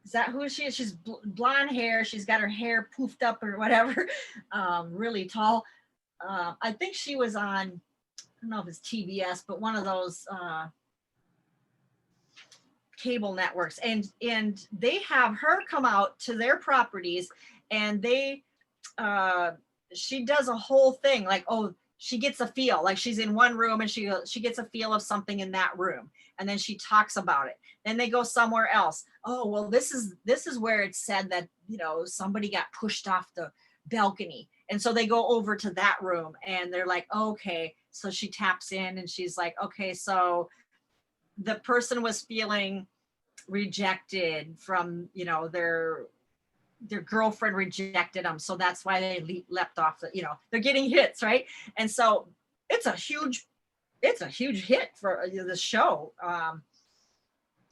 is that who she is? She's blonde hair. She's got her hair poofed up or whatever, really tall. I think she was on, I don't know if it's TBS, but one of those cable networks, and they have her come out to their properties, and she does a whole thing like, oh, she gets a feel, like she's in one room and she gets a feel of something in that room, and then she talks about it. Then they go somewhere else. Oh, well, this is where it said that, you know, somebody got pushed off the balcony. And so they go over to that room and they're like, okay. So she taps in and she's like, okay, so the person was feeling rejected from, you know, their girlfriend rejected them. So that's why they leapt off the, you know, they're getting hits, right? And so it's a huge hit for the show.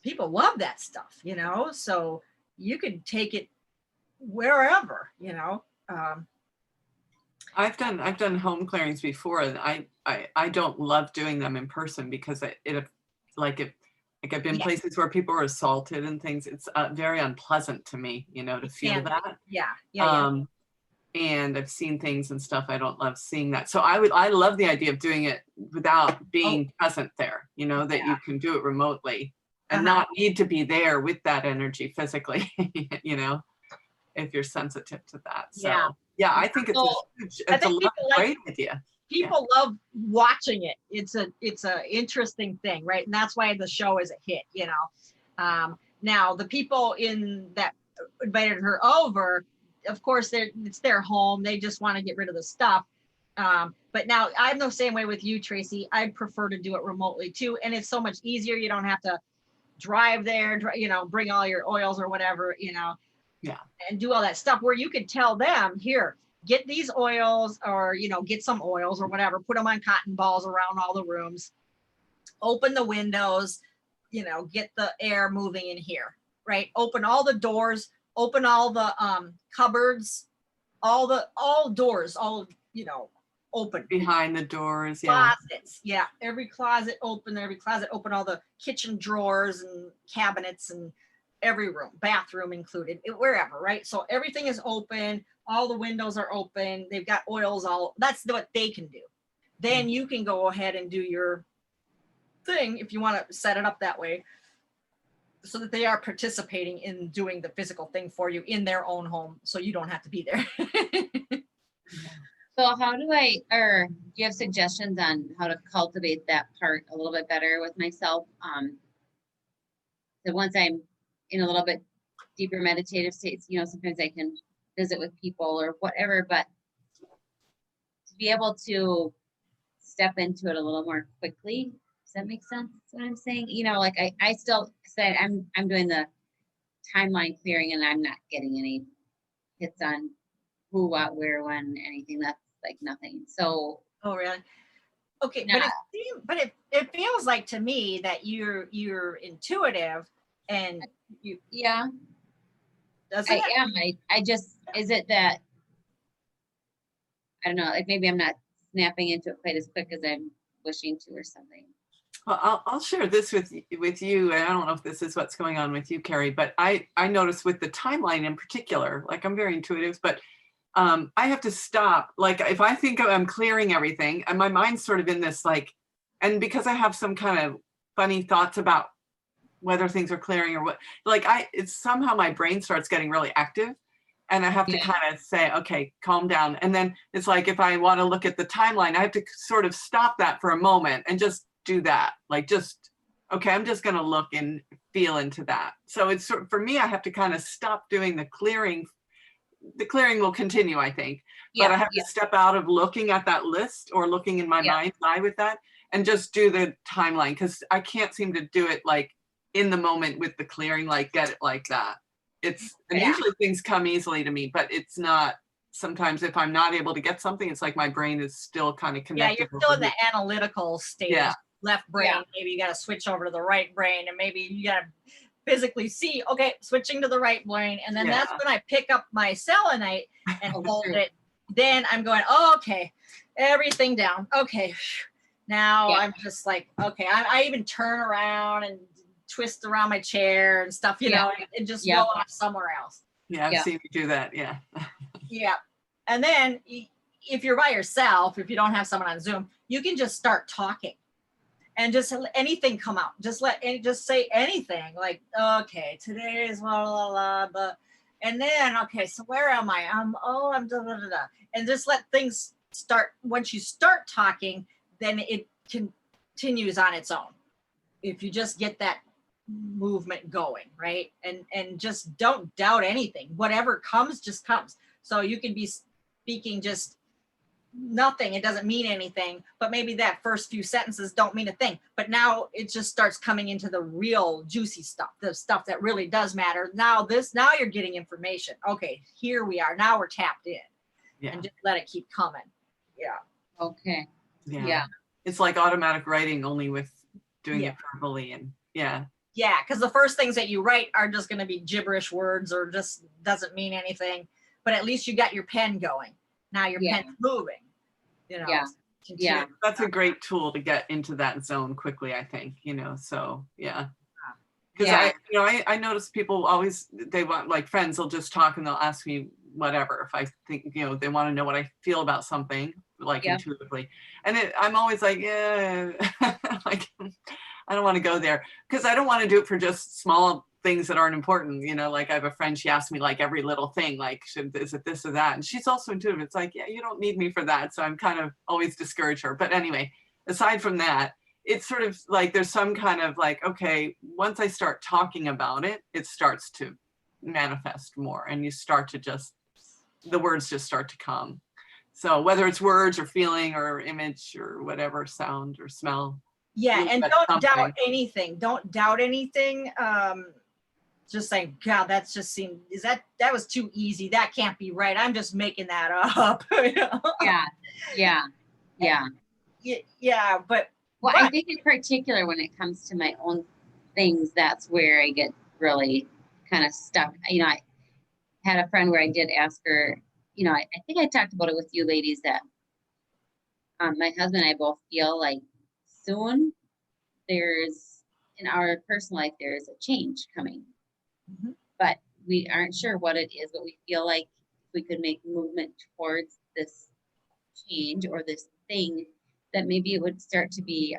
People love that stuff, you know, so you could take it wherever, you know. I've done home clearings before, and I don't love doing them in person because I've been places where people are assaulted and things. It's very unpleasant to me, you know, to feel that. Yeah. And I've seen things and stuff. I don't love seeing that. So I love the idea of doing it without being present there, you know, that you can do it remotely and not need to be there with that energy physically, you know, if you're sensitive to that. So yeah, I think it's a great idea. People love watching it. It's a interesting thing, right? And that's why the show is a hit, you know. Now the people that invited her over, of course, it's their home. They just want to get rid of the stuff. But now I'm the same way with you, Tracy. I prefer to do it remotely too. And it's so much easier. You don't have to drive there, you know, bring all your oils or whatever, you know, and do all that stuff, where you could tell them, here, get these oils, or, you know, get some oils or whatever, put them on cotton balls around all the rooms, open the windows, you know, get the air moving in here, right? Open all the doors, open all the cupboards, all doors, you know, open. Behind the doors, closets, every closet, open all the kitchen drawers and cabinets and every room, bathroom included, wherever, right? So everything is open, all the windows are open, they've got oils that's what they can do. Then you can go ahead and do your thing if you want to set it up that way, so that they are participating in doing the physical thing for you in their own home, so you don't have to be there. So do you have suggestions on how to cultivate that part a little bit better with myself? So once I'm in a little bit deeper meditative states, you know, sometimes I can visit with people or whatever, but to be able to step into it a little more quickly. Does that make sense? That's what I'm saying. You know, like I still said, I'm doing the timeline clearing and I'm not getting any hits on who, what, where, when, anything. That's like nothing. So. Oh, really? Okay. Nah. But it feels like to me that you're intuitive and you. Yeah. I am. I just, is it that, I don't know, like maybe I'm not snapping into it quite as quick as I'm wishing to or something. Well, I'll share this with you. I don't know if this is what's going on with you, Carrie, but I noticed with the timeline in particular, like I'm very intuitive, but I have to stop. Like if I think I'm clearing everything and my mind's sort of in this like, and because I have some kind of funny thoughts about whether things are clearing or what, like it's somehow my brain starts getting really active. And I have to kind of say, okay, calm down. And then it's like, if I want to look at the timeline, I have to sort of stop that for a moment and just do that. Like okay, I'm just going to look and feel into that. So it's sort of, for me, I have to kind of stop doing the clearing. The clearing will continue, I think, but I have to step out of looking at that list or looking in my mind's eye with that and just do the timeline, because I can't seem to do it like in the moment with the clearing, like get it like that. And usually things come easily to me, but it's not. Sometimes if I'm not able to get something, it's like my brain is still kind of connected. Yeah, you're still in the analytical stage. Left brain, maybe you got to switch over to the right brain, and maybe you got to physically see, okay, switching to the right brain. And then that's when I pick up my selenite and hold it. Then I'm going, oh, okay, everything down. Okay, now I'm just like, okay, I even turn around and twist around my chair and stuff, you know, and just go off somewhere else. Yeah, I've seen you do that. Yeah. Yeah. And then if you're by yourself, if you don't have someone on Zoom, you can just start talking and just let anything come out. Just say anything, like, okay, today is blah, blah, blah, blah. And then, okay, so where am I? I'm da, da, da, da. And just let things once you start talking, then it continues on its own. If you just get that movement going, right? And just don't doubt anything. Whatever comes, just comes. So you can be speaking just nothing, it doesn't mean anything, but maybe that first few sentences don't mean a thing. But now it just starts coming into the real juicy stuff, the stuff that really does matter. Now you're getting information. Okay, here we are. Now we're tapped in. Yeah. And just let it keep coming. Yeah. Okay. Yeah. Yeah. It's like automatic writing, only with doing Yeah. it verbally, and yeah. Yeah, because the first things that you write are just going to be gibberish words or just doesn't mean anything. But at least you got your pen going. Now your Yeah. pen's moving. You know. Yeah. Continue. Yeah. That's a great tool to get into that zone quickly, I think, you know, so yeah. Because Yeah. I notice people always, they want, like, friends will just talk and they'll ask me whatever, if I think, you know, they want to know what I feel about something, like Yeah. intuitively. And I'm always like, yeah, like, I don't want to go there, because I don't want to do it for just small things that aren't important, you know, like I have a friend, she asks me like every little thing, like, is it this or that? And she's also intuitive. It's like, yeah, you don't need me for that. So I'm kind of always discourage her. But anyway, aside from that, it's sort of like there's some kind of like, okay, once I start talking about it, it starts to manifest more, and you start to just, the words just start to come. So whether it's words or feeling or image or whatever, sound or smell. Yeah, and that's don't doubt something. anything. Don't doubt anything. Just saying, God, that's just seemed, that was too easy. That can't be right. I'm just making that up. You know? Yeah. Yeah. Yeah. Yeah, but Well, I think in particular when it comes to my own things, that's where I get really kind of stuck. You know, I had a friend where I did ask her, you know, I think I talked about it with you ladies that my husband and I both feel like soon there's, in our personal life, there's a change coming. Mhm. But we aren't sure what it is, but we feel like if we could make movement towards this change or this thing, that maybe it would start to be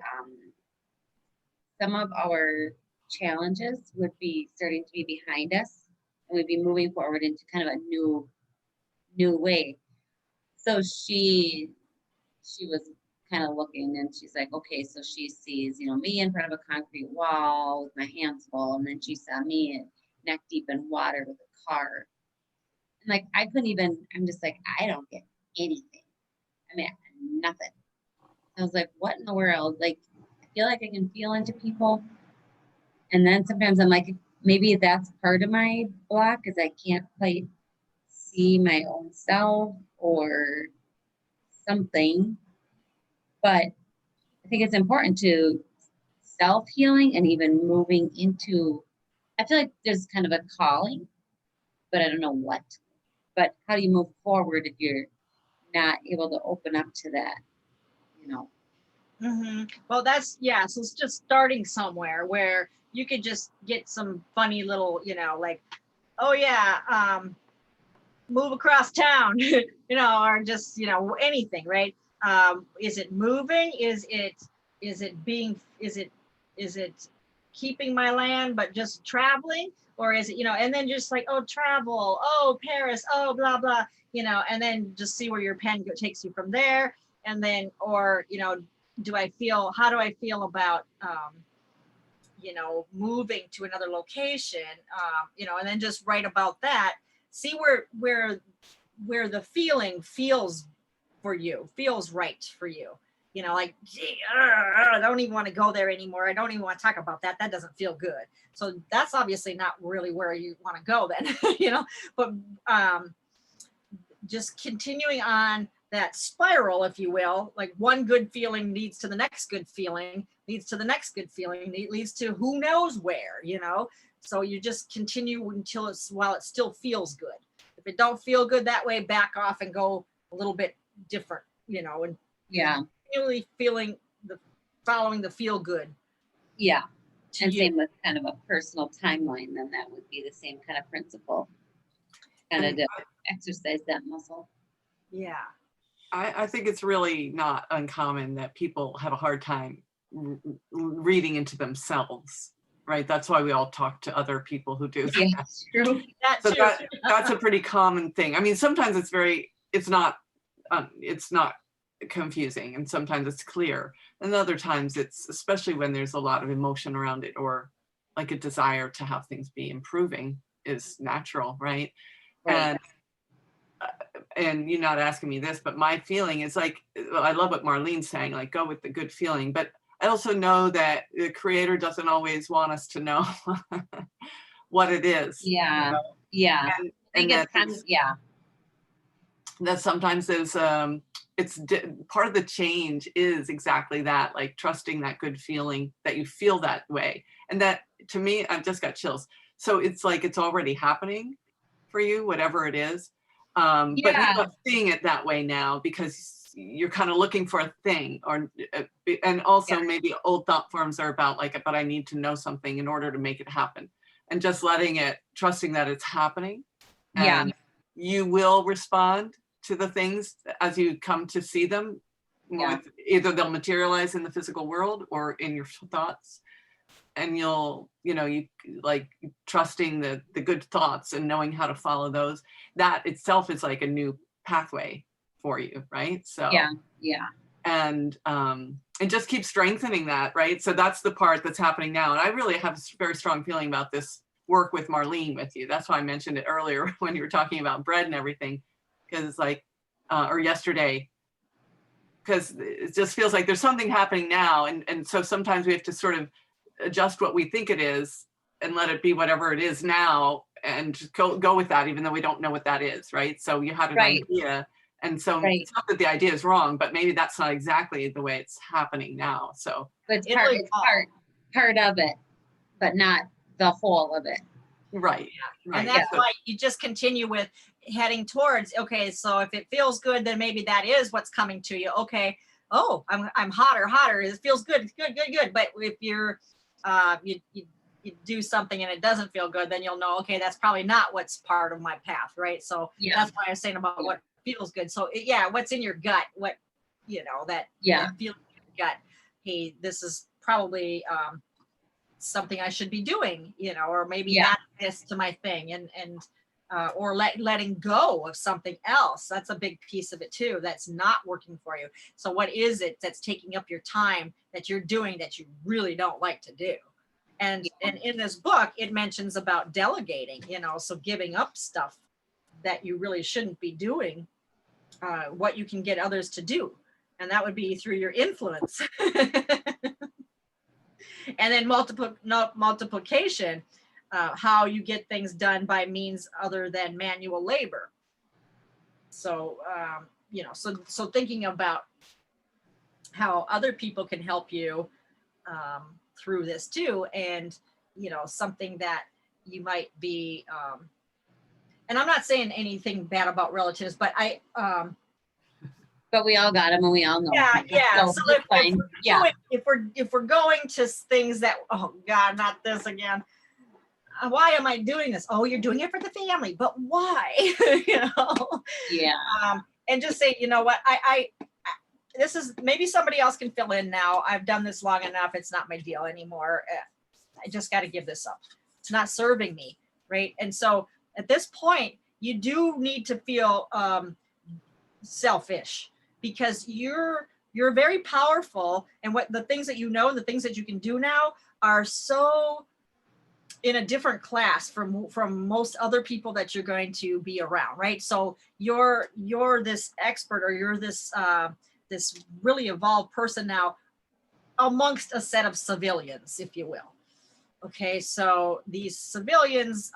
some of our challenges would be starting to be behind us, and we'd be moving forward into kind of a new way. So she was kind of looking, and she's like, okay, so she sees, you know, me in front of a concrete wall with my hands full, and then she saw me neck deep in water with a car. And like, I couldn't even, I'm just like, I don't get anything. I mean, nothing. I was like, what in the world? Like, I feel like I can feel into people. And then sometimes I'm like, maybe that's part of my block, is I can't quite see my own self or something. But I think it's important to self-healing and even moving into, I feel like there's kind of a calling, but I don't know what. But how do you move forward if you're not able to open up to that, you know? Mm-hmm. Well, that's, yeah, so it's just starting somewhere where you could just get some funny little, you know, like, oh yeah, move across town, you know, or just, you know, anything, right? Is it moving? Is it keeping my land but just traveling? Or is it, you know, and then just like, oh, travel, oh, Paris, oh, blah, blah, you know, and then just see where your pen takes you from there. And then, or, you know, how do I feel about, you know, moving to another location, you know, and then just write about that. See where the feeling feels for you, feels right for you. You know, like, gee, I don't even want to go there anymore. I don't even want to talk about that. That doesn't feel good. So that's obviously not really where you want to go then, you know, but just continuing on that spiral, if you will, like one good feeling leads to the next good feeling, leads to the next good feeling, leads to who knows where, you know? So you just continue while it still feels good. If it don't feel good that way, back off and go a little bit different, you know, and Yeah. Really following the feel good. Yeah. And you. same with kind of a personal timeline, then that would be the same kind of principle, kind of to exercise that muscle. Yeah. I think it's really not uncommon that people have a hard time reading into themselves, right? That's why we all talk to other people who do that. Yeah, it's true. That's So true. that's a pretty common thing. I mean, sometimes it's not confusing, and sometimes it's clear, and other times it's, especially when there's a lot of emotion around it, or like a desire to have things be improving is natural, right? Right. And you're not asking me this, but my feeling is like, well, I love what Marlene's saying, like go with the good feeling, but I also know that the creator doesn't always want us to know what it is. Yeah. You know? Yeah. And, I think it's kind of, yeah. that sometimes there's part of the change is exactly that, like trusting that good feeling, that you feel that way. And that, to me, I've just got chills. So it's like it's already happening for you, whatever it is. But you're not seeing it that way now because you're kind of looking for a thing, or and also maybe old thought forms are about like, but I need to know something in order to make it happen, and just letting it, trusting that it's happening. And you will respond to the things as you come to see them. Either they'll materialize in the physical world or in your thoughts, and you'll, you like trusting the good thoughts and knowing how to follow those. That itself is like a new pathway for you, right? So and just keep strengthening that, right? So that's the part that's happening now, and I really have a very strong feeling about this work with Marlene with you. That's why I mentioned it earlier when you were talking about bread and everything, because it's like, or yesterday, because it just feels like there's something happening now, and so sometimes we have to sort of adjust what we think it is and let it be whatever it is now, and just go with that, even though we don't know what that is, right? So you had an idea, and so it's not that the idea is wrong, but maybe that's not exactly the way it's happening now. So but it's part of it, but not the whole of it. Right. And that's why you just continue with heading towards, okay, so if it feels good, then maybe that is what's coming to you. Okay, oh, I'm hotter. It feels good, good. But if you're you do something and it doesn't feel good, then you'll know, okay, that's probably not what's part of my path, right? So that's why I was saying about what feels good. So what's in your gut, what that feels in your gut. Hey, this is probably something I should be doing, or maybe add this to my thing, and or letting go of something else. That's a big piece of it too. That's not working for you. So what is it that's taking up your time that you're doing that you really don't like to do? And in this book, it mentions about delegating, so giving up stuff that you really shouldn't be doing, what you can get others to do. And that would be through your influence. And then multiplication, how you get things done by means other than manual labor. So, so thinking about how other people can help you through this too. And, something that you might be, and I'm not saying anything bad about relatives, but but we all got them and we all know. Yeah. So if we're going to things that, oh God, not this again. Why am I doing this? Oh, you're doing it for the family, but why? And just say, you know what, I this is, maybe somebody else can fill in now. I've done this long enough. It's not my deal anymore. I just got to give this up. It's not serving me, right? And so at this point, you do need to feel selfish, because you're very powerful, and what the things that the things that you can do now are so in a different class from most other people that you're going to be around, right? So you're this expert, or you're this this really evolved person now amongst a set of civilians, if you will. Okay, so these civilians,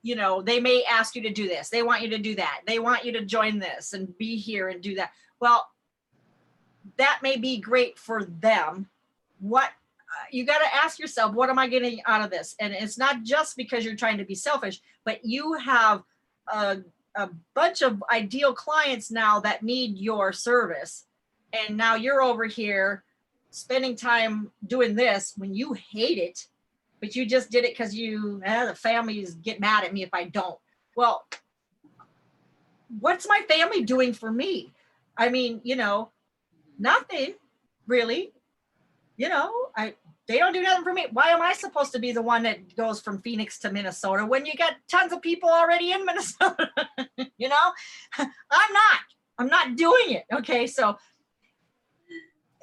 they may ask you to do this. They want you to do that. They want you to join this and be here and do that. Well, that may be great for them. What you got to ask yourself, what am I getting out of this? And it's not just because you're trying to be selfish, but you have a bunch of ideal clients now that need your service. And now you're over here spending time doing this when you hate it, but you just did it because the families get mad at me if I don't. Well, what's my family doing for me? I mean, nothing really. They don't do nothing for me. Why am I supposed to be the one that goes from Phoenix to Minnesota when you got tons of people already in Minnesota? I'm not. I'm not doing it. Okay. So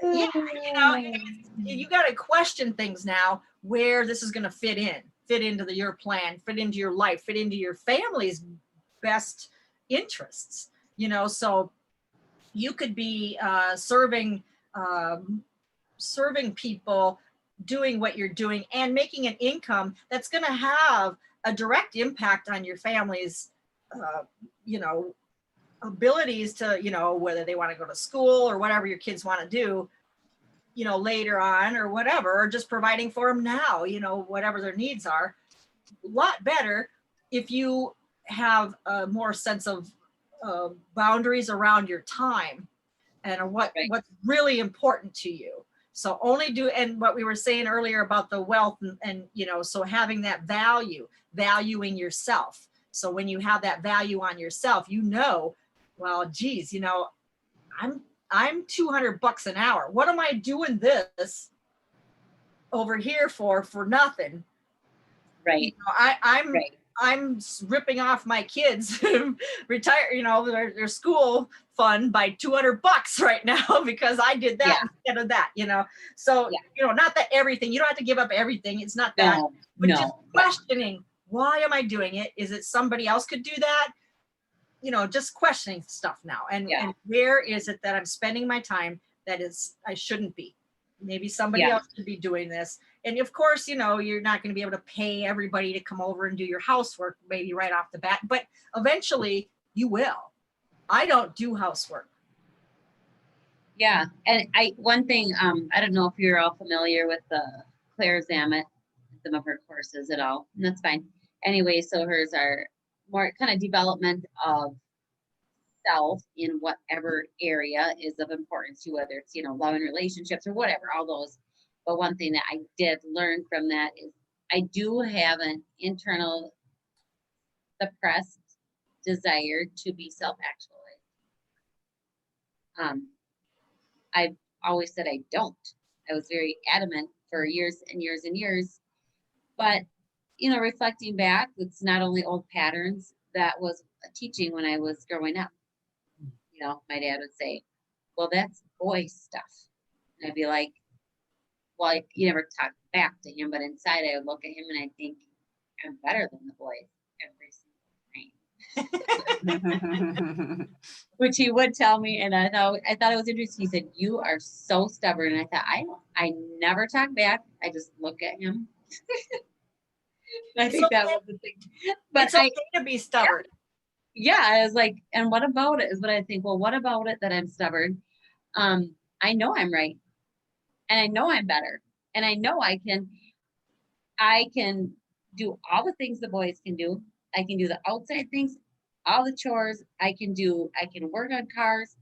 yeah, you got to question things now, where this is going to fit into your plan, fit into your life, fit into your family's best interests, so you could be serving people, doing what you're doing and making an income that's going to have a direct impact on your family's, abilities to, whether they want to go to school or whatever your kids want to do, later on or whatever, or just providing for them now, whatever their needs are. A lot better if you have a more sense of boundaries around your time and what's really important to you. So only do, and what we were saying earlier about the wealth and so having that valuing yourself. So when you have that value on yourself, well, geez, I'm $200 an hour. What am I doing this over here for nothing? Right. I'm ripping off my kids retire, their school fund by $200 right now because I did that instead of that, So, not that everything, you don't have to give up everything. It's not that, but just questioning, why am I doing it? Is it somebody else could do that? Just questioning stuff now. And where is it that I'm spending my time that I shouldn't be? Maybe somebody else should be doing this. And of course, you're not going to be able to pay everybody to come over and do your housework, maybe right off the bat, but eventually you will. I don't do housework. Yeah. And one thing, I don't know if you're all familiar with Claire Zamet, some of her courses at all, and that's fine. Anyway, so hers are more kind of development of self in whatever area is of importance to you, whether it's, love and relationships or whatever, all those. But one thing that I did learn from that is I do have an internal suppressed desire to be self-actualized. I've always said I don't. I was very adamant for years and years and years. But, reflecting back, it's not only old patterns, that was a teaching when I was growing up. My dad would say, well, that's boy stuff. And I'd be like, well, you never talk back to him, but inside I would look at him and I think I'm better than the boys every single time. Which he would tell me, and I thought it was interesting. He said, "You are so stubborn," and I thought, I never talk back. I just look at him. I think that was the thing. But it's okay to be stubborn. Yeah, I was like, and what about it is what I think. Well, what about it that I'm stubborn? I know I'm right, and I know I'm better, and I know I can do all the things the boys can do. I can do the outside things, all the chores. I can work on cars.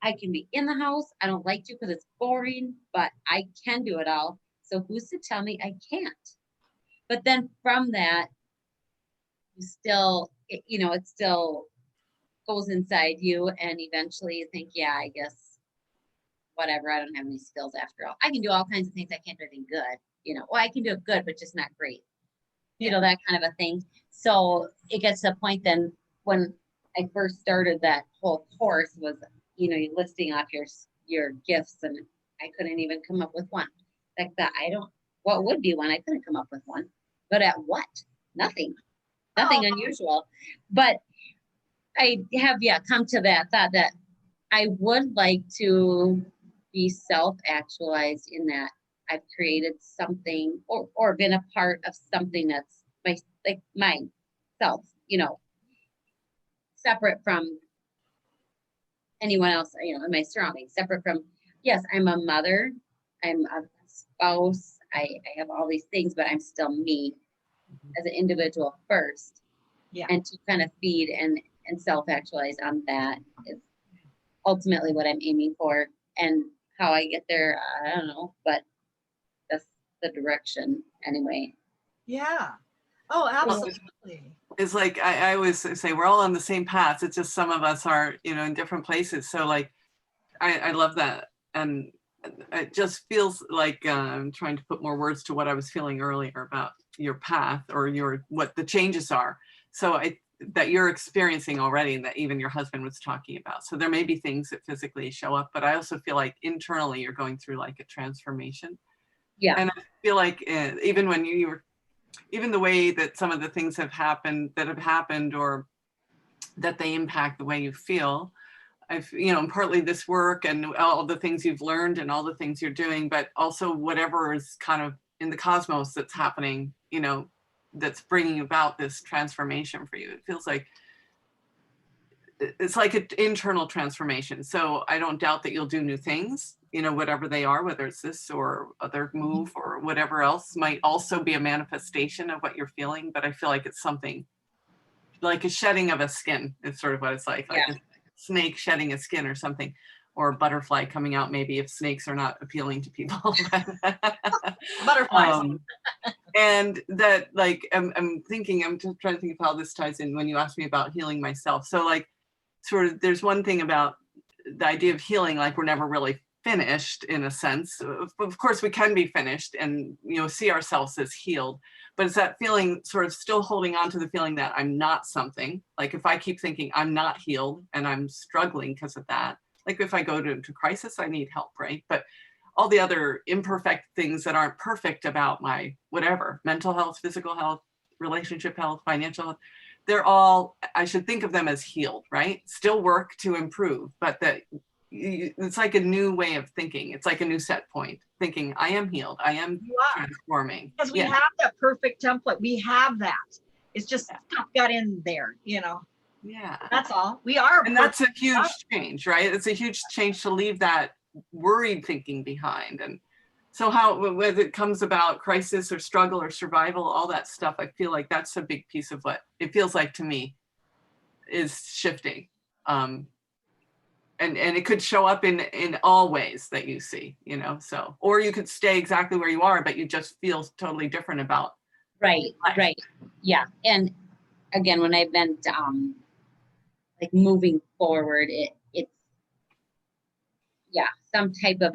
I can be in the house. I don't like to because it's boring, but I can do it all. So who's to tell me I can't? But then from that, you still, it still goes inside you, and eventually you think, yeah, I guess whatever, I don't have any skills after all. I can do all kinds of things. I can't do anything good, well, I can do it good, but just not great, that kind of a thing. So it gets to a point then when I first started that whole course was, you listing off your gifts, and I couldn't even come up with one. Like that, what would be one? I couldn't come up with one. But at what? Nothing unusual. But I have, come to that thought that I would like to be self-actualized in that I've created something or been a part of something that's myself, separate from anyone else, in my surroundings, separate from, yes, I'm a mother, I'm a spouse, I have all these things, but I'm still me as an individual first. Yeah. And to kind of feed and self-actualize on that is ultimately what I'm aiming for. And how I get there, I don't know, but that's the direction anyway. Yeah. Oh, absolutely. It's like I always say we're all on the same path. It's just some of us are, in different places. So like, I love that. And it just feels like I'm trying to put more words to what I was feeling earlier about your path or what the changes are. So that you're experiencing already, and that even your husband was talking about. So there may be things that physically show up, but I also feel like internally you're going through like a transformation. Yeah. And I feel like even when you were, even the way that some of the things have happened, or that they impact the way you feel, partly this work and all the things you've learned and all the things you're doing, but also whatever is kind of in the cosmos that's happening, that's bringing about this transformation for you. It feels like it's like an internal transformation. So I don't doubt that you'll do new things, whatever they are, whether it's this or other move or whatever else might also be a manifestation of what you're feeling. But I feel like it's something like a shedding of a skin is sort of what it's like a snake shedding a skin or something, or a butterfly coming out, maybe, if snakes are not appealing to people. Butterflies. And that, like, I'm just trying to think of how this ties in when you asked me about healing myself. So like, sort of, there's one thing about the idea of healing, like we're never really finished in a sense. Of course we can be finished and, see ourselves as healed, but it's that feeling, sort of still holding on to the feeling that I'm not something. Like if I keep thinking I'm not healed and I'm struggling because of that, like if I go to crisis, I need help, right? But all the other imperfect things that aren't perfect about my whatever, mental health, physical health, relationship health, financial health, they're all, I should think of them as healed, right? Still work to improve, but that it's like a new way of thinking. It's like a new set point, thinking I am healed, I am transforming. Because we have that perfect template. We have that. It's just stuff got in there, Yeah. That's all. We are. And that's a huge change, right? It's a huge change to leave that worried thinking behind. And so whether it comes about crisis or struggle or survival, all that stuff, I feel like that's a big piece of what it feels like to me is shifting. And it could show up in all ways that you see, so, or you could stay exactly where you are, but you just feel totally different about. Right. Yeah. And again, when I've been like moving forward, it's some type of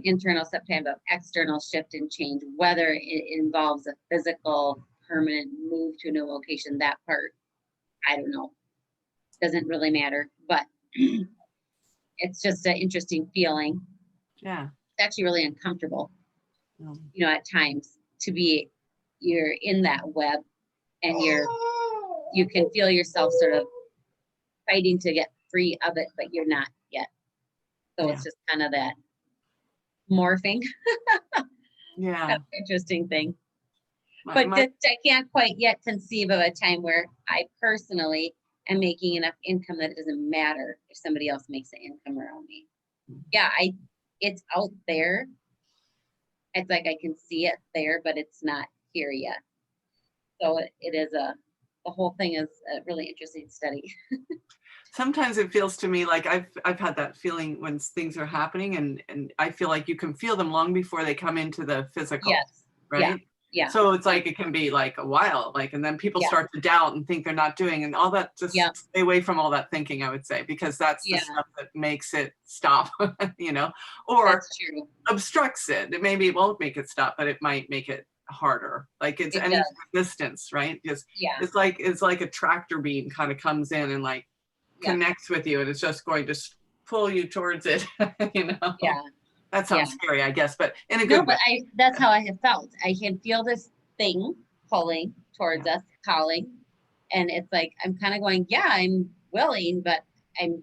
internal, some type of external shift and change, whether it involves a physical permanent move to a new location. That part, I don't know, doesn't really matter, but it's just an interesting feeling. Yeah, it's actually really uncomfortable, at times, to be, you're in that web and you can feel yourself sort of fighting to get free of it, but you're not yet. So it's just kind of that morphing. Kind of interesting thing. But I can't quite yet conceive of a time where I personally am making enough income that it doesn't matter if somebody else makes the income around me. Yeah, it's out there. It's like I can see it there, but it's not here yet. So it is the whole thing is a really interesting study. Sometimes it feels to me like I've had that feeling when things are happening, and I feel like you can feel them long before they come into the physical. Yes. Right. Yeah. So it's like it can be like a while, and then people start to doubt and think they're not doing, and all that. Just stay away from all that thinking, I would say, because that's the stuff that makes it stop, or that's true. Obstructs it. Maybe it won't make it stop, but it might make it harder. Like it's any resistance, right? Just it's like a tractor beam kind of comes in and connects with you, and it's just going to pull you towards it. Yeah. That sounds scary, I guess, but in a good way. But that's how I have felt. I can feel this thing pulling towards us, calling, and it's like I'm kind of going, I'm willing, but I'm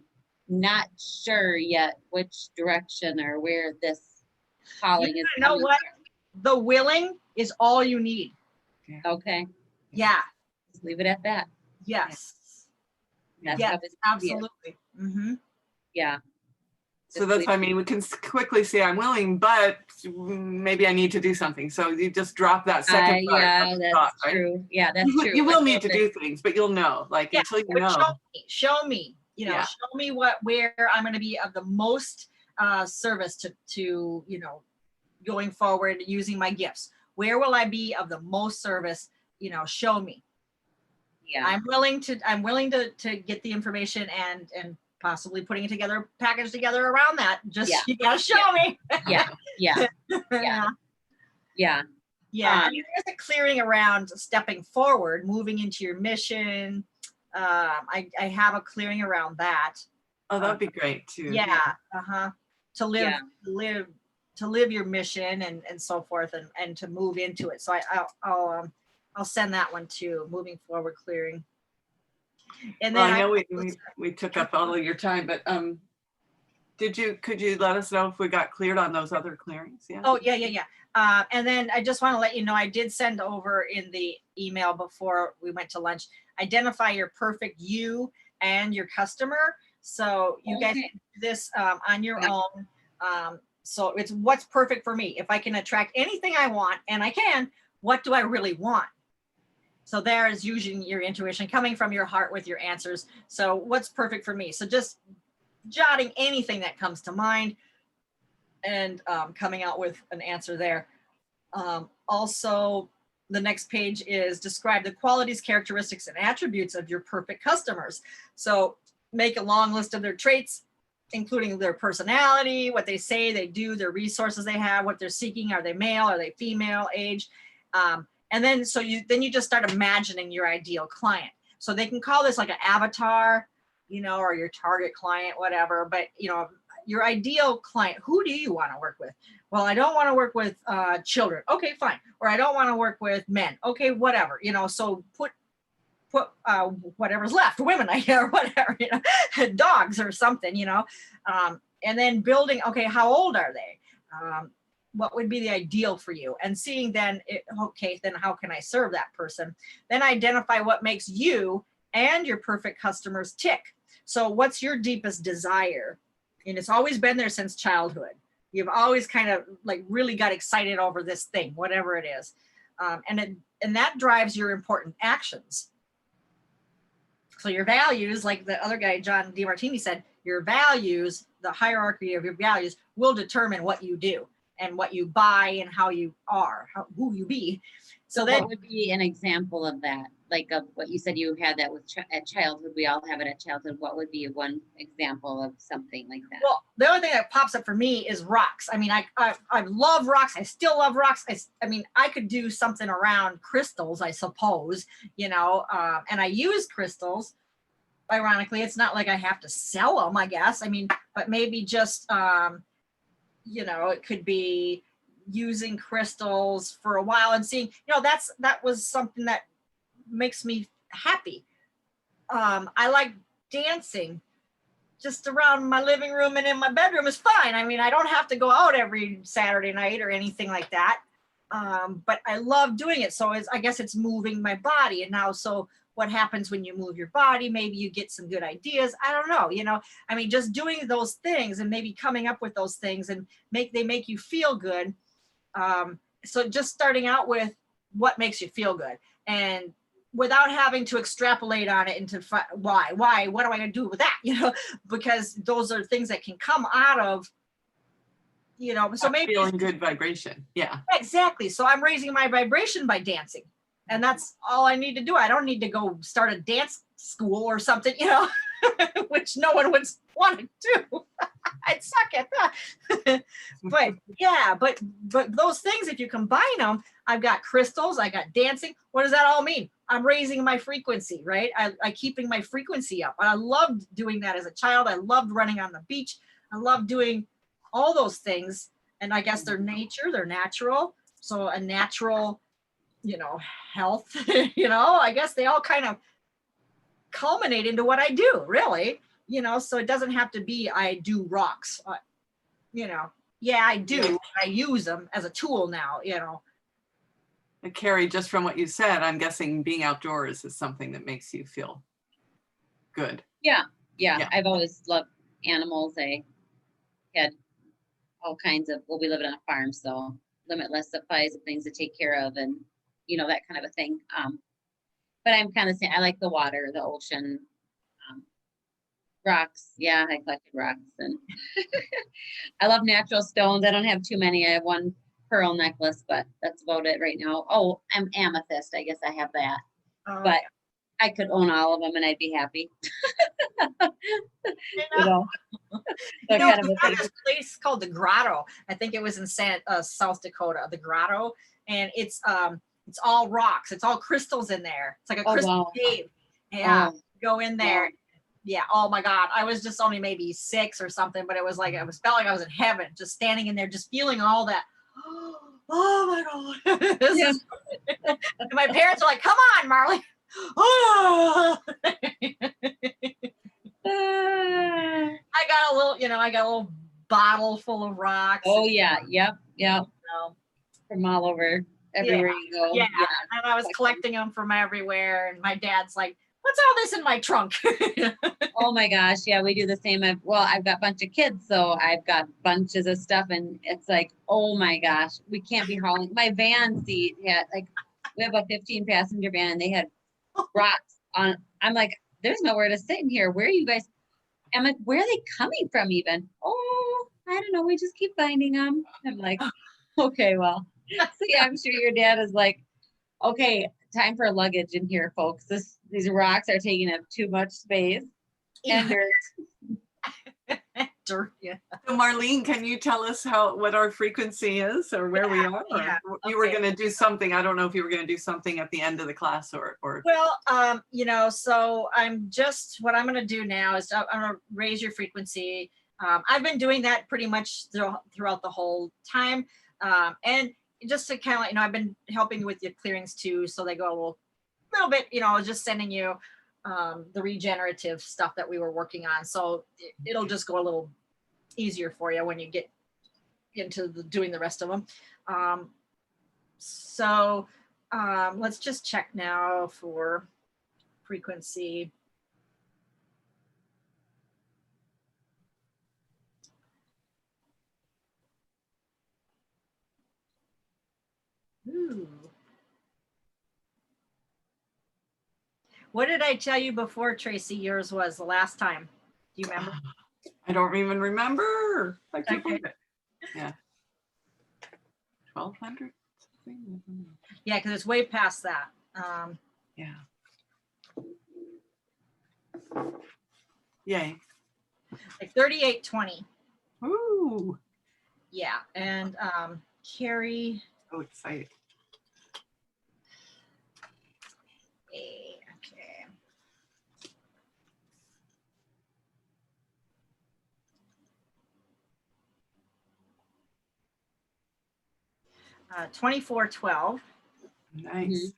not sure yet which direction or where this calling is. You know what? The willing is all you need. Okay. Yeah. Just leave it at that. Yes. Yes, absolutely. Mm-hmm. Yeah. So that's what I mean. We can quickly say I'm willing, but maybe I need to do something. So you just drop that second part. That's true. Right? Yeah, that's true. You will need to do things, but you'll know. Until you know. Show me. Show me where I'm going to be of the most service to going forward using my gifts. Where will I be of the most service? Show me. Yeah. I'm willing to get the information and possibly putting it together, package together around that. Just you gotta show me. Yeah. Yeah, and there's a clearing around stepping forward, moving into your mission. I have a clearing around that. Oh, that'd be great too. Yeah, to live your mission and so forth, and to move into it. So I'll send that one too. Moving forward, clearing. And then I know we took up all of your time, but could you let us know if we got cleared on those other clearings? Yeah. Oh, yeah. And then I just want to let you know, I did send over in the email before we went to lunch, identify your perfect you and your customer. So you guys can do this on your own. So it's what's perfect for me. If I can attract anything I want, and I can, what do I really want? So there is using your intuition, coming from your heart with your answers. So what's perfect for me? So just jotting anything that comes to mind and coming out with an answer there. Also, the next page is describe the qualities, characteristics, and attributes of your perfect customers. So make a long list of their traits, including their personality, what they say, they do, their resources they have, what they're seeking. Are they male? Are they female? Age? And then you just start imagining your ideal client. So they can call this like an avatar, or your target client, whatever. But your ideal client, who do you want to work with? Well, I don't want to work with children. Okay, fine. Or I don't want to work with men. Okay, whatever. So put whatever's left, women, or whatever, dogs or something, and then building, okay, how old are they? What would be the ideal for you? And seeing then, then how can I serve that person? Then identify what makes you and your perfect customers tick. So what's your deepest desire? And it's always been there since childhood. You've always kind of like really got excited over this thing, whatever it is. And that drives your important actions. So your values, like the other guy, John DeMartini said, your values, the hierarchy of your values will determine what you do and what you buy and how you are, who you be. So that would be an example of that, like of what you said you had that with at childhood. We all have it at childhood. What would be one example of something like that? Well, the only thing that pops up for me is rocks. I mean, I love rocks. I still love rocks. I could do something around crystals, I suppose, and I use crystals. Ironically, it's not like I have to sell them, I guess. But maybe just, it could be using crystals for a while and seeing, that was something that makes me happy. I like dancing just around my living room and in my bedroom is fine. I don't have to go out every Saturday night or anything like that. But I love doing it. So I guess it's moving my body. And now, so what happens when you move your body? Maybe you get some good ideas. I don't know, just doing those things and maybe coming up with those things and they make you feel good. So just starting out with what makes you feel good and without having to extrapolate on it into why, what am I going to do with that? Because those are things that can come out of, so maybe feeling good vibration. Yeah, exactly. So I'm raising my vibration by dancing. And that's all I need to do. I don't need to go start a dance school or something, which no one would want to do. I'd suck at that. But yeah, but those things, if you combine them, I've got crystals, I got dancing. What does that all mean? I'm raising my frequency, right? I keeping my frequency up. I loved doing that as a child. I loved running on the beach. I loved doing all those things. And I guess they're natural. So a natural, health, I guess they all kind of culminate into what I do, really, so it doesn't have to be, I do rocks, yeah, I do. I use them as a tool now, And Carrie, just from what you said, I'm guessing being outdoors is something that makes you feel good. Yeah. I've always loved animals. I had all kinds of, we live on a farm, so limitless supplies of things to take care of and, that kind of a thing. But I'm kind of saying, I like the water, the ocean, rocks. Yeah, I collected rocks and I love natural stones. I don't have too many. I have one pearl necklace, but that's about it right now. Oh, I'm amethyst. I guess I have that. But I could own all of them and I'd be happy. We have this place called the Grotto. I think it was in South Dakota, the Grotto. and it's all rocks. It's all crystals in there. It's like a crystal wow. cave. Yeah, Oh, go in there. wow. Yeah. Oh my God. I was just only maybe 6 or something, but it was like, felt like I was in heaven, just standing in there, just feeling all that. Oh my God. This Yeah. is, and my parents are like, come on, Marley. Oh. I got a little, I got a little bottle full of rocks. Oh yeah. Yep. So, From all over, everywhere you go. yeah. And I was collecting them from everywhere. And my dad's like, what's all this in my trunk? Oh my gosh. Yeah, we do the same. I've got a bunch of kids, so I've got bunches of stuff, and it's like, oh my gosh, we can't be hauling. My van seat had we have a 15-passenger van, and they had rocks on. I'm like, there's nowhere to sit in here. Where are you guys? I'm like, where are they coming from even? Oh, I don't know. We just keep finding them. I'm like, okay, well. So yeah, I'm sure your dad is like, okay, time for luggage in here, folks. These rocks are taking up too much space. And Dirt, yeah. So Marlene, can you tell us what our frequency is or where we are? Yeah, You were going to do something. I don't know if you were going to do something at the end of the class or. Well, so what I'm going to do now is I'm going to raise your frequency. I've been doing that pretty much throughout the whole time. And just to kind of I've been helping with your clearings too. So they go a little bit, just sending you the regenerative stuff that we were working on. So it'll just go a little easier for you when you get into doing the rest of them. Let's just check now for frequency. Ooh. What did I tell you before, Tracy? Yours was the last time. Do you remember? I don't even remember. I can't Okay. believe it. Yeah. 1200 something? Yeah, because it's way past that. Yeah. Yay. Like 3820. Ooh. Yeah, and Carrie. So excited. Okay. 2412. Nice. Mhm.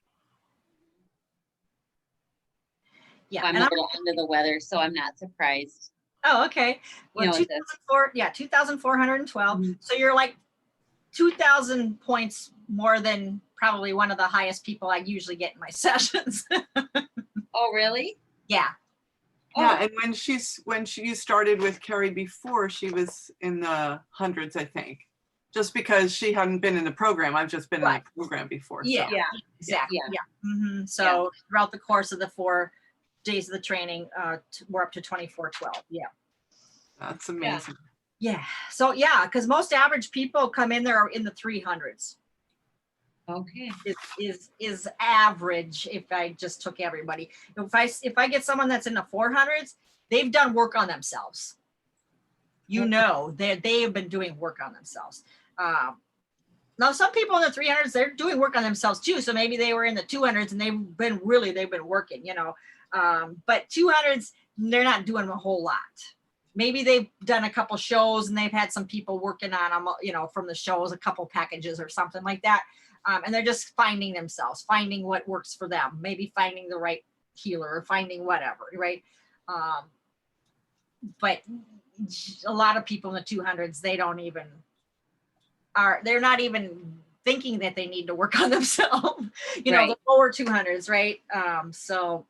Yeah, I'm and a little under the weather, so I'm not surprised. oh, okay. Well, You know, 2,412. Mhm. So you're like 2,000 points more than probably one of the highest people I usually get in my sessions. Oh, really? Yeah. Yeah, Oh, and when you started with Carrie before, she was in the hundreds, I think. Just because she hadn't been in the program, I've just been in the program before. Yeah, So. yeah. exactly. Yeah. Yeah. So throughout the course of the 4 days of the training, we're up to 2412. Yeah. That's amazing. Yeah. So yeah, because most average people come in there are in the 300s. Okay. Is average if I just took everybody. If I get someone that's in the 400s, they've done work on themselves. They have been doing work on themselves. Now some people in the 300s, they're doing work on themselves too. So maybe they were in the 200s and they've been working, but 200s, they're not doing a whole lot. Maybe they've done a couple shows and they've had some people working on them, from the shows, a couple packages or something like that. And they're just finding themselves, finding what works for them, maybe finding the right healer or finding whatever, right? But a lot of people in the 200s, they're not even thinking that they need to work on themselves, Right. the lower 200s, right? So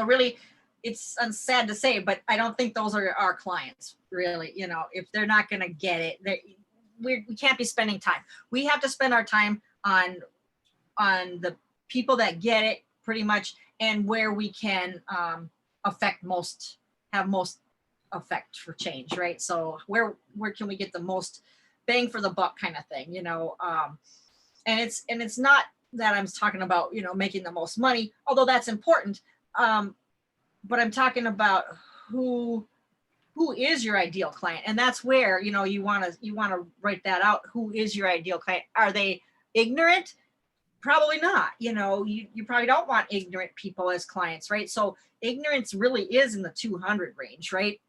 really, it's sad to say, but I don't think those are our clients, really. If they're not going to get it, we can't be spending time. We have to spend our time on the people that get it pretty much, and where we can have most effect for change, right? So where can we get the most bang for the buck kind of thing, and it's not that I'm talking about, making the most money, although that's important. But I'm talking about who is your ideal client, and that's where you want to write that out. Who is your ideal client? Are they Ignorant? Probably not. You probably don't want ignorant people as clients, right? So ignorance really is in the 200 range, right?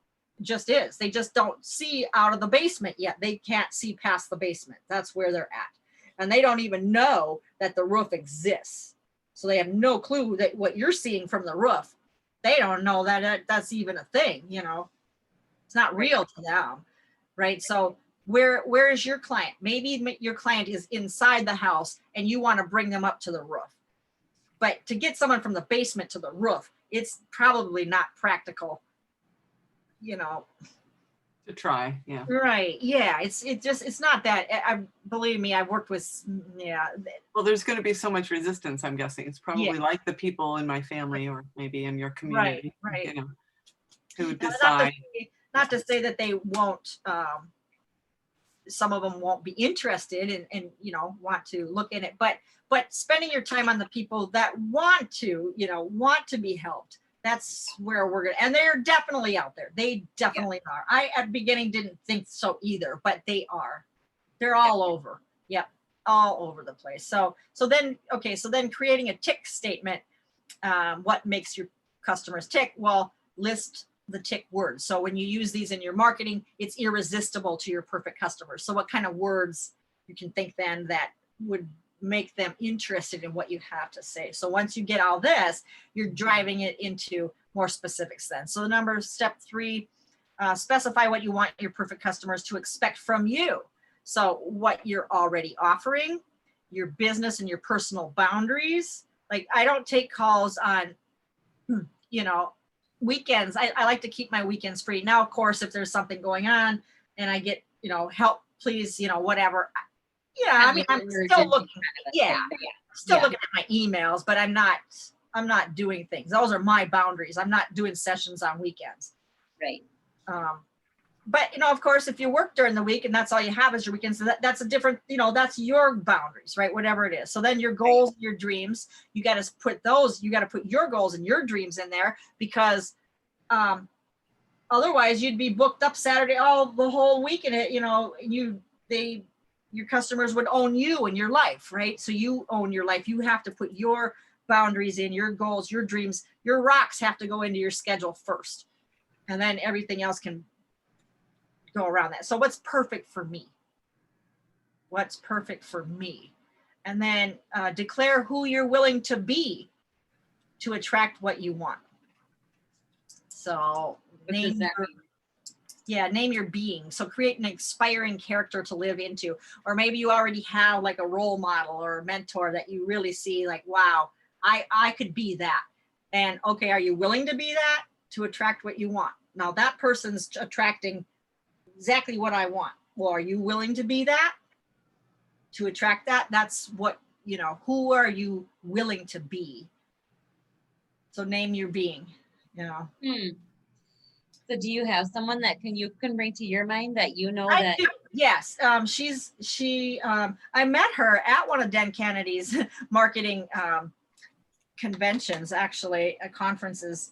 Just is. They just don't see out of the basement yet. They can't see past the basement. That's where they're at. And they don't even know that the roof exists. So they have no clue that what you're seeing from the roof, they don't know that that's even a thing, It's not real to them, right? So where is your client? Maybe your client is inside the house and you want to bring them up to the roof. But to get someone from the basement to the roof, it's probably not practical, To try, yeah. Right. Yeah. It's not that. Believe me, I've worked with, yeah. Well, there's going to be so much resistance, I'm guessing. It's probably like the people in my family or maybe in your community, Right. Who Now, decide. not to say that they won't, some of them won't be interested and want to look in it, but spending your time on the people that want to be helped. That's where we're going to, and they're definitely out there. They definitely are. I at the beginning didn't think so either, but they are. They're all over. Yep. All over the place. So then creating a tick statement, what makes your customers tick? Well, list the tick words. So when you use these in your marketing, it's irresistible to your perfect customers. So what kind of words you can think then that would make them interested in what you have to say. So once you get all this, you're driving it into more specifics then. So step 3, specify what you want your perfect customers to expect from you. So what you're already offering, your business and your personal boundaries. Like I don't take calls on, weekends. I like to keep my weekends free. Now, of course, if there's something going on and I get, help, please, whatever. Yeah, I mean, I'm still looking. Still looking at my emails, but I'm not doing things. Those are my boundaries. I'm not doing sessions on weekends. Right. But of course, if you work during the week and that's all you have is your weekends, so that's a different, that's your boundaries, right? Whatever it is. So then your goals, your dreams, you got to put your goals and your dreams in there because otherwise you'd be booked up Saturday, the whole week in it, your customers would own you and your life, right? So you own your life. You have to put your boundaries in, your goals, your dreams, your rocks have to go into your schedule first. And then everything else can go around that. So what's perfect for me? What's perfect for me? And then declare who you're willing to be to attract what you want. So name your being. So create an inspiring character to live into, or maybe you already have like a role model or a mentor that you really see like, wow, I could be that. And okay, are you willing to be that to attract what you want? Now that person's attracting exactly what I want. Well, are you willing to be that to attract that? That's what, who are you willing to be? So name your being, So do you have someone that you can bring to your mind that I do. Yes. I met her at one of Den Kennedy's marketing conventions, actually, conferences,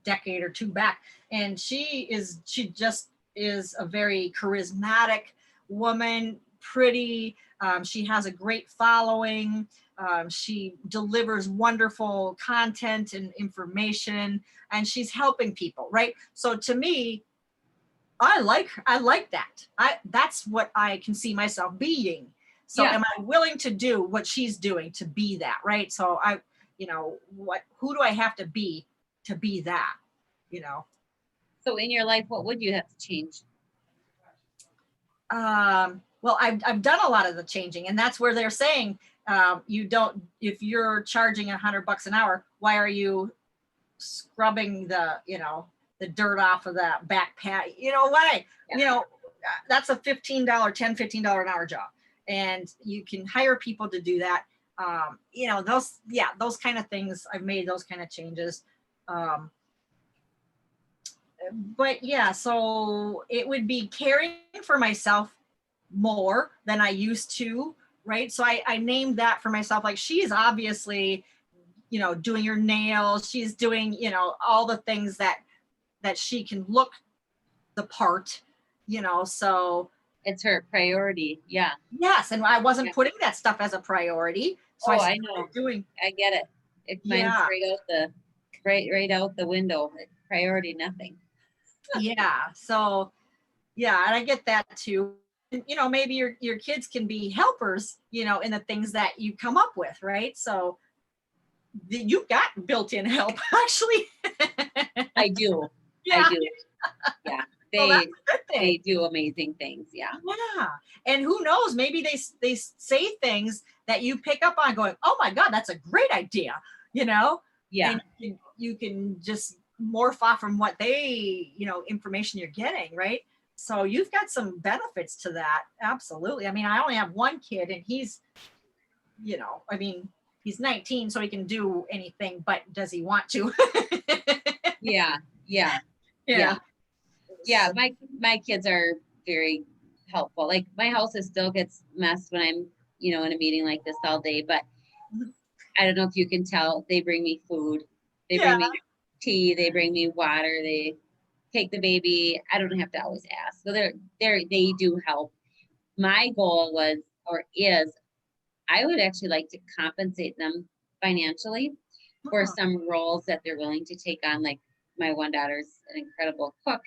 decade or two back. And she just is a very charismatic woman, pretty. She has a great following. She delivers wonderful content and information, and she's helping people, right? So to me, I like that. That's what I can see myself being. So am I willing to do what she's doing to be that, right? So who do I have to be that, So in your life, what would you have to change? Well, I've done a lot of the changing, and that's where they're saying, if you're charging $100 an hour, why are you scrubbing the dirt off of that back pad? Why? That's a $15 an hour job, and you can hire people to do that. Those kind of things. I've made those kind of changes. But yeah, so it would be caring for myself more than I used to, right? So I named that for myself. Like she's obviously, doing your nails. She's doing, all the things that she can look the part, so. It's her priority. Yeah. Yes, and I wasn't Yeah. putting that stuff as a priority. So Oh, I I know. started doing, I get it. Mine's yeah, right out the window. Priority, nothing. yeah. So yeah, and I get that too. And, you know, maybe your kids can be helpers, you know, in the things that you come up with, right? So you've got built-in help, actually. I do. Yeah. I do. Yeah. So that's They a good thing. they do amazing things. Yeah. Yeah. And who knows, maybe they say things that you pick up on going, oh my God, that's a great idea, you know? Yeah. And you can just morph off from what they, you know, information you're getting, right? So you've got some benefits to that. Absolutely. I mean, I only have one kid and he's, you know, I mean, he's 19, so he can do anything, but does he want to? Yeah. Yeah. Yeah. Yeah. My kids are very helpful. Like my house still gets messed when I'm, you know, in a meeting like this all day, but I don't know if you can tell, they bring me food. They bring me tea, they bring me water, they take the baby. I don't have to always ask. So they do help. My goal was or is I would actually like to compensate them financially for Oh, some roles that they're willing to take on. Like my one daughter's an incredible cook,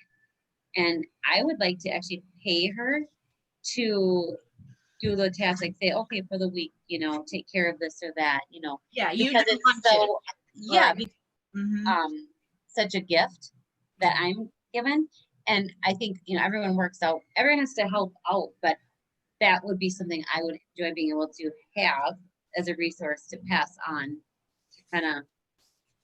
and I would like to actually pay her to do the tasks, like say, okay, for the week, you know, take care of this or that, you know, yeah, you because do it's want so, to. yeah, Right. Mhm. such a gift that I'm given. And I think, you know, everyone has to help out, but that would be something I would enjoy being able to have as a resource to pass on to kind of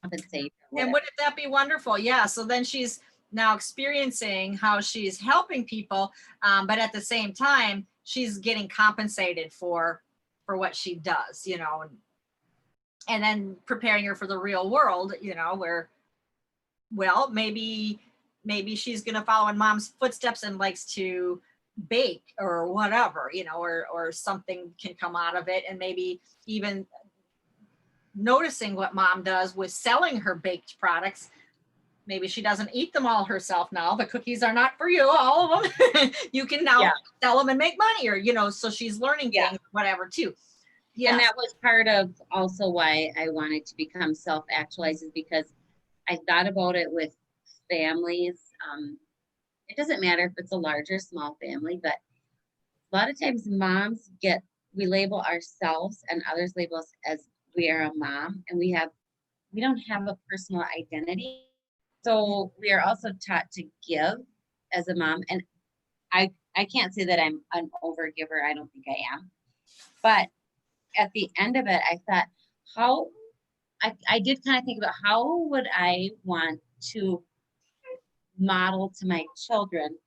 compensate or And whatever. wouldn't that be wonderful? Yeah. So then she's now experiencing how she's helping people, but at the same time, she's getting compensated for what she does, you know, and then preparing her for the real world, you know, where, well, maybe she's going to follow in mom's footsteps and likes to bake or whatever, you know, or something can come out of it, and maybe even noticing what mom does with selling her baked products. Maybe she doesn't eat them all herself now. The cookies are not for you, all of them. You can now Yeah. sell them and make money, or, you know, so she's learning Yeah. things, whatever, too. And Yes. that was part of also why I wanted to become self-actualized, is because I thought about it with families. It doesn't matter if it's a large or small family, but a lot of times we label ourselves and others label us as we are a mom, and we don't have a personal identity. So we are also taught to give as a mom. And I can't say that I'm an overgiver. I don't think I am. But at the end of it, I thought, I did kind of think about how would I want to model to my children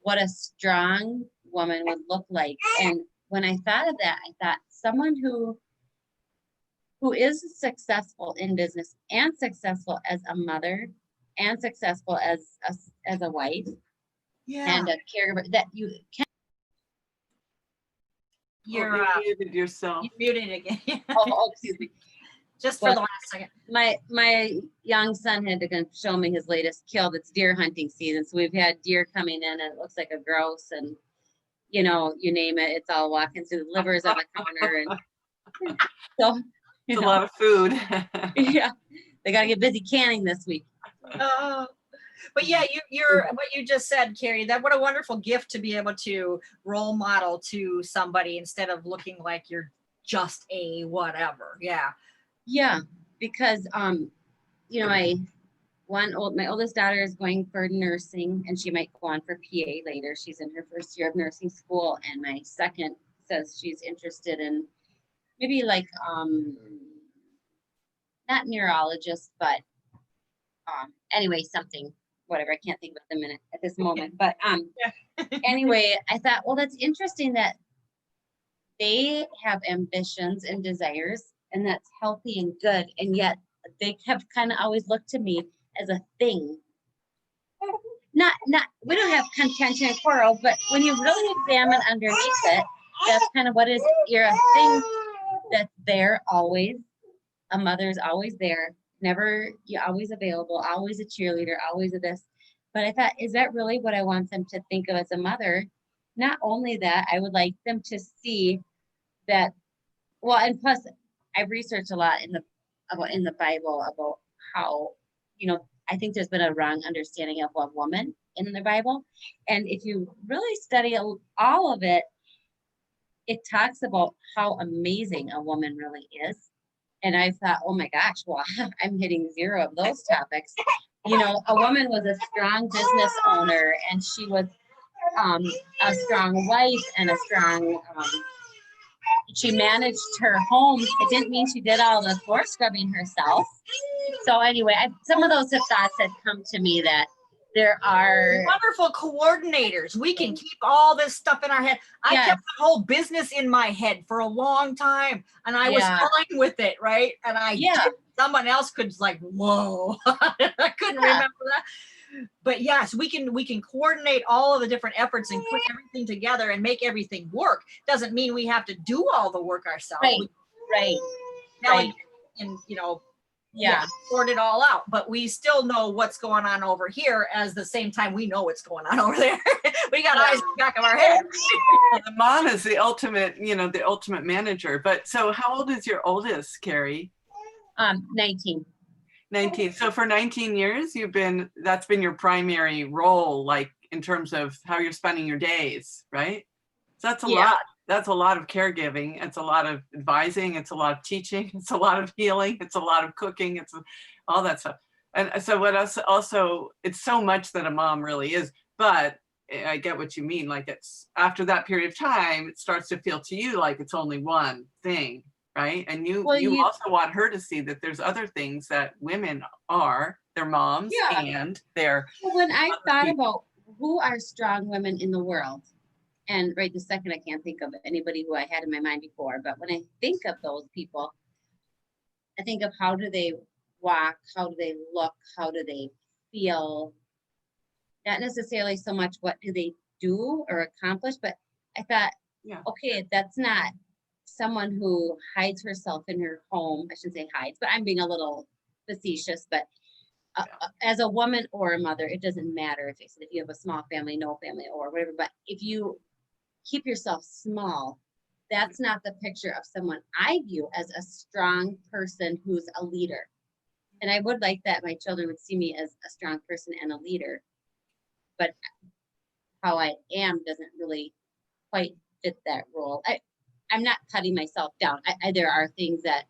what a strong woman would look like. And when I thought of that, I thought someone who is successful in business and successful as a mother and successful as a wife Yeah. and a caregiver, that you can. You're You muted yourself. you're muted again. Oh, excuse me. Just for the last second. My young son had to come show me his latest kill. It's deer hunting season, so we've had deer coming in, and it looks like a grouse, and you know, you name it, it's all walking through. The livers on the counter, and so It's a lot of food. yeah, they got to get busy canning this week. But yeah, you're what you just said, Carrie, that what a wonderful gift to be able to role model to somebody instead of looking like you're just a whatever. Yeah. Yeah, because you know, my oldest daughter is going for nursing, and she might go on for PA later. She's in her first year of nursing school, and my second says she's interested in maybe like not neurologist, but anyway, something, whatever. I can't think of it at the minute at this moment. But anyway, I thought, well, that's interesting that they have ambitions and desires, and that's healthy and good, and yet they have kind of always looked to me as a thing. Not we don't have contention and quarrels, but when you really examine underneath it, that's kind of what is. You're a thing that's there always. A mother's always there, never, you're always available, always a cheerleader, always a this. But I thought, is that really what I want them to think of as a mother? not only that, I would like them to see that, well, and plus I've researched a lot in the Bible about how, I think there's been a wrong understanding of a woman in the Bible. And if you really study all of it, it talks about how amazing a woman really is. And I thought, oh my gosh, well, I'm hitting zero of those topics. A woman was a strong business owner, and she was a strong wife and a strong, she managed her home. It didn't mean she did all the floor scrubbing herself. So anyway, some of those thoughts had come to me that there are wonderful coordinators. We can keep all this stuff in our head. I kept the whole business in my head for a long time, and I was fine with it, right? And someone else could like, whoa, I couldn't remember that. But yes, we can coordinate all of the different efforts and put everything together and make everything work. Doesn't mean we have to do all the work ourselves. Right. And sort it all out, but we still know what's going on over here. As the same time, we know what's going on over there. We got eyes in the back of our head. The mom is the ultimate, the ultimate manager. But so how old is your oldest, Carrie? 19. 19. So for 19 years, that's been your primary role, like in terms of how you're spending your days, right? So that's a lot. That's a lot of caregiving. It's a lot of advising. It's a lot of teaching. It's a lot of healing. It's a lot of cooking. It's all that stuff. And so what else? Also, it's so much that a mom really is. But I get what you mean. Like, it's after that period of time, it starts to feel to you like it's only one thing, right? And you also want her to see that there's other things that women are. They're moms and they're. When I thought about who are strong women in the world, and right this second, I can't think of anybody who I had in my mind before. But when I think of those people, I think of how do they walk, how do they look, how do they feel. Not necessarily so much what do they do or accomplish, but I thought, okay, that's not someone who hides herself in her home. I shouldn't say hides, but I'm being a little facetious. But as a woman or a mother, it doesn't matter if you have a small family, no family, or whatever. But if you keep yourself small, that's not the picture of someone I view as a strong person who's a leader. And I would like that my children would see me as a strong person and a leader. But how I am doesn't really quite fit that role. I'm not cutting myself down. There are things that,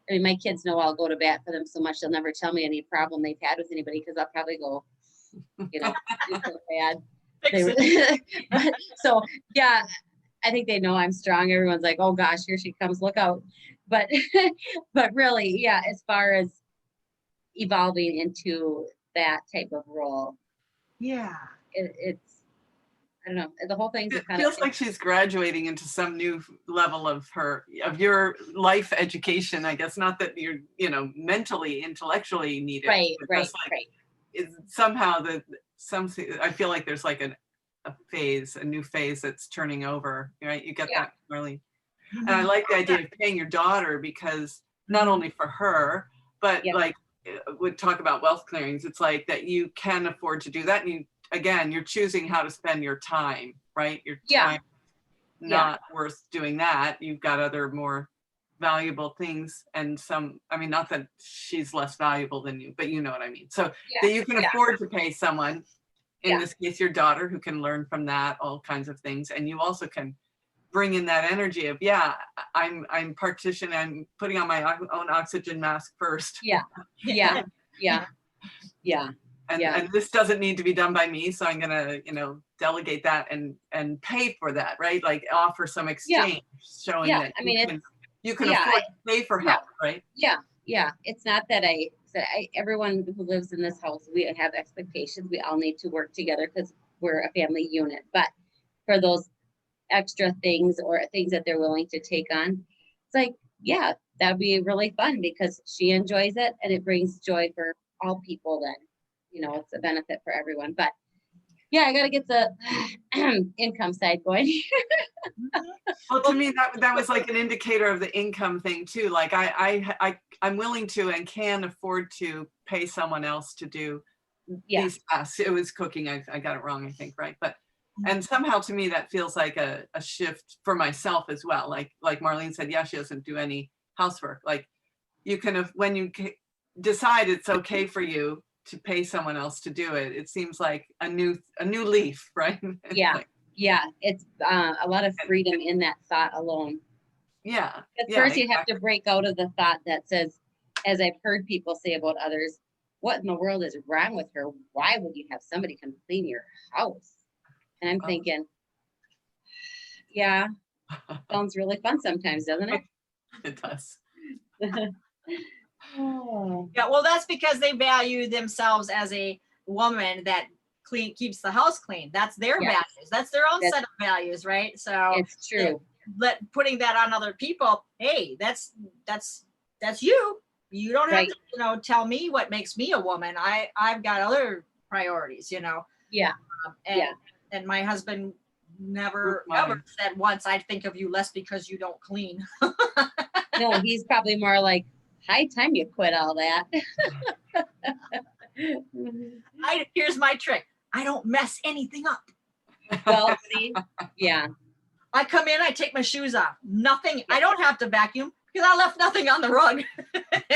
my kids know I'll go to bat for them so much they'll never tell me any problem they've had with anybody, because I'll probably go, do so bad. So yeah, I think they know I'm strong. Everyone's like, oh gosh, here she comes, look out. But really, as far as evolving into that type of role, it's I don't know, the whole thing's it feels like she's graduating into some new level of your life education, I guess. Not that you're mentally, intellectually need it, right. Somehow I feel like there's like a new phase that's turning over, right? You get that, Marlene. And I like the idea of paying your daughter, because not only for her, but like would talk about wealth clearings. It's like that you can afford to do that. And you're choosing how to spend your time, right? Your time not worth doing that. You've got other more valuable things, and not that she's less valuable than you, but you know what I mean. So that you can afford to pay someone, in this case, your daughter, who can learn from that, all kinds of things. And you also can bring in that energy of, I'm putting on my own oxygen mask first. And this doesn't need to be done by me, so I'm gonna, delegate that and pay for that, right? Like offer some exchange, showing that you can afford to pay for help, right? It's not that everyone who lives in this house, we have expectations. We all need to work together because we're a family unit. But for those extra things or things that they're willing to take on, it's like, that'd be really fun, because she enjoys it and it brings joy for all people. Then it's a benefit for everyone. But I got to get the income side going. Well, to me, that was like an indicator of the income thing too. Like I'm willing to and can afford to pay someone else to do these tasks. It was cooking. I got it wrong, I think, right? But And somehow to me, that feels like a shift for myself as well. Like Marlene said, yeah, she doesn't do any housework. Like you can have, when you decide it's okay for you to pay someone else to do it, it seems like a new leaf, right? Yeah. Like, Yeah. It's a lot of freedom in that thought alone. yeah. At first you have to break out of the thought that says, as I've heard people say about others, what in the world is wrong with her? Why would you have somebody come clean your house? And I'm thinking, yeah, sounds really fun sometimes, doesn't it? It does. Oh. Yeah, well, that's because they value themselves as a woman that keeps the house clean. That's their values. That's their own set of values, right? So it's true. Putting that on other people, hey, that's you. You don't have to, tell me what makes me a woman. I've got other priorities, Yeah. And my husband never ever said once, I'd think of you less because you don't clean. No, he's probably more like, high time you quit all that. Here's my trick. I don't mess anything up. Well, see, yeah. I come in, I take my shoes off. Nothing. I don't have to vacuum because I left nothing on the rug.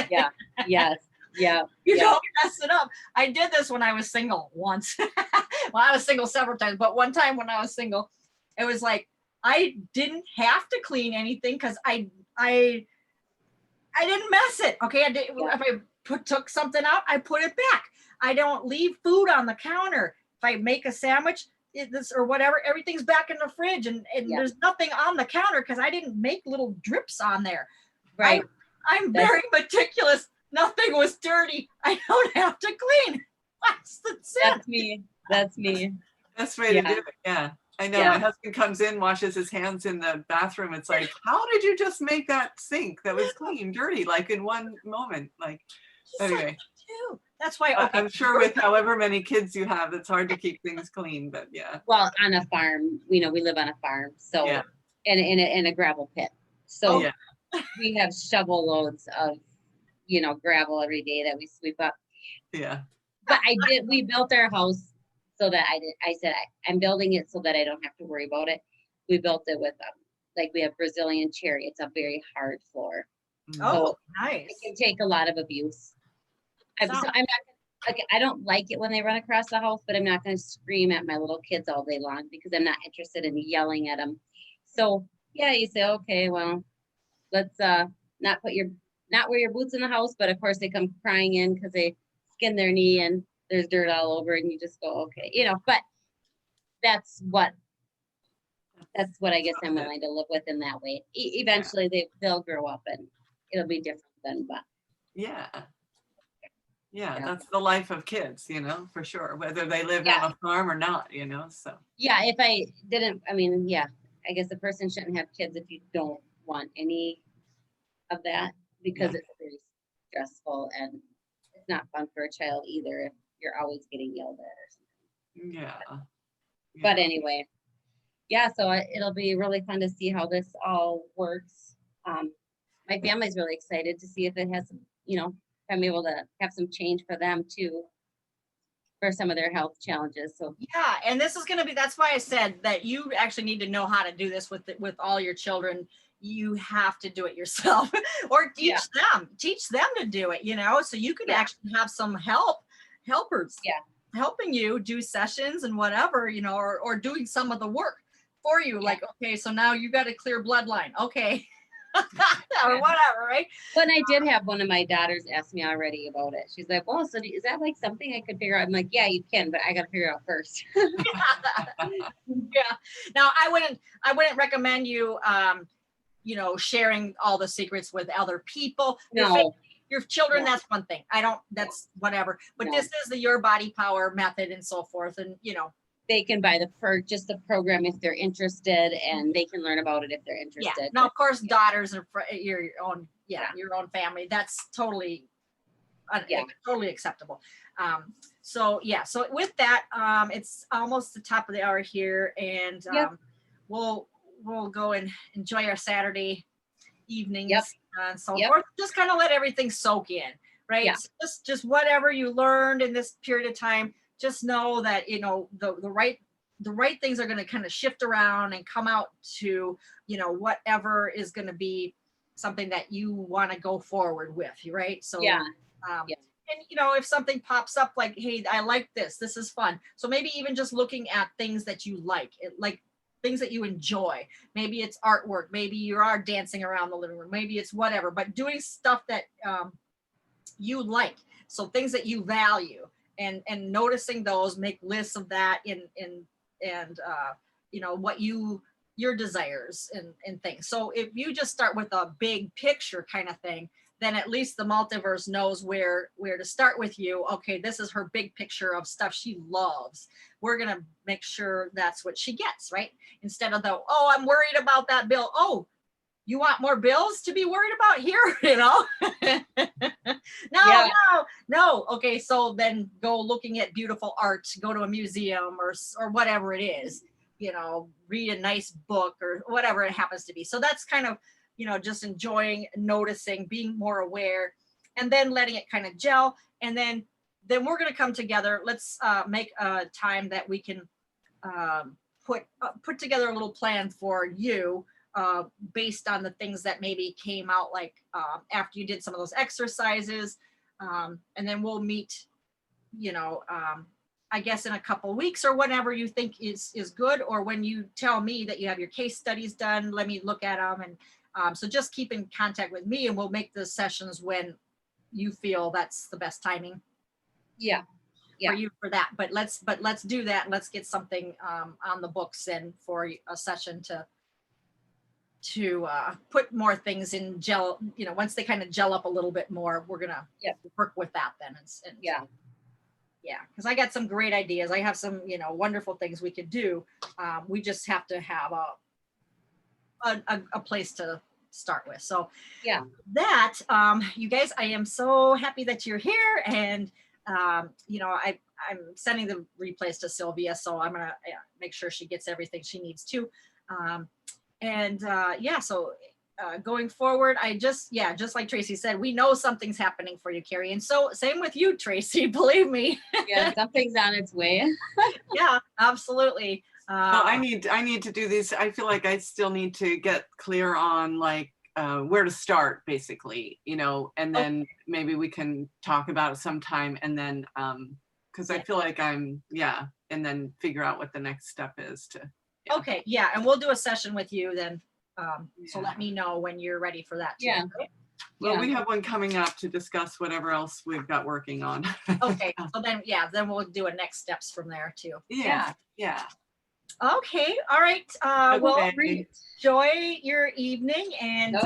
Yeah. Yes. Yeah. You don't mess it up. I did this when I was single once. Well, I was single several times, but one time when I was single, it was like I didn't have to clean anything because I didn't mess it. Okay, if I took something out, I put it back. I don't leave food on the counter. If I make a sandwich, or whatever, everything's back in the fridge, and there's nothing on the counter because I didn't make little drips on there. Right. I'm very meticulous. Nothing was dirty. I don't have to clean. That's me. That's me. Best way to do it. Yeah. I know my husband comes in, washes his hands in the bathroom. It's like, how did you just make that sink that was clean, dirty, like in one moment? Like, anyway. That's why. Okay. I'm sure with however many kids you have, it's hard to keep things clean, but yeah. Well, on a farm, we live on a farm, so in a gravel pit. So we have shovel loads of, gravel every day that we sweep up. Yeah. But we built our house so that I said, I'm building it so that I don't have to worry about it. We built it with, we have Brazilian cherry. It's a very hard floor. Oh, nice. It can take a lot of abuse. I'm not, I don't like it when they run across the house, but I'm not going to scream at my little kids all day long because I'm not interested in yelling at them. So you say, okay, well, let's not wear your boots in the house, but of course they come crying in because they skin their knee and there's dirt all over, and you just go, okay, but that's what I guess I'm willing to live with in that way. Eventually they'll grow up and it'll be different then, but yeah, that's the life of kids, for sure, whether they live on a farm or not, so. Yeah, if I didn't, I guess a person shouldn't have kids if you don't want any of that, because it's very stressful and it's not fun for a child either if you're always getting yelled at or something. Yeah. But anyway, so it'll be really fun to see how this all works. My family's really excited to see if it has, I'm able to have some change for them too, for some of their health challenges. So and this is going to be, that's why I said that you actually need to know how to do this with all your children. You have to do it yourself or teach them to do it, so you could actually have some helpers helping you do sessions and whatever, or doing some of the work for you. Like, okay, so now you got a clear bloodline. Okay. Or whatever, right? But I did have one of my daughters ask me already about it. She's like, well, so is that like something I could figure out? I'm like, yeah, you can, but I got to figure it out first. Now I wouldn't recommend you, sharing all the secrets with other people. No. Your children, that's one thing. That's whatever. But this is the Your Body Power method and so forth. And, they can buy just the program if they're interested, and they can learn about it if they're interested. Yeah. Now, of course, daughters are your own family. That's totally totally acceptable. So with that, it's almost the top of the hour here, and we'll go and enjoy our Saturday evenings and so forth. Just kind of let everything soak in, right? So just whatever you learned in this period of time, just know that the right the right things are going to kind of shift around and come out to, you know, whatever is going to be something that you want to go forward with, right? So Yeah. and you know, if something pops up like, hey, I like this is fun. So maybe even just looking at things that you like things that you enjoy. Maybe it's artwork, maybe you are dancing around the living room, maybe it's whatever, but doing stuff that you like. So things that you value, and noticing those, make lists of that and you know, what your desires and things. So if you just start with a big picture kind of thing, then at least the multiverse knows where to start with you. Okay, this is her big picture of stuff she loves. We're gonna make sure that's what she gets, right? Instead of the, oh, I'm worried about that bill. Oh, you want more bills to be worried about here, you know? No. Okay, so then go looking at beautiful art, go to a museum or whatever it is, you know, read a nice book or whatever it happens to be. So that's kind of, you know, just enjoying, noticing, being more aware, and then letting it kind of gel. And then we're going to come together. Let's make a time that we can put together a little plan for you based on the things that maybe came out, like after you did some of those exercises. And then we'll meet, you know, I guess in a couple of weeks or whenever you think is good, or when you tell me that you have your case studies done, let me look at them. And so just keep in contact with me, and we'll make the sessions when you feel that's the best timing. Yeah. For you for that. But let's do that. Let's get something on the books and for a session to put more things in gel. You know, once they kind of gel up a little bit more, we're gonna work with that then. And because I got some great ideas. I have some, you know, wonderful things we could do. We just have to have a place to start with. So that you guys, I am so happy that you're here. And you know, I'm sending the replays to Sylvia, so I'm gonna make sure she gets everything she needs to. So going forward, just like Tracy said, we know something's happening for you, Carrie. And so same with you, Tracy, believe me. Yeah, something's on its way. Yeah, absolutely. Well, I need to do these. I feel like I still need to get clear on like where to start, basically, you know, and then maybe we can talk about it sometime, and then because I feel like and then figure out what the next step is to. Yeah. Okay, yeah, and we'll do a session with you then. So let me know when you're ready for that too. Yeah. Okay? Well, we have one coming up to discuss whatever else we've got working on. Okay, so then we'll do a next steps from there too. Yeah. Okay, all right. Well, enjoy your evening, and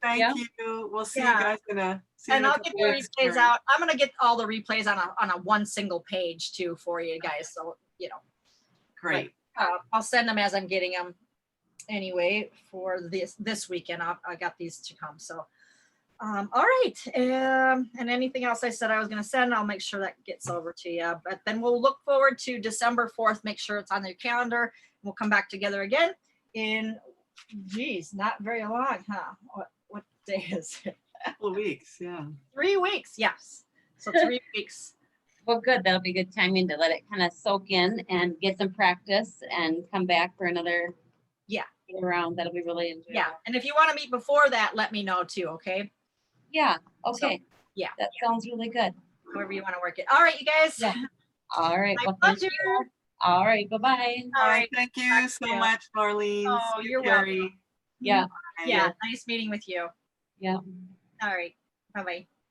thank you. We'll see you guys in a. And I'll get the replays out. I'm gonna get all the replays on a one single page too for you guys. So you know. Great. I'll send them as I'm getting them anyway for this weekend. I got these to come. So, all right. And anything else I said I was going to send, I'll make sure that gets over to you. But then we'll look forward to December 4th. Make sure it's on your calendar. We'll come back together again in, not very long, huh? What day is it? A couple of weeks. Yeah. 3 weeks. Yes. So 3 weeks. Well, good. That'll be good timing to let it kind of soak in and get some practice and come back for another round. That'll be really enjoyable. Yeah. And if you want to meet before that, let me know too. Okay. Yeah. Okay. So, that sounds really good. However you want to work it. All right, you guys. Yeah. All right. My pleasure. All right. Bye-bye. All right. Thank you so much, Marlene. Oh, you're welcome. Yeah. Yeah. Nice meeting with you. Yeah. All right. Bye-bye.